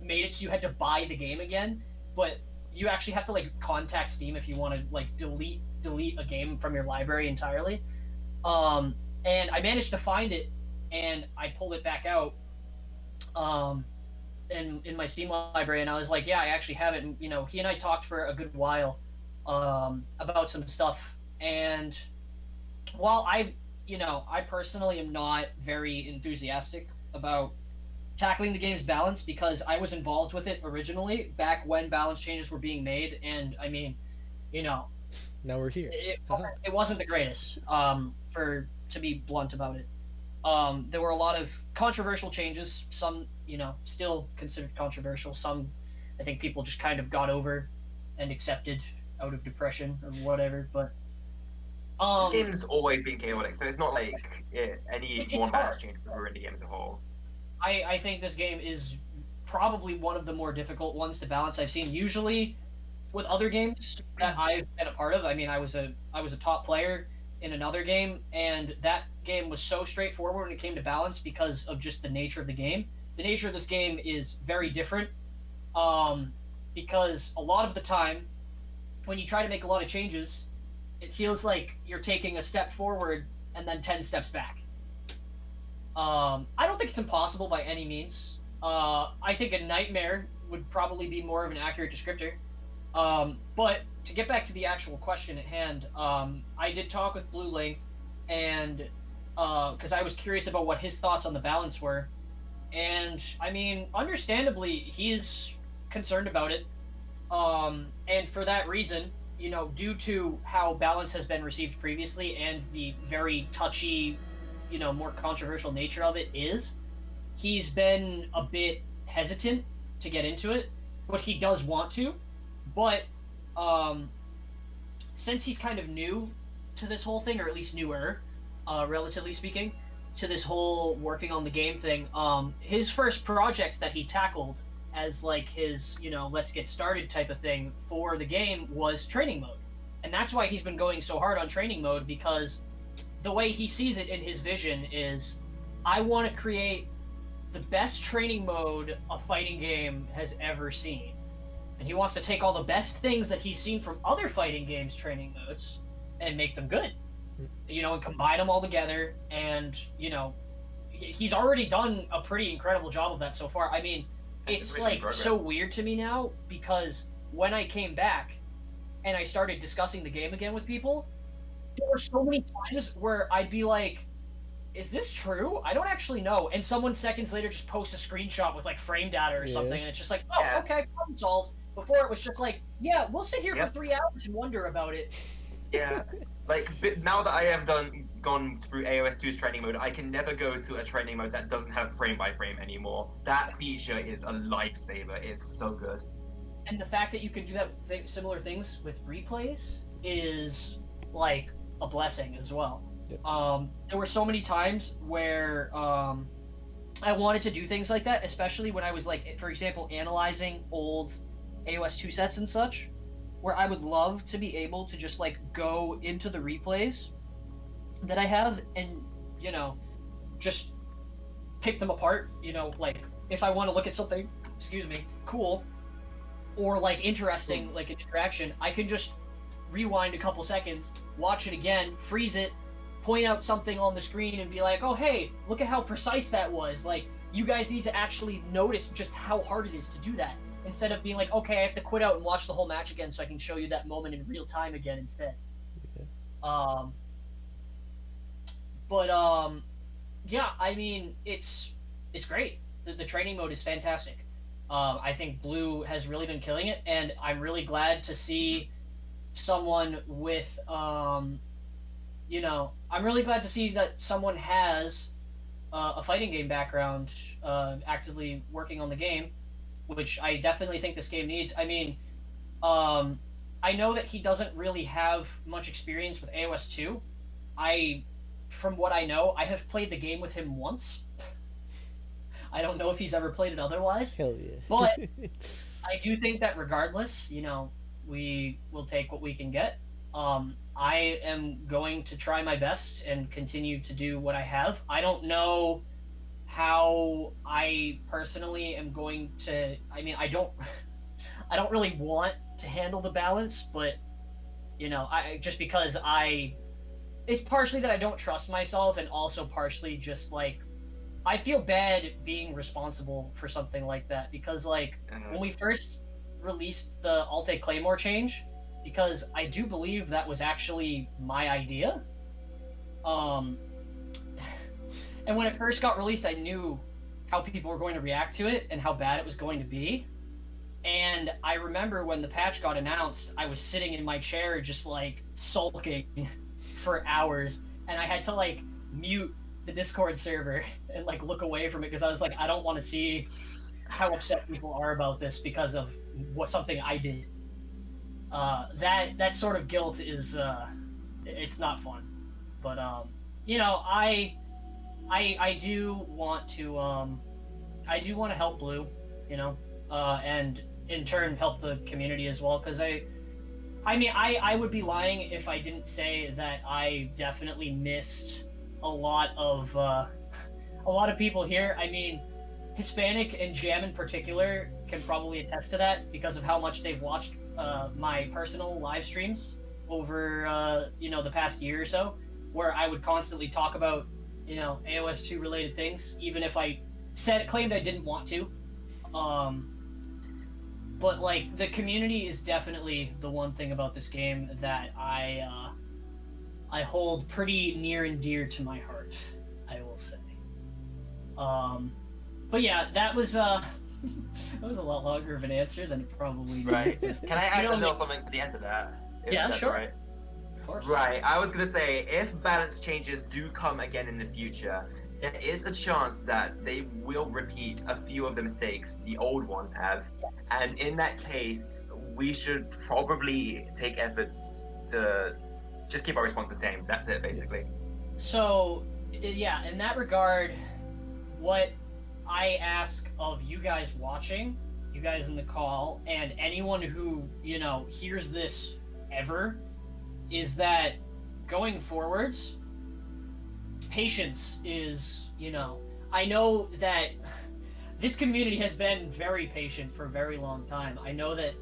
made it so you had to buy the game again. But you actually have to contact Steam if you want to delete a game from your library entirely. And I managed to find it and I pulled it back out in my Steam library and I was like, yeah, I actually have it. And he and I talked for a good while about some stuff. And while I personally am not very enthusiastic about tackling the game's balance because I was involved with it originally back when balance changes were being made, and I mean,
Now we're here.
it wasn't the greatest, to be blunt about it. There were a lot of controversial changes, some, still considered controversial, some I think people just kind of got over and accepted out of depression or whatever, but
This game's always been chaotic, so it's not like any one balance change would ruin the game as a whole.
I think this game is probably one of the more difficult ones to balance I've seen. Usually, with other games that I've been a part of, I mean, I was a top player in another game, and that game was so straightforward when it came to balance because of just the nature of the game. The nature of this game is very different, because a lot of the time, when you try to make a lot of changes, it feels like you're taking a step forward and then 10 steps back. I don't think it's impossible by any means. I think a nightmare would probably be more of an accurate descriptor. But to get back to the actual question at hand, I did talk with Blue Link, and because I was curious about what his thoughts on the balance were. And, I mean, understandably, he's concerned about it. And for that reason, due to how balance has been received previously and the very touchy, more controversial nature of it he's been a bit hesitant to get into it, but he does want to. But since he's kind of new to this whole thing, or at least newer, relatively speaking, to this whole working on the game thing, his first project that he tackled as his, let's get started type of thing for the game was training mode. And that's why he's been going so hard on training mode, because the way he sees it in his vision is, I want to create the best training mode a fighting game has ever seen. And he wants to take all the best things that he's seen from other fighting games' training modes and make them good. And combine them all together. And, he's already done a pretty incredible job of that so far. I mean, it's so weird to me now, because when I came back and I started discussing the game again with people, there were so many times where I'd be like, is this true? I don't actually know. And someone seconds later just posts a screenshot with frame data or something, and it's just okay, problem solved. Before it was just we'll sit here for 3 hours and wonder about it.
Yeah, now that I have done gone through AOS2's training mode, I can never go to a training mode that doesn't have frame by frame anymore. That feature is a lifesaver. It's so good.
And the fact that you can do that similar things with replays is like a blessing as well.
Yep.
There were so many times where I wanted to do things like that, especially when I was like, for example, analyzing old AOS 2 sets and such, where I would love to be able to just like go into the replays that I have and, you know, just pick them apart, you know, like if I want to look at something, cool, or like interesting, like an interaction, I can just rewind a couple seconds, watch it again, freeze it, point out something on the screen and be like, oh hey, look at how precise that was. Like, you guys need to actually notice just how hard it is to do that, instead of being like, okay, I have to quit out and watch the whole match again so I can show you that moment in real time again instead.
Yeah.
Yeah, I mean, it's great. The training mode is fantastic. I think Blue has really been killing it, and I'm really glad to see someone with, you know, I'm really glad to see that someone has a fighting game background, actively working on the game, which I definitely think this game needs. I mean, I know that he doesn't really have much experience with AOS 2. From what I know, I have played the game with him once. I don't know if he's ever played it otherwise.
Hell yeah.
But I do think that regardless, you know, we will take what we can get. I am going to try my best and continue to do what I have. I don't know how I personally am going to. I mean, I don't really want to handle the balance, but you know, just because it's partially that I don't trust myself, and also partially just like I feel bad being responsible for something like that, because like when we first released the Alte Claymore change, because I do believe that was actually my idea. And when it first got released, I knew how people were going to react to it and how bad it was going to be. And I remember when the patch got announced, I was sitting in my chair just like sulking for hours, and I had to like mute the Discord server and like look away from it, because I was like, I don't want to see how upset people are about this because of something I did. That sort of guilt is it's not fun. But you know, I do want to help Blue, you know, and in turn help the community as well, because I would be lying if I didn't say that I definitely missed a lot of people here. I mean, Hispanic and Jam in particular can probably attest to that, because of how much they've watched my personal live streams over you know, the past year or so, where I would constantly talk about, you know, AOS 2 related things, even if I claimed I didn't want to. But like, the community is definitely the one thing about this game that I hold pretty near and dear to my heart, I will say. But yeah, that was that was a lot longer of an answer than it probably needed.
Right. Can I add a little something to the end of that?
Yeah, sure.
Right.
Of course.
Right. I was gonna say, if balance changes do come again in the future, there is a chance that they will repeat a few of the mistakes the old ones have, and in that case, we should probably take efforts to just keep our responses tame. That's it, basically.
So, yeah, in that regard, what I ask of you guys watching, you guys in the call, and anyone who, you know, hears this ever, is that going forwards, patience is, you know, I know that this community has been very patient for a very long time. I know that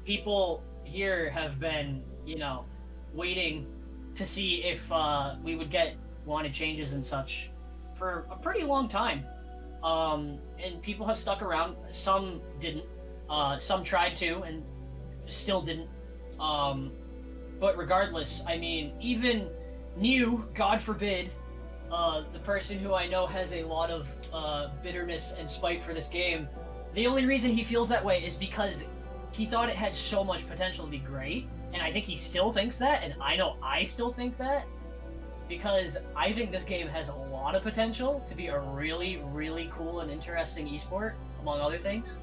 people here have been, you know, waiting to see if we would get wanted changes and such for a pretty long time. And people have stuck around. Some didn't. Some tried to and still didn't. But regardless, I mean, even new, God forbid, the person who I know has a lot of bitterness and spite for this game, the only reason he feels that way is because he thought it had so much potential to be great, and I think he still thinks that, and I know I still think that. because I think this game has a lot of potential to be a really, really cool and interesting esport, among other things.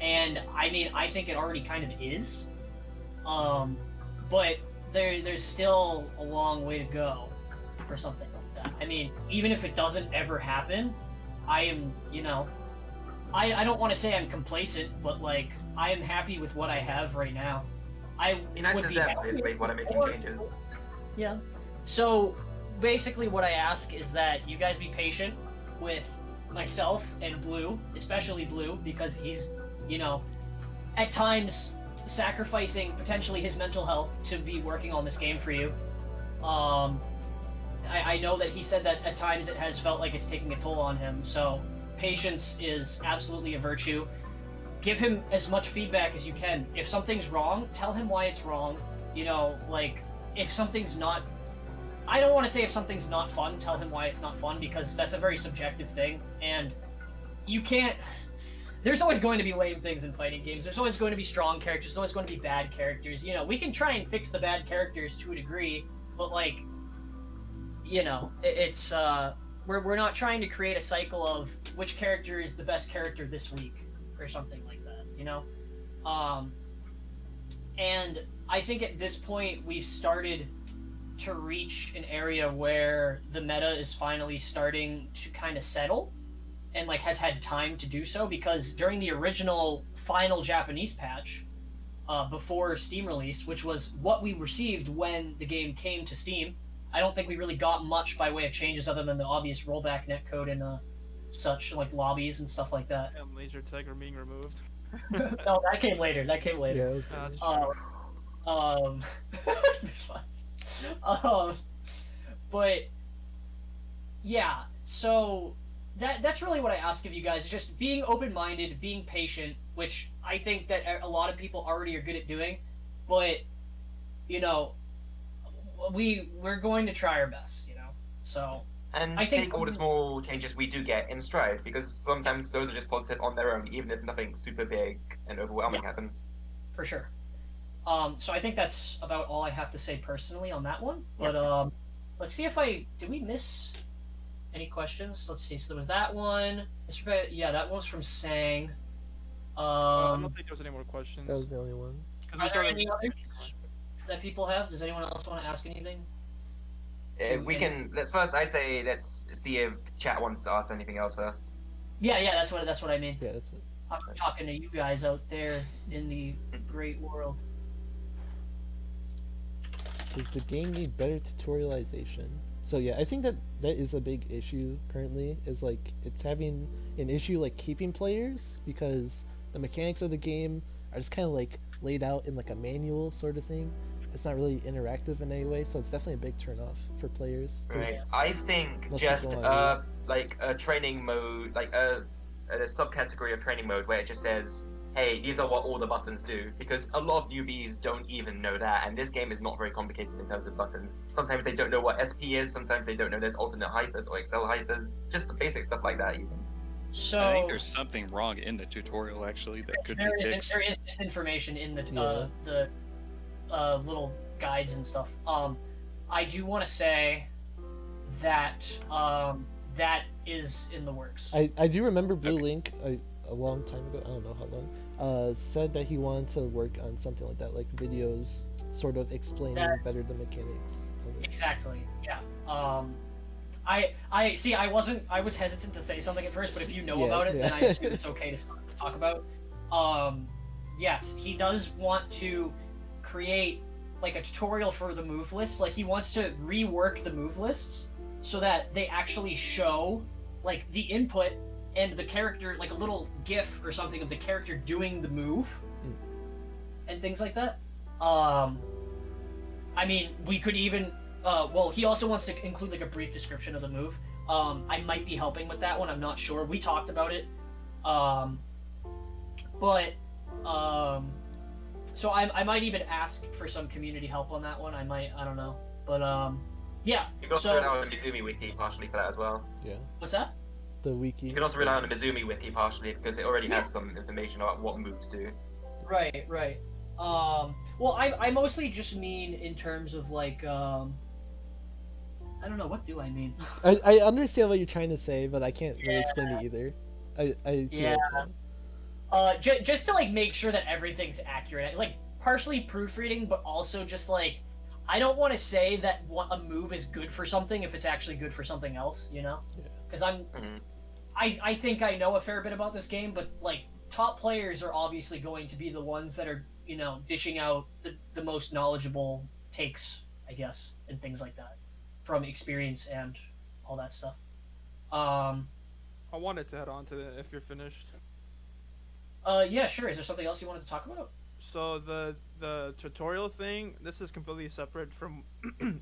And I mean, I think it already kind of is. But there's still a long way to go for something like that. I mean, even if it doesn't ever happen, I am, I don't want to say I'm complacent, but like I am happy with what I have right now. I
Be nice
would
to
be
devs,
happy
basically, what are making
more.
changes.
Yeah. So basically, what I ask is that you guys be patient with myself and Blue, especially Blue, because he's, at times sacrificing potentially his mental health to be working on this game for you. I know that he said that at times it has felt like it's taking a toll on him, so patience is absolutely a virtue. Give him as much feedback as you can. If something's wrong, tell him why it's wrong. If something's not... I don't want to say if something's not fun, tell him why it's not fun, because that's a very subjective thing, and you can't... There's always going to be lame things in fighting games. There's always going to be strong characters. There's always going to be bad characters. We can try and fix the bad characters to a degree, but it's we're not trying to create a cycle of which character is the best character this week or something like that. And I think at this point we've started to reach an area where the meta is finally starting to kind of settle, and has had time to do so, because during the original final Japanese patch, before Steam release, which was what we received when the game came to Steam, I don't think we really got much by way of changes other than the obvious rollback netcode and such, like lobbies and stuff like that.
And laser tag are being removed.
No, that came later.
Yeah, it was
That's
it's fine. But yeah, so that's really what I ask of you guys, is just being open-minded, being patient, which I think that a lot of people already are good at doing, but we're going to try our best, so
And
I think-
take all the small changes we do get in stride, because sometimes those are just positive on their own, even if nothing super big and overwhelming happens.
for sure. So I think that's about all I have to say personally on that one, but let's see if did we miss any questions? Let's see. So there was that one. Yeah, that one was from Sang.
I don't think there was any more questions.
That was the only one.
'Cause we
Are there
started-
any others that people have? Does anyone else want to ask anything?
Let's see if chat wants to ask anything else first.
Yeah, that's what I mean.
Yeah, that's it.
I'm talking to you guys out there in the great world.
Does the game need better tutorialization? So yeah, I think that is a big issue currently, is it's having an issue keeping players, because the mechanics of the game are just kind of laid out in a manual sort of thing. It's not really interactive in any way, so it's definitely a big turnoff for players. 'Cause
Right. I think
most
just
people
a training mode, a subcategory of training mode where it just says, hey, these are what all the buttons do, because a lot of newbies don't even know that, and this game is not very complicated in terms of buttons. Sometimes they don't know what SP is, sometimes they don't know there's alternate hypers or Excel hypers, just the basic stuff like that even.
So
I think there's something wrong in the tutorial actually that could be fixed.
there is misinformation in the
Yeah.
little guides and stuff. I do want to say that that is in the works.
I do remember Blue
Okay.
Link a long time ago, I don't know how long, said that he wanted to work on something like that, videos sort of explaining better the mechanics of it.
Exactly. Yeah. I see. I was hesitant to say something at first, but if you know
Yeah,
about it,
yeah.
then I assume it's okay to talk about. Yes, he does want to create a tutorial for the move lists. He wants to rework the move lists so that they actually show the input and the character, a little GIF or something of the character doing the move, and things like that. I mean, we could even. Well, he also wants to include a brief description of the move. I might be helping with that one. I'm not sure. We talked about it. So I might even ask for some community help on that one. I don't know. But yeah.
You can also rely on the Mizumi wiki partially for that as well.
Yeah,
What's that?
the wiki.
You can also rely on the Mizumi wiki partially because it already has some information about what moves do.
Right. Well, I mostly just mean in terms of I don't know, what do I mean?
I understand what you're trying to say, but I can't really explain it either. I feel
Yeah.
like
Just to like make sure that everything's accurate, like partially proofreading, but also just like I don't want to say that a move is good for something if it's actually good for something else, you know? Because I think I know a fair bit about this game, but like top players are obviously going to be the ones that are, you know, dishing out the most knowledgeable takes, I guess, and things like that from experience and all that stuff.
I wanted to head on to the, if you're finished.
Yeah, sure. Is there something else you wanted to talk about?
So the tutorial thing, this is completely separate from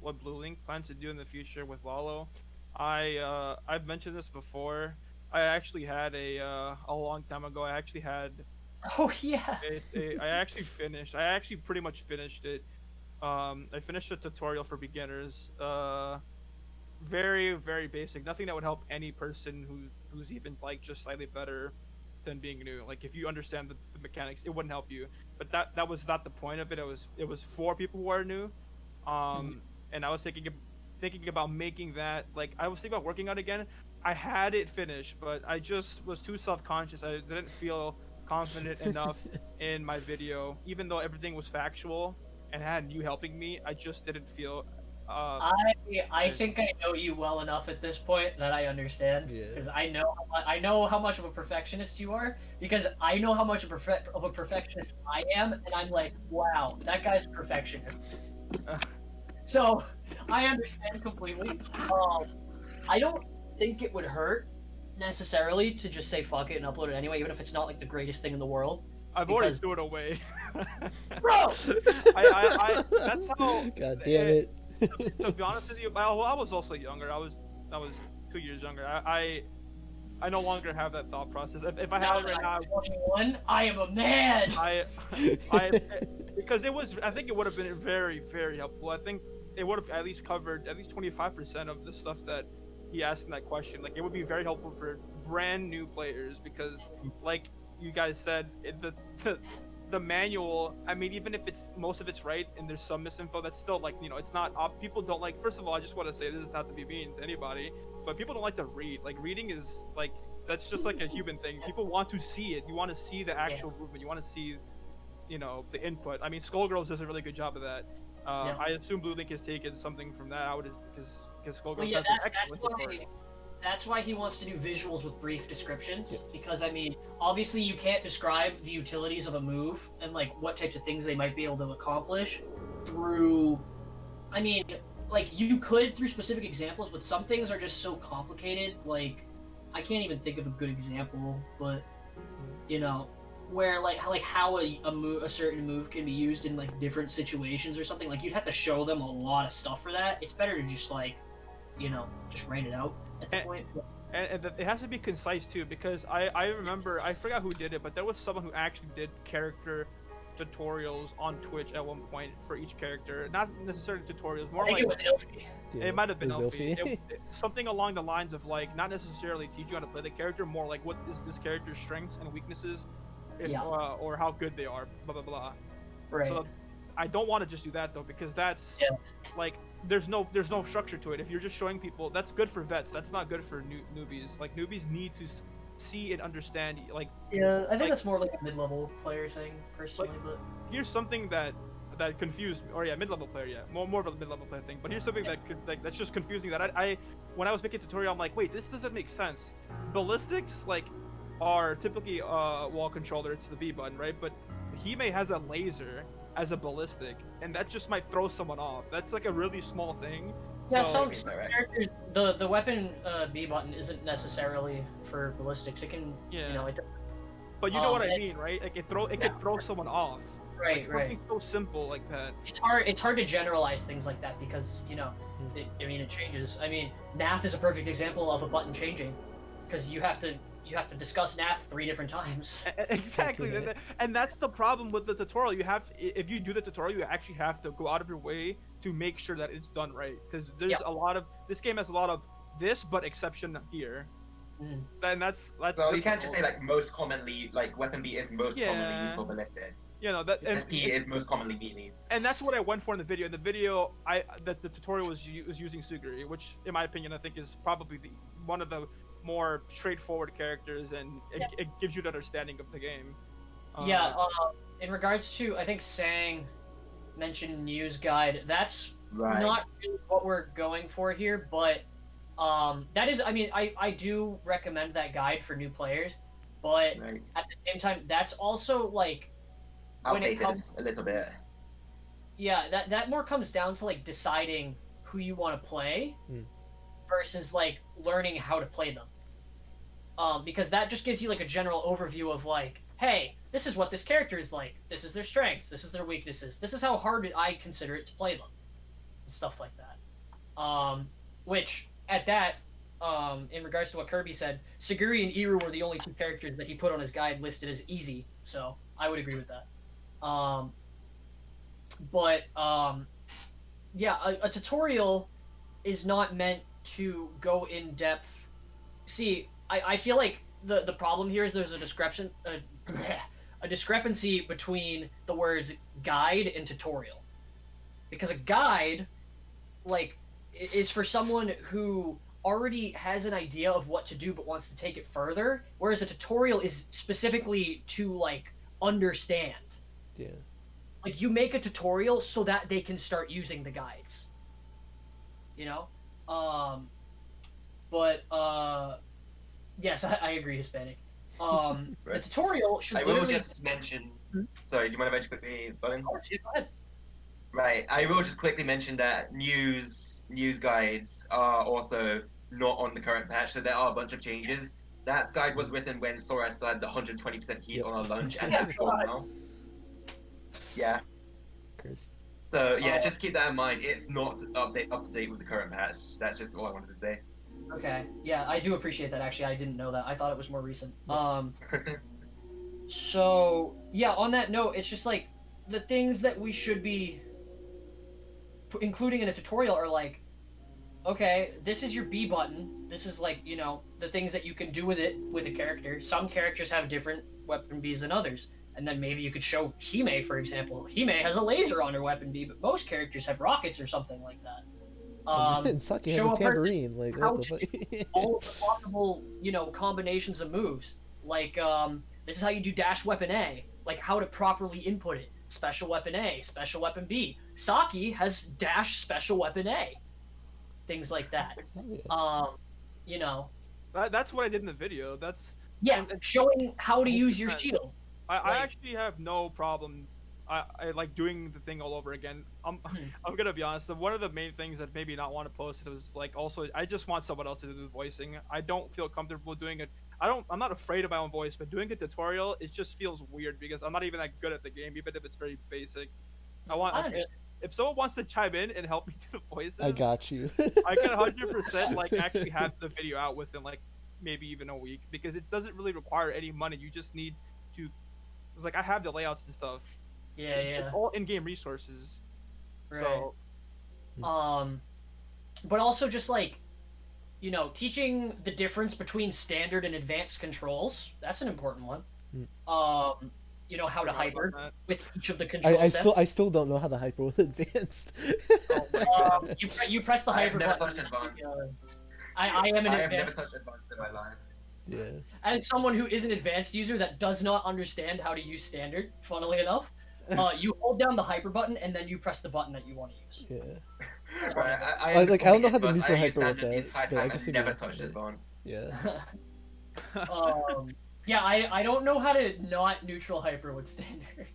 what Blue Link plans to do in the future with Lalo. I've mentioned this before. I actually had a long time ago. I actually had
Oh yeah.
I actually pretty much finished it. I finished a tutorial for beginners. Very very basic. Nothing that would help any person who's even like just slightly better than being new. Like if you understand the mechanics, it wouldn't help you. But that was not the point of it. It was for people who are new. And I was thinking about making that, like I was thinking about working on it again. I had it finished, but I just was too self-conscious. I didn't feel confident enough in my video, even though everything was factual and had you helping me. I just didn't feel.
I think I know you well enough at this point that I understand, because I know how much of a perfectionist you are, because I know how much of a perfectionist I am, and I'm like, wow, that guy's a perfectionist. So I understand completely. I don't think it would hurt necessarily to just say fuck it and upload it anyway, even if it's not like the greatest thing in the world.
I've already threw it away.
Bro,
I that's how.
God damn it.
To be honest with you, I was also younger. I was 2 years younger. I no longer have that thought process. If I had it right now,
21, I am a man.
I because it was. I think it would have been very very helpful. I think it would have at least covered at least 25% of the stuff that he asked in that question. Like it would be very helpful for brand new players because, like you guys said, the manual, I mean, even if it's most of it's right and there's some misinfo, that's still like, you know, it's not people don't like. First of all, I just want to say, this is not to be mean to anybody, but people don't like to read. Like reading is like, that's just like a human thing. People want to see it. You want to see the actual movement. You want to see, you know, the input. I mean, Skullgirls does a really good job of that. I assume Blue Link has taken something from that. I would, because Skullgirls has an excellent
that's why he wants to do visuals with brief descriptions, because I mean, obviously you can't describe the utilities of a move and like what types of things they might be able to accomplish through, I mean, like you could through specific examples, but some things are just so complicated, like I can't even think of a good example, but you know, where like how a certain move can be used in like different situations or something, like you'd have to show them a lot of stuff for that. It's better to just like, you know, just write it out at the point.
And it has to be concise too, because I remember, I forgot who did it, but there was someone who actually did character tutorials on Twitch at one point for each character. Not necessarily tutorials, more like...
it was Ilfie.
It might have been Ilfie. Something along the lines of like, not necessarily teach you how to play the character, more like what is this character's strengths and weaknesses, or how good they are, blah blah blah.
Right.
So I don't want to just do that though, because that's like, there's no structure to it. If you're just showing people, that's good for vets. That's not good for newbies. Like newbies need to see and understand. Like
I think that's more like a mid-level player thing, personally. But
here's something that confused me. Or mid-level player. More of a mid-level player thing. But here's something that could that's just confusing. That I when I was making a tutorial, I'm like, wait, this doesn't make sense. Ballistics like are typically wall controller. It's the B button, right? But Hime has a laser as a ballistic, and that just might throw someone off. That's like a really small thing.
Yeah, some characters, the weapon B button isn't necessarily for ballistics. It can, you know, it.
But you know what I mean, right? Like it could throw someone off.
Right,
like something so simple like that.
It's hard to generalize things like that because you know, it changes. I mean, NAF is a perfect example of a button changing, because you have to discuss NAF 3 different times.
Exactly, and that's the problem with the tutorial. If you do the tutorial, you actually have to go out of your way to make sure that it's done right, because there's a lot of, this game has a lot of this, but exception here. Then that's
So you can't just say
difficult.
like most commonly, like weapon B is most commonly
Yeah.
used for ballistics.
You know that, and,
SP is most commonly melees.
and that's what I went for in the video. In the video, that the tutorial was using Suguri, which, in my opinion, I think is probably one of the more straightforward characters, and it gives you an understanding of the game.
Yeah. In regards to, I think Sang mentioned news guide. That's
Right.
not really what we're going for here, but that is. I mean, I do recommend that guide for new players, but
Right.
at the same time, that's also like when it
Outdated
comes.
a little bit.
Yeah, that more comes down to like deciding who you want to play versus like learning how to play them. Because that just gives you like a general overview of like, hey, this is what this character is like. This is their strengths. This is their weaknesses. This is how hard I consider it to play them. Stuff like that. Which at that, in regards to what Kirby said, Suguri and Iru were the only two characters that he put on his guide listed as easy. So I would agree with that. Yeah, a tutorial is not meant to go in depth. See, I feel like the problem here is there's a discrepancy between the words guide and tutorial. Because a guide, like, is for someone who already has an idea of what to do but wants to take it further, whereas a tutorial is specifically to, like, understand.
Yeah.
Like, you make a tutorial so that they can start using the guides. You know? Yes, I agree, Hispanic.
Right.
The tutorial should
I will
literally...
just mention. Sorry, do you mind if I just quickly butt in?
Oh, yeah, go ahead.
Right, I will just quickly mention that news guides are also not on the current patch, so there are a bunch of changes. That guide was written when Sora still had the 120% heat on our lunch, and that's gone now. Yeah.
Cursed.
So yeah, just keep that in mind. It's not up to date with the current patch. That's just all I wanted to say.
Okay, yeah, I do appreciate that, actually. I didn't know that. I thought it was more recent. So, yeah, on that note, it's just like, the things that we should be including in a tutorial are like, okay, this is your B button. This is like, you know, the things that you can do with it with a character. Some characters have different weapon Bs than others. And then maybe you could show Hime, for example. Hime has a laser on her weapon B, but most characters have rockets or something like that.
And Saki has
show
a tambourine. Like,
how
what
to
the
do
fuck?
all of the possible, you know, combinations of moves. Like, this is how you do dash weapon A. Like, how to properly input it. Special weapon A, special weapon B. Saki has dash special weapon A. Things like that. You know.
That's what I did in the video. That's
Yeah,
and
showing how to use your
100%.
shield.
I actually have no problem. I like doing the thing all over again. I'm gonna be honest. One of the main things that made me not want to post it was like also I just want someone else to do the voicing. I don't feel comfortable doing it. I'm not afraid of my own voice, but doing a tutorial it just feels weird because I'm not even that good at the game, even if it's very basic. If someone wants to chime in and help me do the voices,
I got you.
I can 100% like actually have the video out within like maybe even a week because it doesn't really require any money. You just need to. It's like I have the layouts and stuff.
Yeah,
It's all in-game resources.
Right.
So.
But also just like, you know, teaching the difference between standard and advanced controls. That's an important one. You know, how to hyper with each of the control sets.
I still don't know how to hyper with advanced.
You press the hyper
never
button.
touched advanced.
I am an
I have never
advanced.
touched advanced in my life.
Yeah.
As someone who is an advanced user that does not understand how to use standard, funnily enough, you hold down the hyper button and then you press the button that you want to use.
Yeah.
Right,
I don't know how to
advanced.
neutral
I used
hyper with
standard the
that,
entire
but I
time
guess
and
it'd be
never
okay.
touched advanced.
Yeah.
Yeah, I don't know how to not neutral hyper with standard.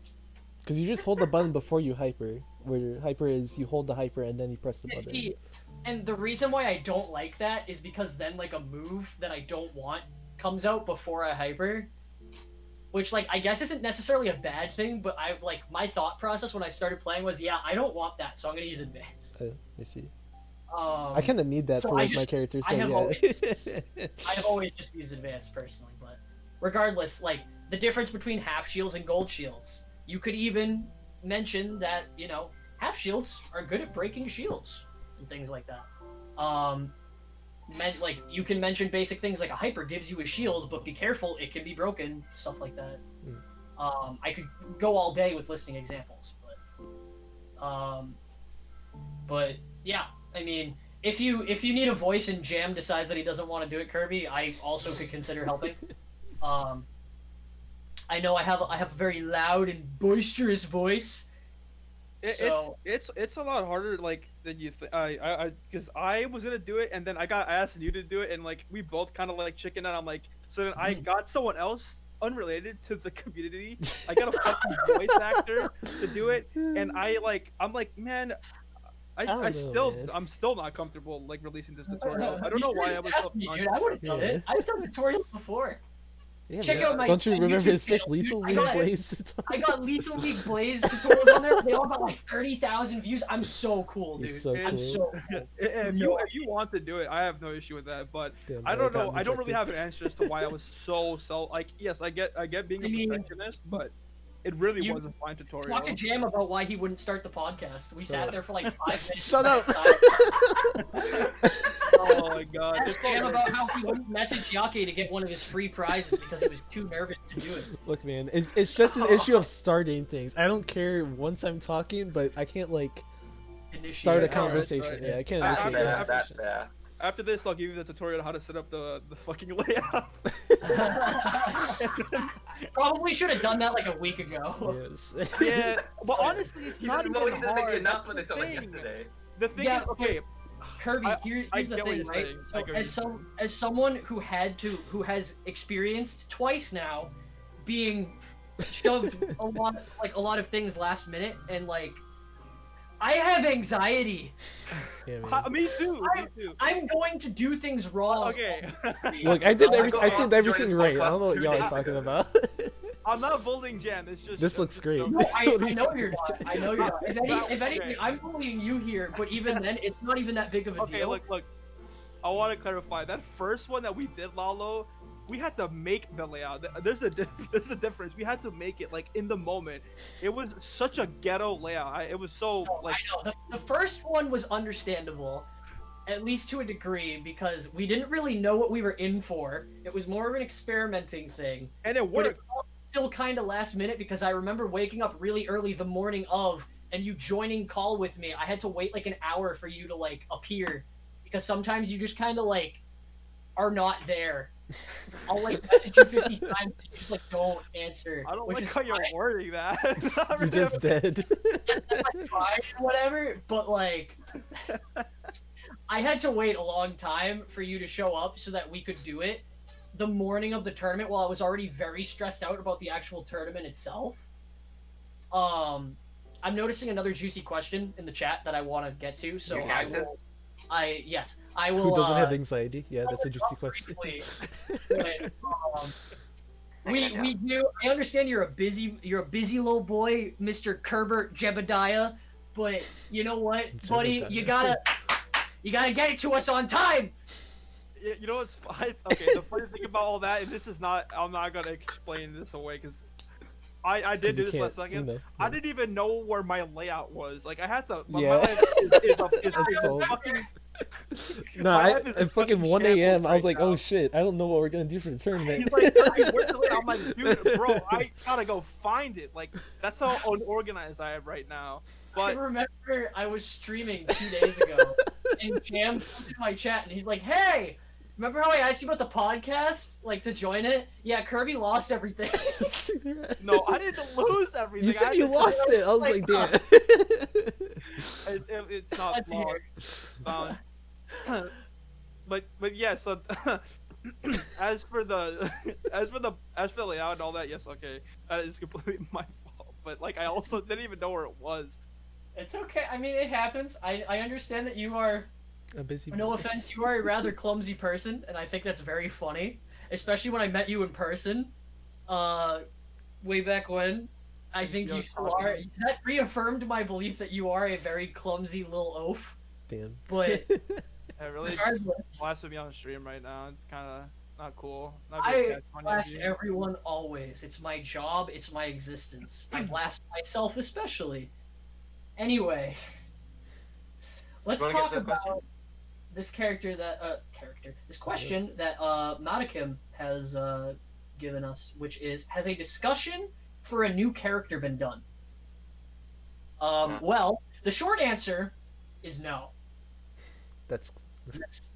Because you just hold the button before you hyper. Where your hyper is, you hold the hyper and then you press the
Yeah,
button.
see, and the reason why I don't like that is because then like a move that I don't want comes out before I hyper, which like I guess isn't necessarily a bad thing, but I like my thought process when I started playing was I don't want that, so I'm gonna use advanced.
I see.
I
I kind of need that
so
for
I
like, my
just-
character,
I
so
have
yeah.
I have always just used advanced personally, but regardless, like the difference between half shields and gold shields. You could even mention that, you know, half shields are good at breaking shields and things like that. like you can mention basic things like a hyper gives you a shield, but be careful, it can be broken, stuff like that. I could go all day with listing examples, but yeah, I mean, if you need a voice and Jam decides that he doesn't want to do it, Kirby, I also could consider helping. I know I have a very loud and boisterous voice.
It's a lot harder like than you think. Because I was gonna do it and then I got asked you to do it and like we both kind of like chicken out. I'm like, so then I got someone else unrelated to the community. I got a fucking voice actor to do it, and I'm like, man, I'm still not comfortable like releasing this tutorial. I don't know why I was so
me, dude. I would have done it. I've done tutorials before.
Yeah,
Check out my.
Don't you remember his sick
channel,
Lethal League Blaze?
I got Lethal League Blaze tutorials on there. They all got like 30,000 views. I'm so cool, dude.
So
I'm
cool.
so cool.
If you want to do it, I have no issue with that. But
Damn,
I don't know. I don't really have an answer as to why I was so like. Yes, I get being a perfectionist, but it really was a fine tutorial.
Talk to Jam about why he wouldn't start the podcast. We sat there for like 5 minutes.
Shut up.
Oh my god.
Ask Jam about how he wouldn't message Yake to get one of his free prizes because he was too nervous to do it.
Look, man, it's just an issue of starting things. I don't care once I'm talking, but I can't like start a conversation.
Right.
Yeah, I can't initiate a conversation.
After this, I'll give you the tutorial on how to set up the fucking layout.
Probably should have done that like a week ago.
Yes.
Yeah, but honestly, it's not even hard.
The announcement until like yesterday.
The thing is, okay,
Kirby, here's the thing, right? So, as someone who has experienced twice now being shoved a lot of things last minute, and like I have anxiety.
Yeah,
me too.
I'm going to do things wrong.
Okay.
Look, I did everything right. I don't know what y'all are talking about.
I'm not bullying Jan. It's just
this looks great.
No, I know you're not. I know you're not. If anything, I'm bullying you here. But even then, it's not even that big of a deal.
Okay, look. I want to clarify that first one that we did, Lalo. We had to make the layout. There's a difference. We had to make it like in the moment. It was such a ghetto layout. It was so like.
I know. The first one was understandable, at least to a degree, because we didn't really know what we were in for. It was more of an experimenting thing,
and it worked.
Still kind of last minute because I remember waking up really early the morning of and you joining call with me. I had to wait like an hour for you to like appear because sometimes you just kind of like are not there. I'll like message you 50 times and you just like don't answer.
I don't like how you're wording that.
You're just dead.
I tried or whatever, but like I had to wait a long time for you to show up so that we could do it the morning of the tournament while I was already very stressed out about the actual tournament itself. I'm noticing another juicy question in the chat that I want to get to, so I will.
Who doesn't have anxiety? Yeah, that's a juicy question.
We do. I understand you're a busy little boy, Mr. Kerbert Jebediah, but you know what, buddy, you gotta get it to us on time.
You know what's fine? Okay, the funny thing about all that, and this is not, I'm not gonna explain this away because I did do this last second.
You know.
I didn't even know where my layout was. Like I had to.
Yeah.
My layout is fucking.
No, at fucking 1 a.m. I was like, oh shit, I don't know what we're gonna do for the tournament.
He's like, where's the layout? I'm like, dude, bro, I gotta go find it. Like that's how unorganized I am right now. But
I remember I was streaming 2 days ago, and Jam comes in my chat, and he's like, "Hey, remember how I asked you about the podcast, like to join it? Yeah, Kirby lost everything."
No, I didn't lose everything.
You said you lost it. I was like, damn.
It's not long. But yeah. So as for the layout and all that, yes, okay, that is completely my fault. But like, I also didn't even know where it was.
It's okay. I mean, it happens. I understand that you are.
A busy.
No offense, you are a rather clumsy person, and I think that's very funny. Especially when I met you in person, way back when. I think you still are. That reaffirmed my belief that you are a very clumsy little oaf.
Damn.
But
I really blasted me on stream right now. It's kind of not cool.
I blast everyone always. It's my job. It's my existence. I blast myself especially. Anyway, let's talk about. this this question that Matakim has given us, which is, has a discussion for a new character been done? Well, the short answer is no.
That's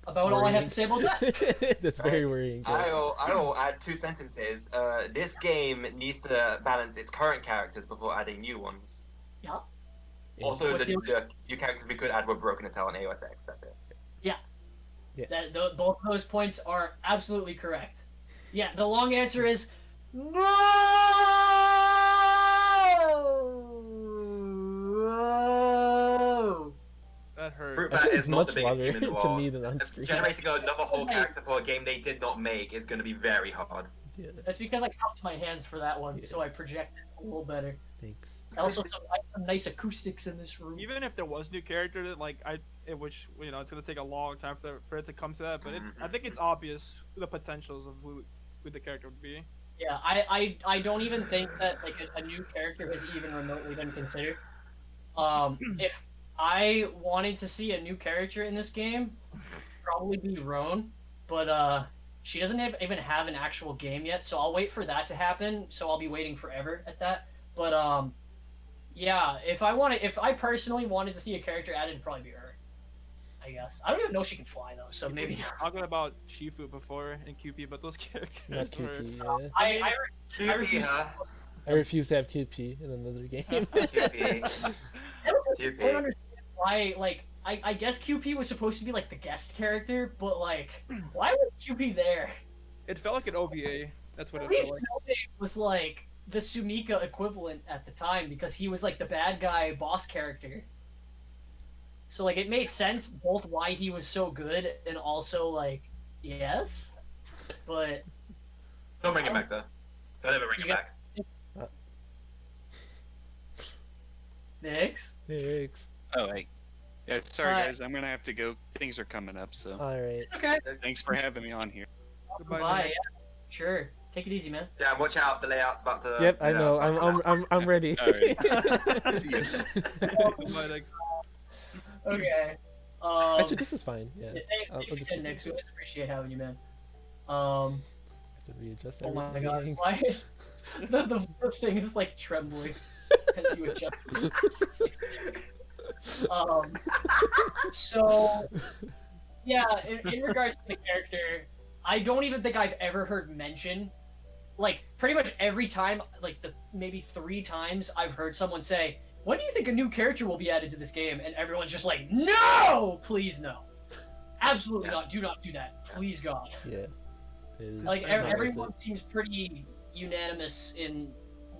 About all I have to say about that.
that's very worrying. Guys.
I will add 2 sentences. This game needs to balance its current characters before adding new ones.
Yeah.
Also,
What's
the
the-
new characters we could add were Broken as Hell and AOS X. That's it.
Both of those points are absolutely correct. Yeah, the long answer is no.
That hurt.
Fruit
I
Bat
think
is
it's
not
much
the biggest
longer
team in the
to
world.
me than on screen.
Generating another whole character for a game they did not make is going to be very hard.
Yeah,
That's because I cupped my hands for that one, so I projected a little better.
thanks.
Also, some nice acoustics in this room.
Even if there was new character, like which it's gonna take a long time for it to come to that. But I think it's obvious the potentials of who the character would be.
Yeah, I don't even think that like a new character has even remotely been considered. If I wanted to see a new character in this game, probably be Roan, but she doesn't even have an actual game yet, so I'll wait for that to happen. So I'll be waiting forever at that. But yeah, if I personally wanted to see a character added, it'd probably be her. I guess I don't even know if she can fly though, so maybe.
Talking about Shifu before and QP, but those characters
Not
were.
QP. Yeah.
I refuse.
I refuse to have QP in another game.
QP.
I don't understand why. Like, I guess QP was supposed to be like the guest character, but like, why was QP there?
It felt like an OVA. That's what
At
it
least
felt like.
Kobe was like the Sumika equivalent at the time because he was like the bad guy boss character. So like it made sense both why he was so good and also like yes, but
Don't bring him back though. Don't ever bring him
You
back.
Nix.
Thanks.
Oh, hey. Yeah, sorry
Bye.
guys, I'm gonna have to go. Things are coming up, so
All right.
Okay.
thanks for having me on here.
Goodbye.
Bye.
Nick.
Yeah. Sure. Take it easy, man.
Yeah, watch out. The layout's about to.
Yep, I know. I'm ready.
All right. See you.
Goodbye, Nick.
Okay.
Actually, this is fine. Yeah. I'll
Thanks
just
again,
leave
Nix.
it.
We always appreciate having you, man.
I have to readjust
Oh my god,
everything.
why the thing is like trembling as you adjust. So yeah, in regards to the character, I don't even think I've ever heard mention. Like pretty much every time, like maybe 3 times, I've heard someone say, "When do you think a new character will be added to this game?" And everyone's just like, "No, please no, absolutely not. Do not do that, please God."
Yeah. It is
Like
not worth
everyone
it.
seems pretty unanimous in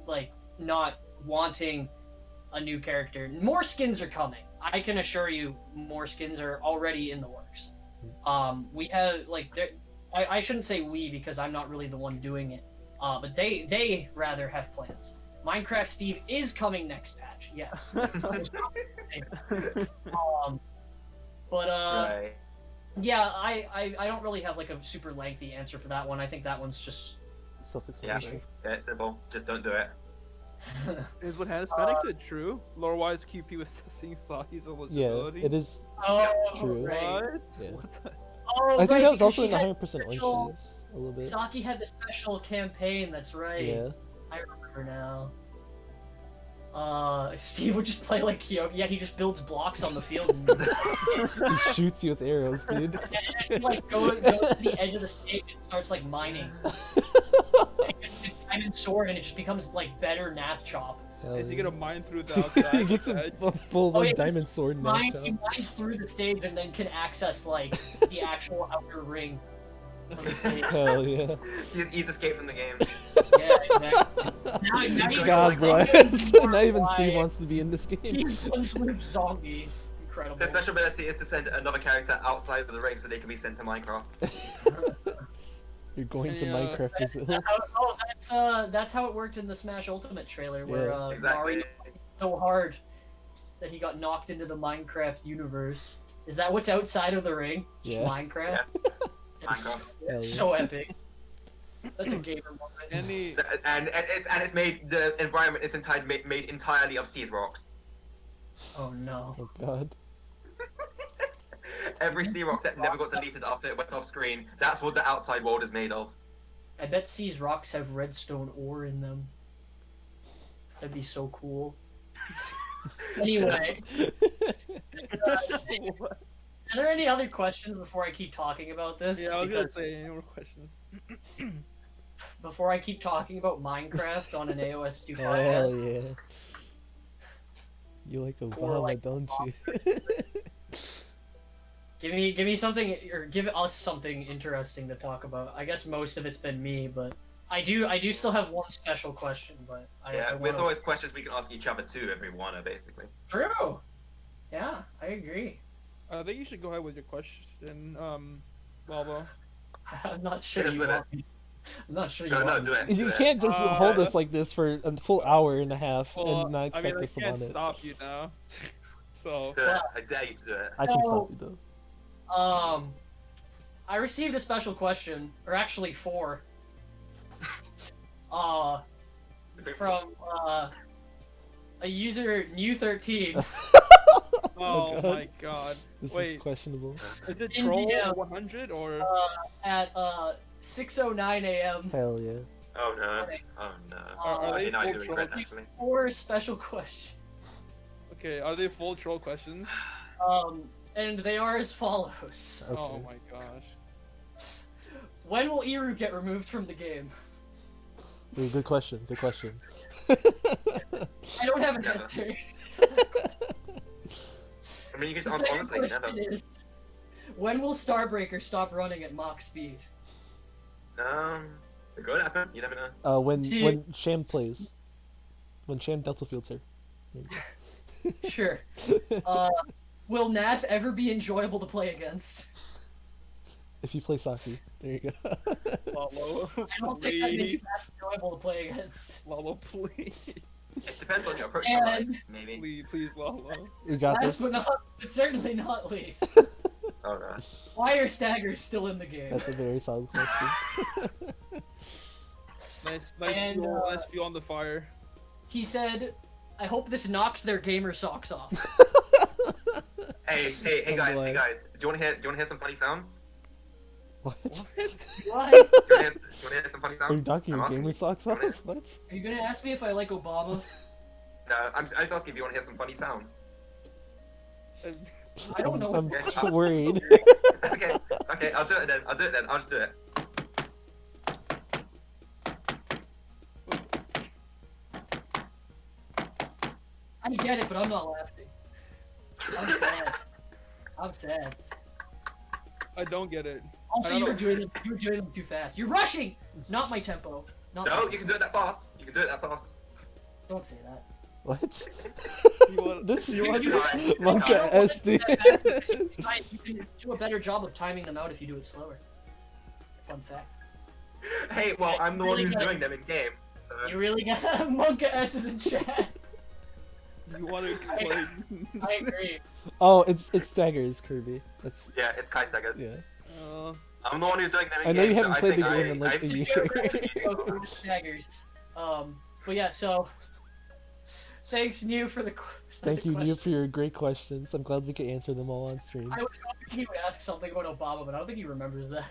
like not wanting a new character. More skins are coming. I can assure you, more skins are already in the works. We have like I shouldn't say we because I'm not really the one doing it. But they rather have plans. Minecraft Steve is coming next patch. Yes. But
Right.
yeah, I don't really have like a super lengthy answer for that one. I think that one's just
Yeah.
Self-explanatory.
Yeah, it's simple. Just don't do it.
Is what Hannah Hispanic said true? Lore-wise, QP was testing Saki's
Yeah,
eligibility.
it is.
oh,
True.
right.
What?
Yeah.
What the?
Oh,
I think
right,
that was
because
also
she
in the
had
100%
special-
oranges a little bit.
Saki had the special campaign. That's right.
Yeah.
I remember now. Steve would just play like Kyoki. Yeah, he just builds blocks on the field. And
He shoots you with arrows, dude.
he like goes to the edge of the stage and starts like mining. Diamond sword, and it just becomes like better Nath chop.
Hell
Is he
yeah.
gonna mine through the outside?
He gets
edge?
a full
Oh,
like
yeah,
diamond sword now.
He mines through the stage and then can access like the actual outer ring of the stage.
Hell yeah.
He's escaped from the game.
Yeah, exactly. Now you
God
know, like,
bless. Not even
why
Steve wants to be in this game.
He's a loop zombie. Incredible.
The special ability is to send another character outside of the ring so they can be sent to Minecraft.
You're going to
Yeah.
Minecraft Brazil.
That's how it worked in the Smash Ultimate trailer, where
Yeah.
Exactly.
Mario hit so hard that he got knocked into the Minecraft universe. Is that what's outside of the ring? Just
Yeah.
Minecraft?
Yeah. Minecraft.
Hell
It's
yeah.
so epic. That's a gamer moment.
Any
And it's made, the environment is made entirely of seed rocks.
Oh no.
Oh god.
Every sea rock that never got deleted after it went off screen, that's what the outside world is made of.
I bet C's rocks have redstone ore in them. That'd be so cool. Anyway, are there any other questions before I keep talking about this?
Yeah, I was gonna
Because
say any more questions.
before I keep talking about Minecraft on an AOS 2
Hell
podcast.
yeah. You like
Or,
Obama,
like,
don't you?
Give me something, or give us something interesting to talk about. I guess most of it's been me, but I do still have one special question. But I
There's
wanna...
always questions we can ask each other too if we wanna, basically.
True. Yeah, I agree.
I think you should go ahead with your question, Lalo.
I'm not sure
Hit us
you
with
want me. I'm not sure you
No,
want
do
me.
it.
You can't just hold us like this for a full hour and a half
Well,
and not
I
expect
mean, I
us to
can't
want it.
stop you now. So,
Do it. I dare you to do it.
I can
So-
stop you though.
I received a special question, or actually 4. From a user New13.
oh
God.
my god.
This is
Wait,
questionable.
is it
India.
Troll 100 or?
At 6:09 a.m.
Hell yeah.
Oh no. Oh no.
Are they
Actually, no, I
full
do
troll?
regret actually.
4 special questions.
Okay, are they full troll questions?
And they are as follows.
Okay.
Oh my gosh.
When will Eru get removed from the game?
Ooh, good question. Good question.
I don't have an
Yeah.
answer.
I mean, you
The
can
second
honestly
question
never.
is, when will Starbreaker stop running at Mach speed?
It could happen. You never know.
See-
When Sham plays. When Sham Deltafields her. There you go.
Sure. Will Nath ever be enjoyable to play against?
If you play Saki. There you go.
Lalo,
I don't think that makes
please.
Nath enjoyable to play against.
Lalo, please.
It depends on your approach to life,
And
maybe.
Please, Lalo.
You got
last
this.
but certainly not least,
Oh no.
why are Staggers still in the game?
That's a very solid question.
Nice
And,
fuel, nice fuel on the fire.
He said, I hope this knocks their gamer socks off.
Hey
I'm
guys,
glad.
hey guys. Do you wanna hear some funny sounds?
What?
What?
Do you wanna hear some funny sounds?
Are you knocking
I'm
your
asking
gamer
you.
socks off? What?
Are you gonna ask me if I like Obama?
No, I'm just asking if you wanna hear some funny sounds.
I don't know.
I'm
Yeah.
worried.
Okay, I'll do it then. I'll just do it.
I get it, but I'm not laughing. I'm sad. I'm sad.
I don't get it.
Also,
I don't
you were
know.
doing them too fast. You're rushing! Not my tempo. Not my
No,
tempo.
you can do it that fast. You can do it that fast.
Don't say that.
What?
You want,
This
you
is
want,
Monka SD.
You can do a better job of timing them out if you do it slower. Fun fact.
Hey, well, I'm the one
Really
who's
good.
doing them in game. So.
You really got Monka S's in chat.
you want to explain?
I agree.
Oh, it's Staggers, Kirby. That's
Yeah, it's Kai Staggers.
yeah.
I'm the one who's doing them in
I
game.
know you
so
haven't
I
played the
think
game in like a
I-
year.
Go through the Staggers. But yeah, so thanks, New, for the.
Thank you, New,
question.
for your great questions. I'm glad we could answer them all on stream.
I was hoping he would ask something about Obama, but I don't think he remembers that.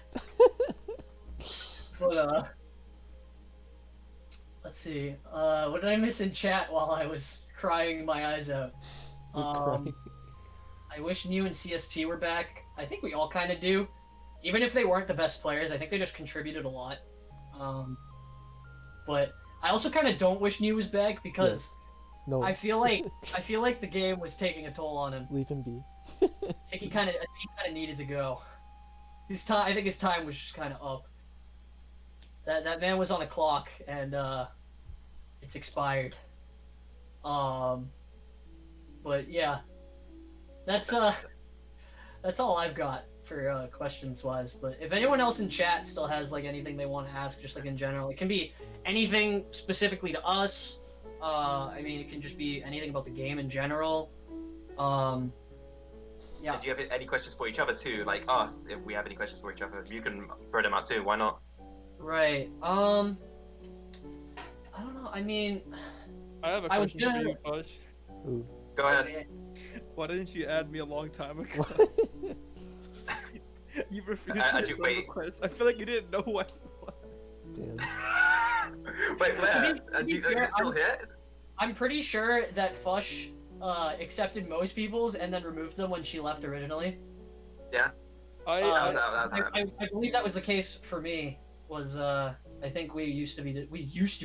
But let's see. What did I miss in chat while I was crying my eyes out?
You're crying.
I wish New and CST were back. I think we all kind of do. Even if they weren't the best players, I think they just contributed a lot. But I also kind of don't wish New was back because
No,
I feel like the game was taking a toll on him.
leave him be.
I think he kind of needed to go. I think his time was just kind of up. That man was on a clock and it's expired. But yeah, that's all I've got for questions wise. But if anyone else in chat still has like anything they want to ask, just like in general, it can be anything specifically to us. I mean, it can just be anything about the game in general. Yeah.
Do you have any questions for each other too? Like us, if we have any questions for each other, you can throw them out too. Why not?
Right. I don't know. I mean,
I have a
I was
question for
gonna-
you, Push.
Ooh.
Go ahead.
okay,
Why didn't you add me a long time ago? You refused
I
my
do-
friend
wait.
request. I feel like you didn't know who I was.
Damn.
Wait, where?
To be
Are you
fair,
still here?
I'm pretty sure that Fush accepted most people's and then removed them when she left originally.
I
That was
I believe that was the case for me. I think we used to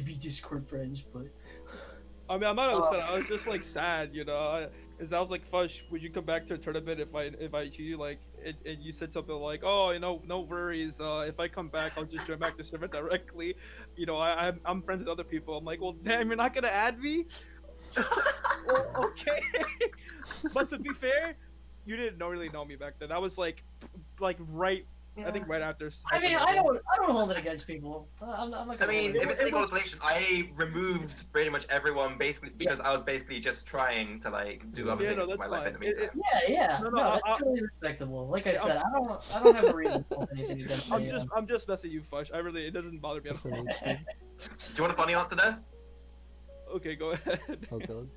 be Discord friends, but
mean, I'm not upset. I was just like sad, you know. Cause I was like, "Fush, would you come back to a tournament if I cheat you?" Like, and you said something like, "Oh, you know, no worries. If I come back, I'll just join back the server directly." You know, I'm friends with other people. I'm like, "Well, damn, you're not gonna add me?" Well, okay. But to be fair, you didn't really know me back then. That was like right. I think right after.
I mean, I don't hold it against people. I'm not
I
gonna.
mean,
hold
if
it.
it's any consolation, I removed pretty much everyone basically because I was basically just trying to like do other
Yeah,
things
no,
with my
that's
life in
fine.
the meantime.
Yeah.
No,
No,
I-
that's really respectable. Like I
Yeah,
said, I don't have a reason to hold anything against
I'm
anyone.
just messing you, Fush. It doesn't bother me at
That's
all.
an H, dude.
Do you want a funny answer there?
Okay, go ahead.
Oh god.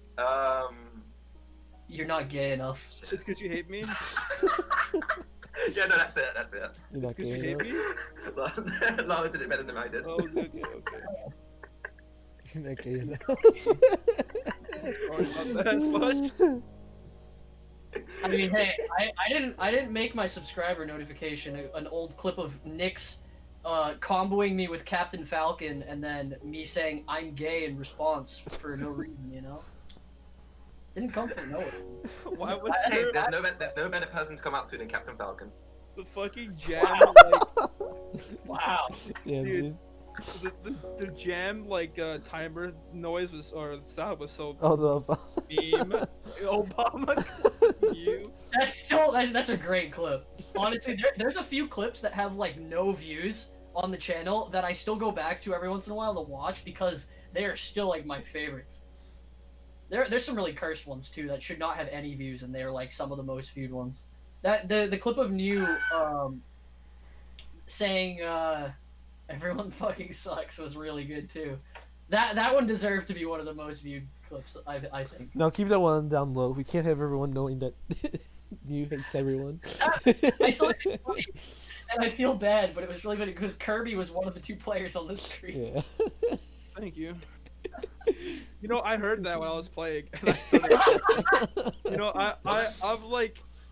You're not gay enough.
It's because you hate me.
Yeah, no, that's it. That's it.
You're
It's
not
because you
gay
hate
enough.
me.
Lala did it better than I did.
Oh, okay, okay.
You're not gay enough.
Sorry about that, Fush.
I mean, hey, I didn't make my subscriber notification an old clip of Nyx comboing me with Captain Falcon and then me saying I'm gay in response for no reason, you know? Didn't come from nowhere.
Why would
Hey,
you
there's no better person to come out to than Captain Falcon.
the fucking jam like
Wow.
Damn,
Dude.
dude.
the jam like timer noise was or sound was so
Oh, the
meme. Obama you.
That's a great clip. Honestly, there's a few clips that have like no views on the channel that I still go back to every once in a while to watch because they are still like my favorites. There's some really cursed ones too that should not have any views and they're like some of the most viewed ones. That the clip of New saying everyone fucking sucks was really good too. That one deserved to be one of the most viewed clips I think.
No, keep that one down low. We can't have everyone knowing that you hates everyone.
I still think it's funny, and I feel bad, but it was really funny because Kirby was one of the two players on the stream.
Yeah.
Thank you. You know, I heard that when I was playing. And I started, you know,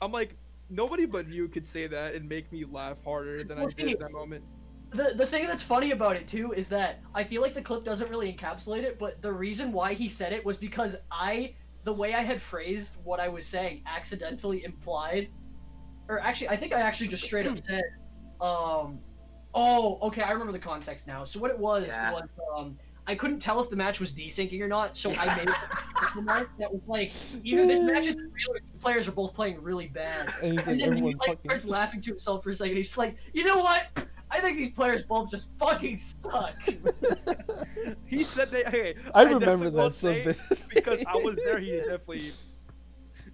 I'm like, nobody but you could say that and make me laugh harder than I
Well,
did
see,
in that moment.
The thing that's funny about it too is that I feel like the clip doesn't really encapsulate it, but the reason why he said it was because the way I had phrased what I was saying accidentally implied, or actually I think I actually just straight up said, oh, okay, I remember the context now. So what it was was I couldn't tell if the match was desyncing or not, so I made a mark that was like, either this match is real or the players are both playing really bad.
And he's like,
And then he
everyone
like
fucking.
starts laughing to himself for a second. He's just like, you know what? I think these players both just fucking suck.
He said that. Hey,
I
definitely
remember
will
that so
say,
vividly.
because I was there. He definitely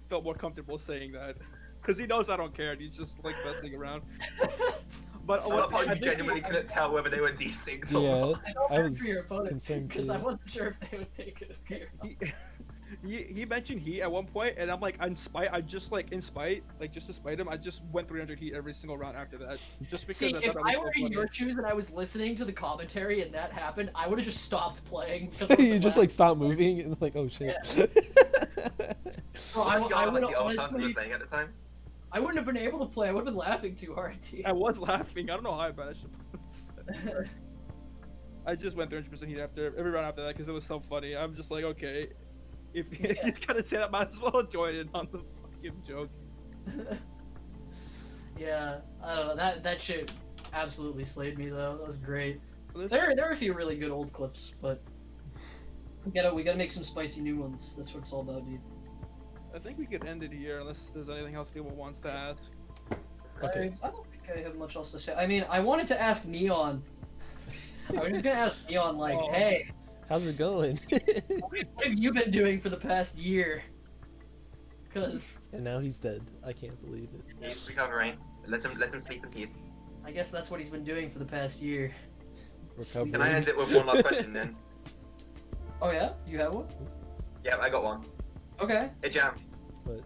felt more comfortable saying that because he knows I don't care. And he's just like messing around. But
I love how
I
you
think
genuinely couldn't tell whether they were desynced or
Yeah,
not.
I don't
I
care
was
for your opponent
concerned
because
too.
I wasn't sure if they would take it.
he mentioned heat at one point, and I'm like, in spite, just to spite him, I just went 300 heat every single round after that, just because.
See,
I
if
thought
I
that was
were
so
in
funny.
your shoes and I was listening to the commentary and that happened, I would have just stopped playing. Because I
You
would've
just
laughed.
like stop moving and like, oh shit.
Well, I
You're
would
like the other person
honestly,
was saying at the time.
I wouldn't have been able to play. I would have been laughing too hard.
I was laughing. I don't know how bad I should put. I just went 300% heat after every round after that because it was so funny. I'm just like, okay, if he's gonna say that, might as well join in on the fucking joke.
Yeah, I don't know. That shit absolutely slayed me though. That was great.
Well,
There are a few really good old clips, but we gotta make some spicy new ones. That's what it's all about, dude.
I think we could end it here unless there's anything else people wants to ask.
Okay.
I don't think I have much else to say. I mean, I wanted to ask Neon. I was just gonna ask Neon, like,
Oh.
hey,
How's it going?
what have you been doing for the past year? Because
And now he's dead. I can't believe it.
He's recovering. Let him sleep in peace.
I guess that's what he's been doing for the past year.
Recovering.
Can I end it with one last question then?
Oh yeah, you have one?
Yeah, I got one.
Okay.
Hey Jam.
What?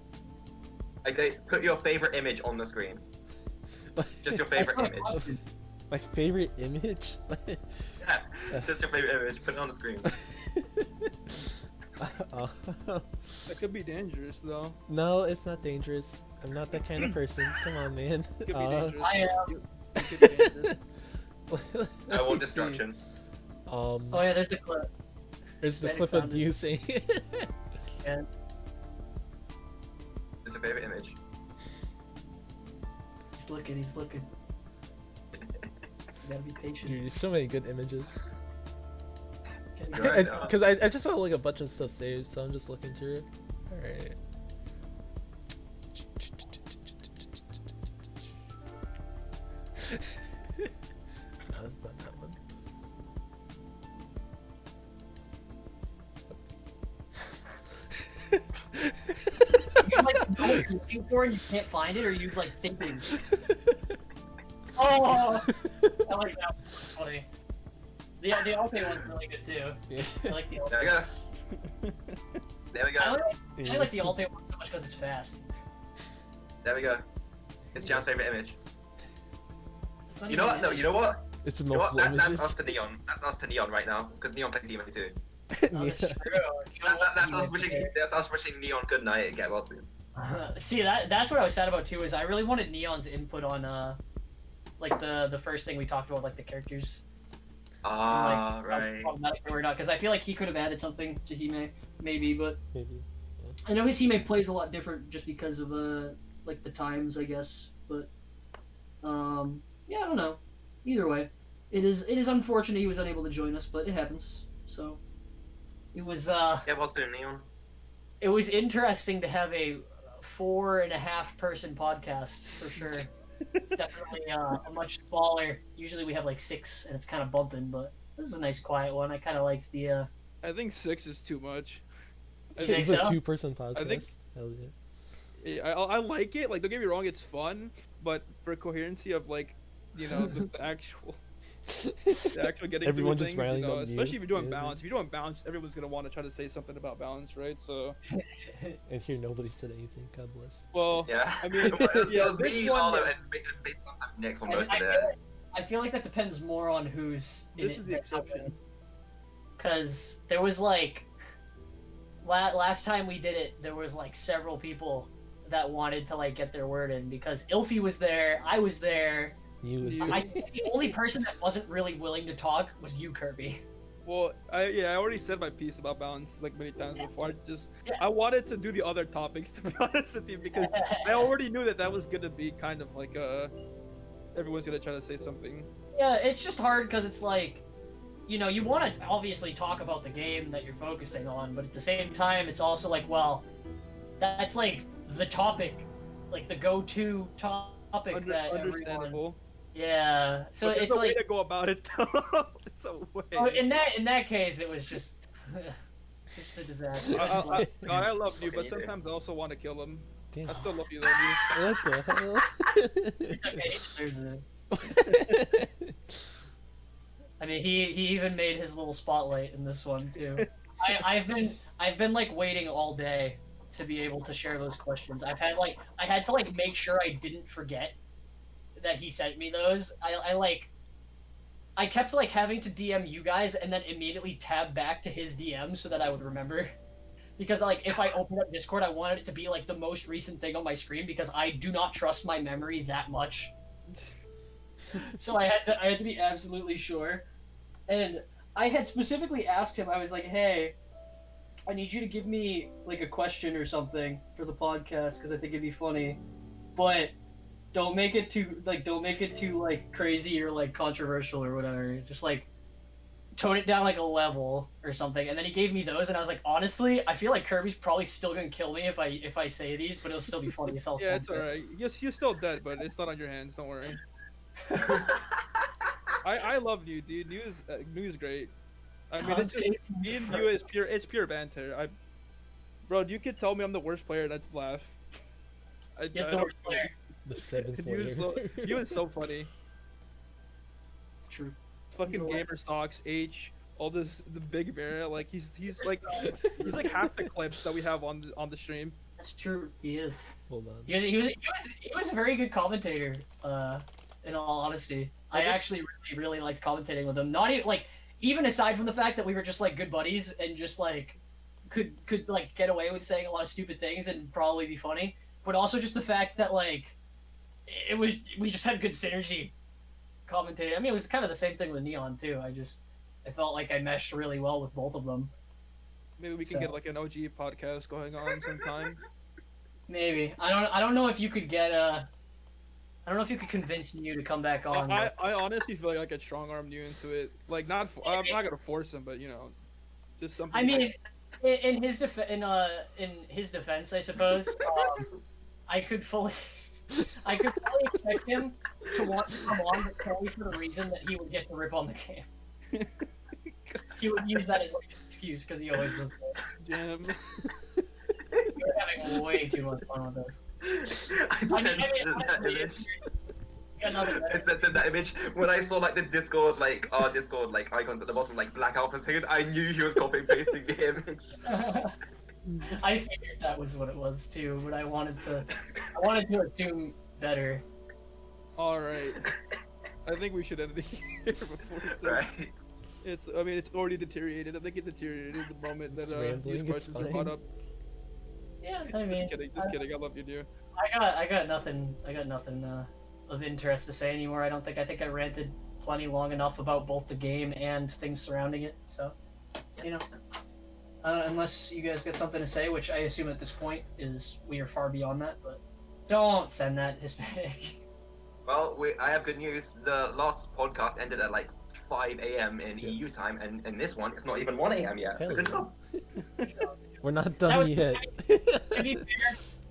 Okay, put your favorite image on the screen. Just your favorite image.
My favorite image?
Yeah, just your favorite image. Put it on the screen.
That could be dangerous though.
No, it's not dangerous. I'm not that kind of person. Come on, man.
It could be dangerous.
I am.
It could be dangerous.
I
Let
want
me
destruction.
see.
Oh yeah, there's the clip.
There's the
Betty
clip
found
of
it.
you saying
And
Just your favorite image.
he's looking. You gotta be patient.
Dude, there's so many good images.
Gotta
Right.
Because I just found like a bunch of stuff saved, so I'm just looking through it. Alright. No, that's not that one.
You like know what you're looking for and you can't find it, or you like thinking. Oh, I like that. One. That's funny. The Alt-A one's really good too.
Yeah.
I like the
There we
Alt-A.
go. There we
I
go.
I like the Alt-A one so much because it's fast.
There we go. It's Jan's favorite image.
It's not
You know
even
what? No,
an
you know what?
It's the
You know what?
multiple
That's us
images.
to Neon. That's us to Neon right now, because Neon plays Emo too.
Oh, that's
Yeah.
true. You know what's
That's
even
us wishing.
better?
That's us wishing Neon good night and get well soon.
See that's what I was sad about too. Is I really wanted Neon's input on like the first thing we talked about, like the characters.
Ah,
Like,
right.
problematic or not, because I feel like he could have added something to Hime, maybe, but
Maybe.
I know his Hime plays a lot different just because of like the times, I guess. But yeah, I don't know. Either way, it is unfortunate he was unable to join us, but it happens. So it was
Get well soon, Neon.
it was interesting to have a 4.5 person podcast for sure. It's definitely a much smaller. Usually we have like 6, and it's kind of bumping, but this is a nice quiet one. I kind of liked the.
I think 6 is too much.
You think
It's a
so?
2-person podcast.
I think-
Hell yeah.
I like it. Like, don't get me wrong, it's fun, but for coherency of like, you know, the actual getting
Everyone
through
just
things,
rallying
you know,
on you.
especially if you're doing
Yeah.
balance. If you're doing balance, everyone's gonna want to try to say something about balance, right? So,
And here nobody said anything. God bless.
well,
Yeah.
I mean,
yeah,
yeah, this
me,
one-
Arlo, and based on next one, most of it.
I feel like that depends more on who's in
This
it
is the exception.
Because there was like last time we did it, there was like several people that wanted to like get their word in because Ilfie was there, I was there.
You was
You-
I think the only person that wasn't really willing to talk was you, Kirby.
Well, I already said my piece about balance like many times before.
Yeah.
I wanted to do the other topics to be honest with you because I already knew that was gonna be kind of like everyone's gonna try to say something.
Yeah, it's just hard because it's like, you know, you want to obviously talk about the game that you're focusing on, but at the same time, it's also like, well, that's like the topic, like the go-to topic that everyone.
Understandable.
Yeah, so
But there's
it's
a way
like,
to go about it though. There's a way.
oh, in that case, it was just, just a disaster. I was like,
God, I love you, but
Okay, you do.
sometimes I also want to kill him.
Damn.
I still love you, though.
What the hell?
it's okay, there's a- I mean, he even made his little spotlight in this one too. I've been like waiting all day to be able to share those questions. I had to like make sure I didn't forget that he sent me those. I kept like having to DM you guys and then immediately tab back to his DM so that I would remember. Because like if I opened up Discord, I wanted it to be like the most recent thing on my screen because I do not trust my memory that much. So I had to be absolutely sure. And I had specifically asked him, I was like, hey, I need you to give me like a question or something for the podcast because I think it'd be funny. But don't make it too like crazy or like controversial or whatever. Just like tone it down like a level or something. And then he gave me those and I was like, honestly, I feel like Kirby's probably still gonna kill me if I say these, but it'll still be funny as hell.
Yeah, it's alright. You're still dead, but it's not on your hands. Don't worry. I love you, dude. New is great. I mean, it's just, me and you is pure banter. Bro, you could tell me I'm the worst player and I'd laugh.
You're the worst player.
The 7th
You is
layer.
you is so funny.
True.
Fucking gamer stocks, H, all this the big bear. Like he's like half the clips that we have on the stream.
That's true. He is.
Hold on.
He was a very good commentator. In all honesty, I actually really liked commentating with him. Not even like even aside from the fact that we were just like good buddies and just like could like get away with saying a lot of stupid things and probably be funny, but also just the fact that like we just had good synergy commentating. I mean, it was kind of the same thing with Neon too. I felt like I meshed really well with both of them.
Maybe we can get like an OG podcast going on sometime.
Maybe I don't know if you could get I don't know if you could convince you to come back on.
I honestly feel like I could strong arm you into it. Like I'm not gonna force him, but you know, just something.
I mean, in his defense, I suppose, I could fully expect him to want to come on, but only for the reason that he would get to rip on the game. He would use that as like an excuse because he always does that.
Jam.
You're having way too much fun with this.
I sent him that image when I saw like the Discord like icons at the bottom like Black Alpha saying I knew he was copy and pasting the image.
I figured that was what it was too, but I wanted to assume better.
All right. I think we should end it here before
Right.
it's already deteriorated. I think it deteriorated the moment that these
It's
questions were brought up.
Yeah, I mean,
Just kidding. I love you, dude.
I got nothing of interest to say anymore. I think I ranted plenty long enough about both the game and things surrounding it. So, you know, unless you guys got something to say, which I assume at this point is we are far beyond that. But don't send that Hispanic.
Well, I have good news. The last podcast ended at like 5 a.m. in EU time, and this one it's not even 1 a.m. yet.
Hell
So good
yeah.
job.
We're not done yet.
To be fair,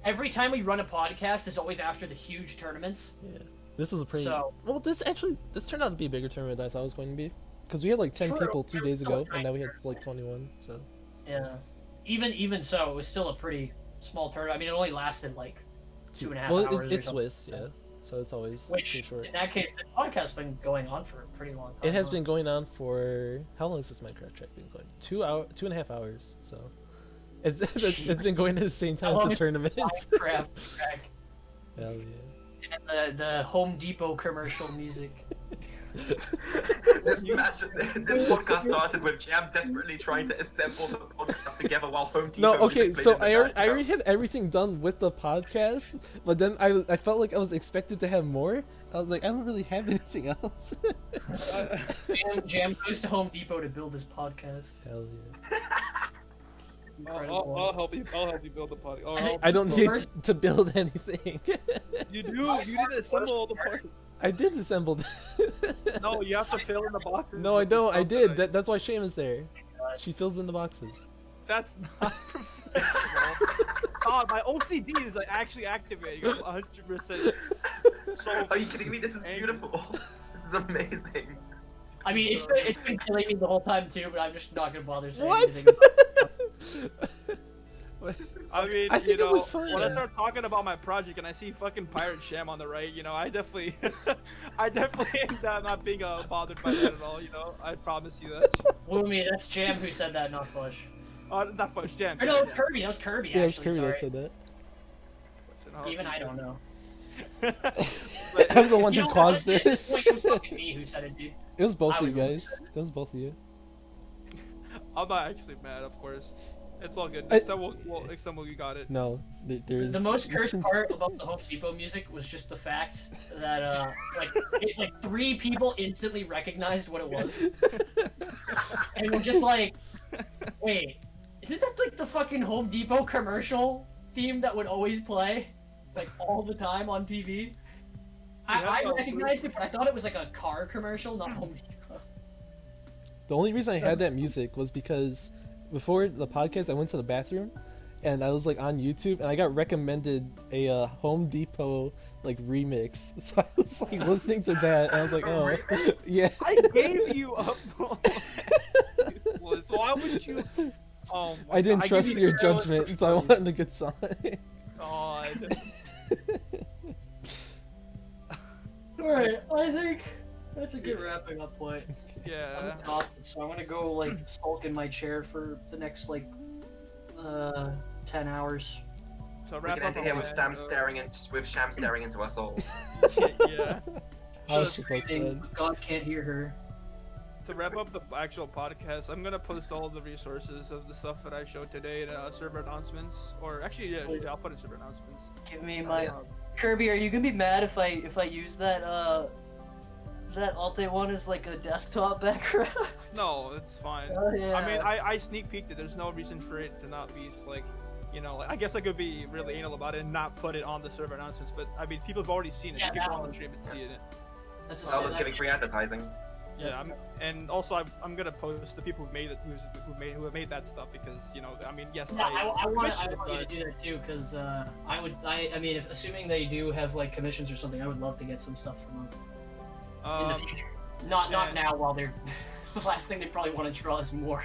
every time we run a podcast is always after the huge tournaments.
Yeah. This was a pretty.
So-
Well, this turned out to be a bigger tournament than I thought it was going to be. Because we had like 10
True.
people 2 days ago,
True.
and now we had like 21. So.
Yeah. Even so, it was still a pretty small tournament. I mean, it only lasted like 2.5 hours.
Well,
or
it's
something.
Swiss, yeah. So it's always
Which,
pretty short.
in that case, this podcast has been going on for a pretty long time.
It has been going on for how long has this Minecraft track been going? 2.5 hours. So it's been going at the same time as the tournament.
Minecraft track.
Hell yeah.
And the Home Depot commercial music.
This podcast started with Jam desperately trying to assemble the podcast together while Home Depot.
No, okay,
music
so
played in the
I already
background.
had everything done with the podcast, but then I felt like I was expected to have more. I was like, I don't really have anything else.
Jam goes to Home Depot to build his podcast.
Hell yeah.
Incredible.
I'll help you. I'll help you build the podcast.
I don't need to build anything.
You do. You didn't assemble all the parts.
I did assemble.
No, you have to fill in the boxes.
No, I
with the
don't. I
stuff
did.
that
That's why Shame is there. She fills in the boxes.
That's not professional. God, my OCD is like actually activating. I'm 100%. So
Are you kidding me? This is beautiful. This is amazing.
I mean, it's been killing me the whole time too, but I'm just not gonna bother saying
What?
anything.
I mean,
I think
you
it
know,
looks fine.
when I start talking about my project and I see fucking Pirate Sham on the right, you know, I definitely end up not being bothered by that at all. You know, I promise you that.
Lumi, that's Jam who said that, not Fush.
Not Fudge Jam.
Or no, Kirby. That was Kirby.
Yeah, it's
actually,
Kirby that
sorry.
said that.
Even I don't know.
I'm the one
You
who
know,
caused
honestly, at this
this.
point, it was fucking me who said it, dude.
It was both
I
of you
was the
guys. It was both of you.
I'm not actually mad, of course. It's all good.
I-
Next time we got it.
No, there's
The most cursed part about the Home Depot music was just the fact that like 3 people instantly recognized what it was, and were just like, "Wait, isn't that like the fucking Home Depot commercial theme that would always play, like all the time on TV?" I recognized it, but I thought it was like a car commercial, not Home Depot.
The only reason I had that music was because before the podcast, I went to the bathroom, and I was like on YouTube, and I got recommended a Home Depot like remix. So I was like listening to that, and I was like, oh, yeah.
I gave you a. Why would you? Oh my
I didn't
God.
trust
give you
your
credit
judgment,
for
so I wanted a good song.
God.
Alright, I think that's a good wrapping up point.
Yeah.
I'm exhausted, so I'm gonna go like sulk in my chair for the next like 10 hours.
to
We
wrap
can
up
end here with
on
Sham staring into us all.
yeah.
I was
She's
supposed
screaming,
to.
but God can't hear her.
To wrap up the actual podcast, I'm gonna post all the resources of the stuff that I showed today in server announcements. Or actually, yeah, I'll put in server announcements.
Give me my
yeah.
Kirby. Are you gonna be mad if I use that that Alte one as like a desktop background?
No, it's fine.
Oh, yeah.
I mean, I sneak peeked it. There's no reason for it to not be like, you know, like, I guess I could be really anal about it and not put it on the server announcements. But I mean, people have already seen it.
Yeah,
You can go on
that
the stream and see it.
That's a
I was
sin.
giving free advertising.
Yeah, and also I'm gonna post the people who made it, who have made that stuff because you know, I mean, yes,
Yeah, I want
commissioned it,
you to
but-
do that too, because I mean, if assuming they do have like commissions or something, I would love to get some stuff from them in the future. Not
and-
now while they're the last thing they probably want to draw is more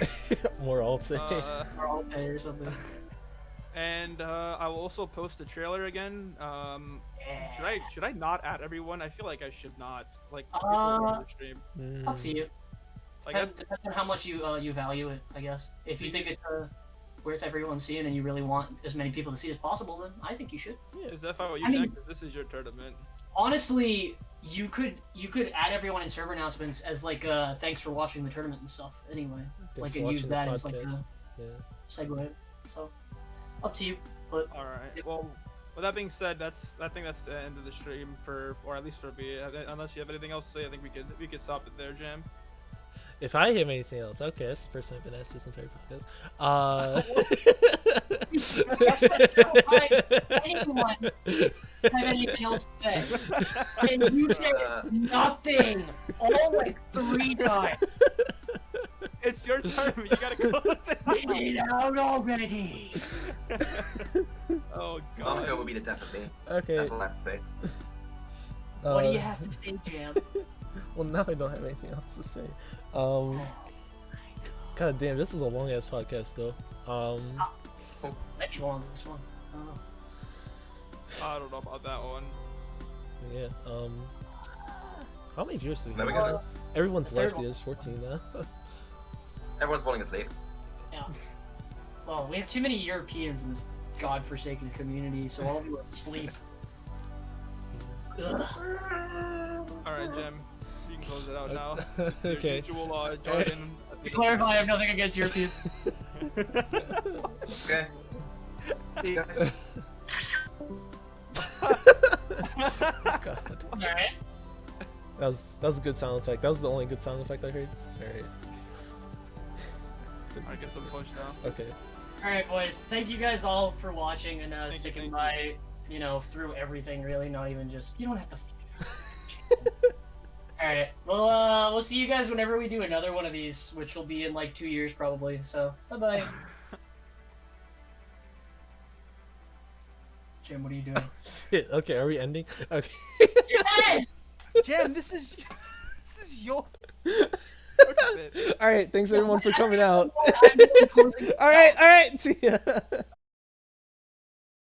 More alt.
more Alte or something.
And I will also post a trailer again. Should I not add everyone? I feel like I should not. Like people who are on the stream.
Up to you.
Like
Depends on how much you value it, I guess. If you think it's worth everyone seeing and you really want as many people to see as possible, then I think you should.
is that fine with you,
I mean-
Jack? 'Cause this is your tournament.
Honestly, you could add everyone in server announcements as like thanks for watching the tournament and stuff. Anyway,
Thanks
like
for
and use
watching the
that as like a
podcast. Yeah.
segue. So up to you. But
All right. Well, with that being said, I think that's the end of the stream or at least for me. Unless you have anything else to say, I think we could stop it there, Jam.
If I have anything else, okay, that's the first time I've been asked this entire podcast.
anyone have anything else to say? And you said nothing all like 3 times.
It's your turn. You gotta close it.
Get it out already.
Oh
Monaco
god.
will be the death of me.
Okay.
That's all I have to say.
What do you have to say, Jam?
Well, now I don't have anything else to say.
Oh,
God damn, this is a long ass podcast though.
might be long this one. I don't know.
I don't know about that one.
Yeah. How many viewers do we
There we
have?
go.
Everyone's
The third
left.
one.
There's 14 now.
Everyone's falling asleep.
Yeah. Well, we have too many Europeans in this godforsaken community, so all of you are asleep. Ugh.
All right, Jam. You can close it out now.
Okay.
Your usual jargon.
To clarify, I have nothing against Europeans.
Okay. See you guys.
God.
Alright.
That was a good sound effect. That was the only good sound effect I heard. Alright.
I guess I'm pushed now.
Okay.
Alright, boys. Thank you guys all for watching and
Thank you,
sticking
thank
by, you know, through everything, really. Not even just. You don't have to. Alright. Well, we'll see you guys whenever we do another one of these, which will be in like 2 years probably. So, bye bye. Jim, what are you doing?
Shit. Okay, are we ending? Okay.
Yes!
Jam, this is your.
Alright, thanks everyone for coming out.
I'm closing-
Alright, see ya.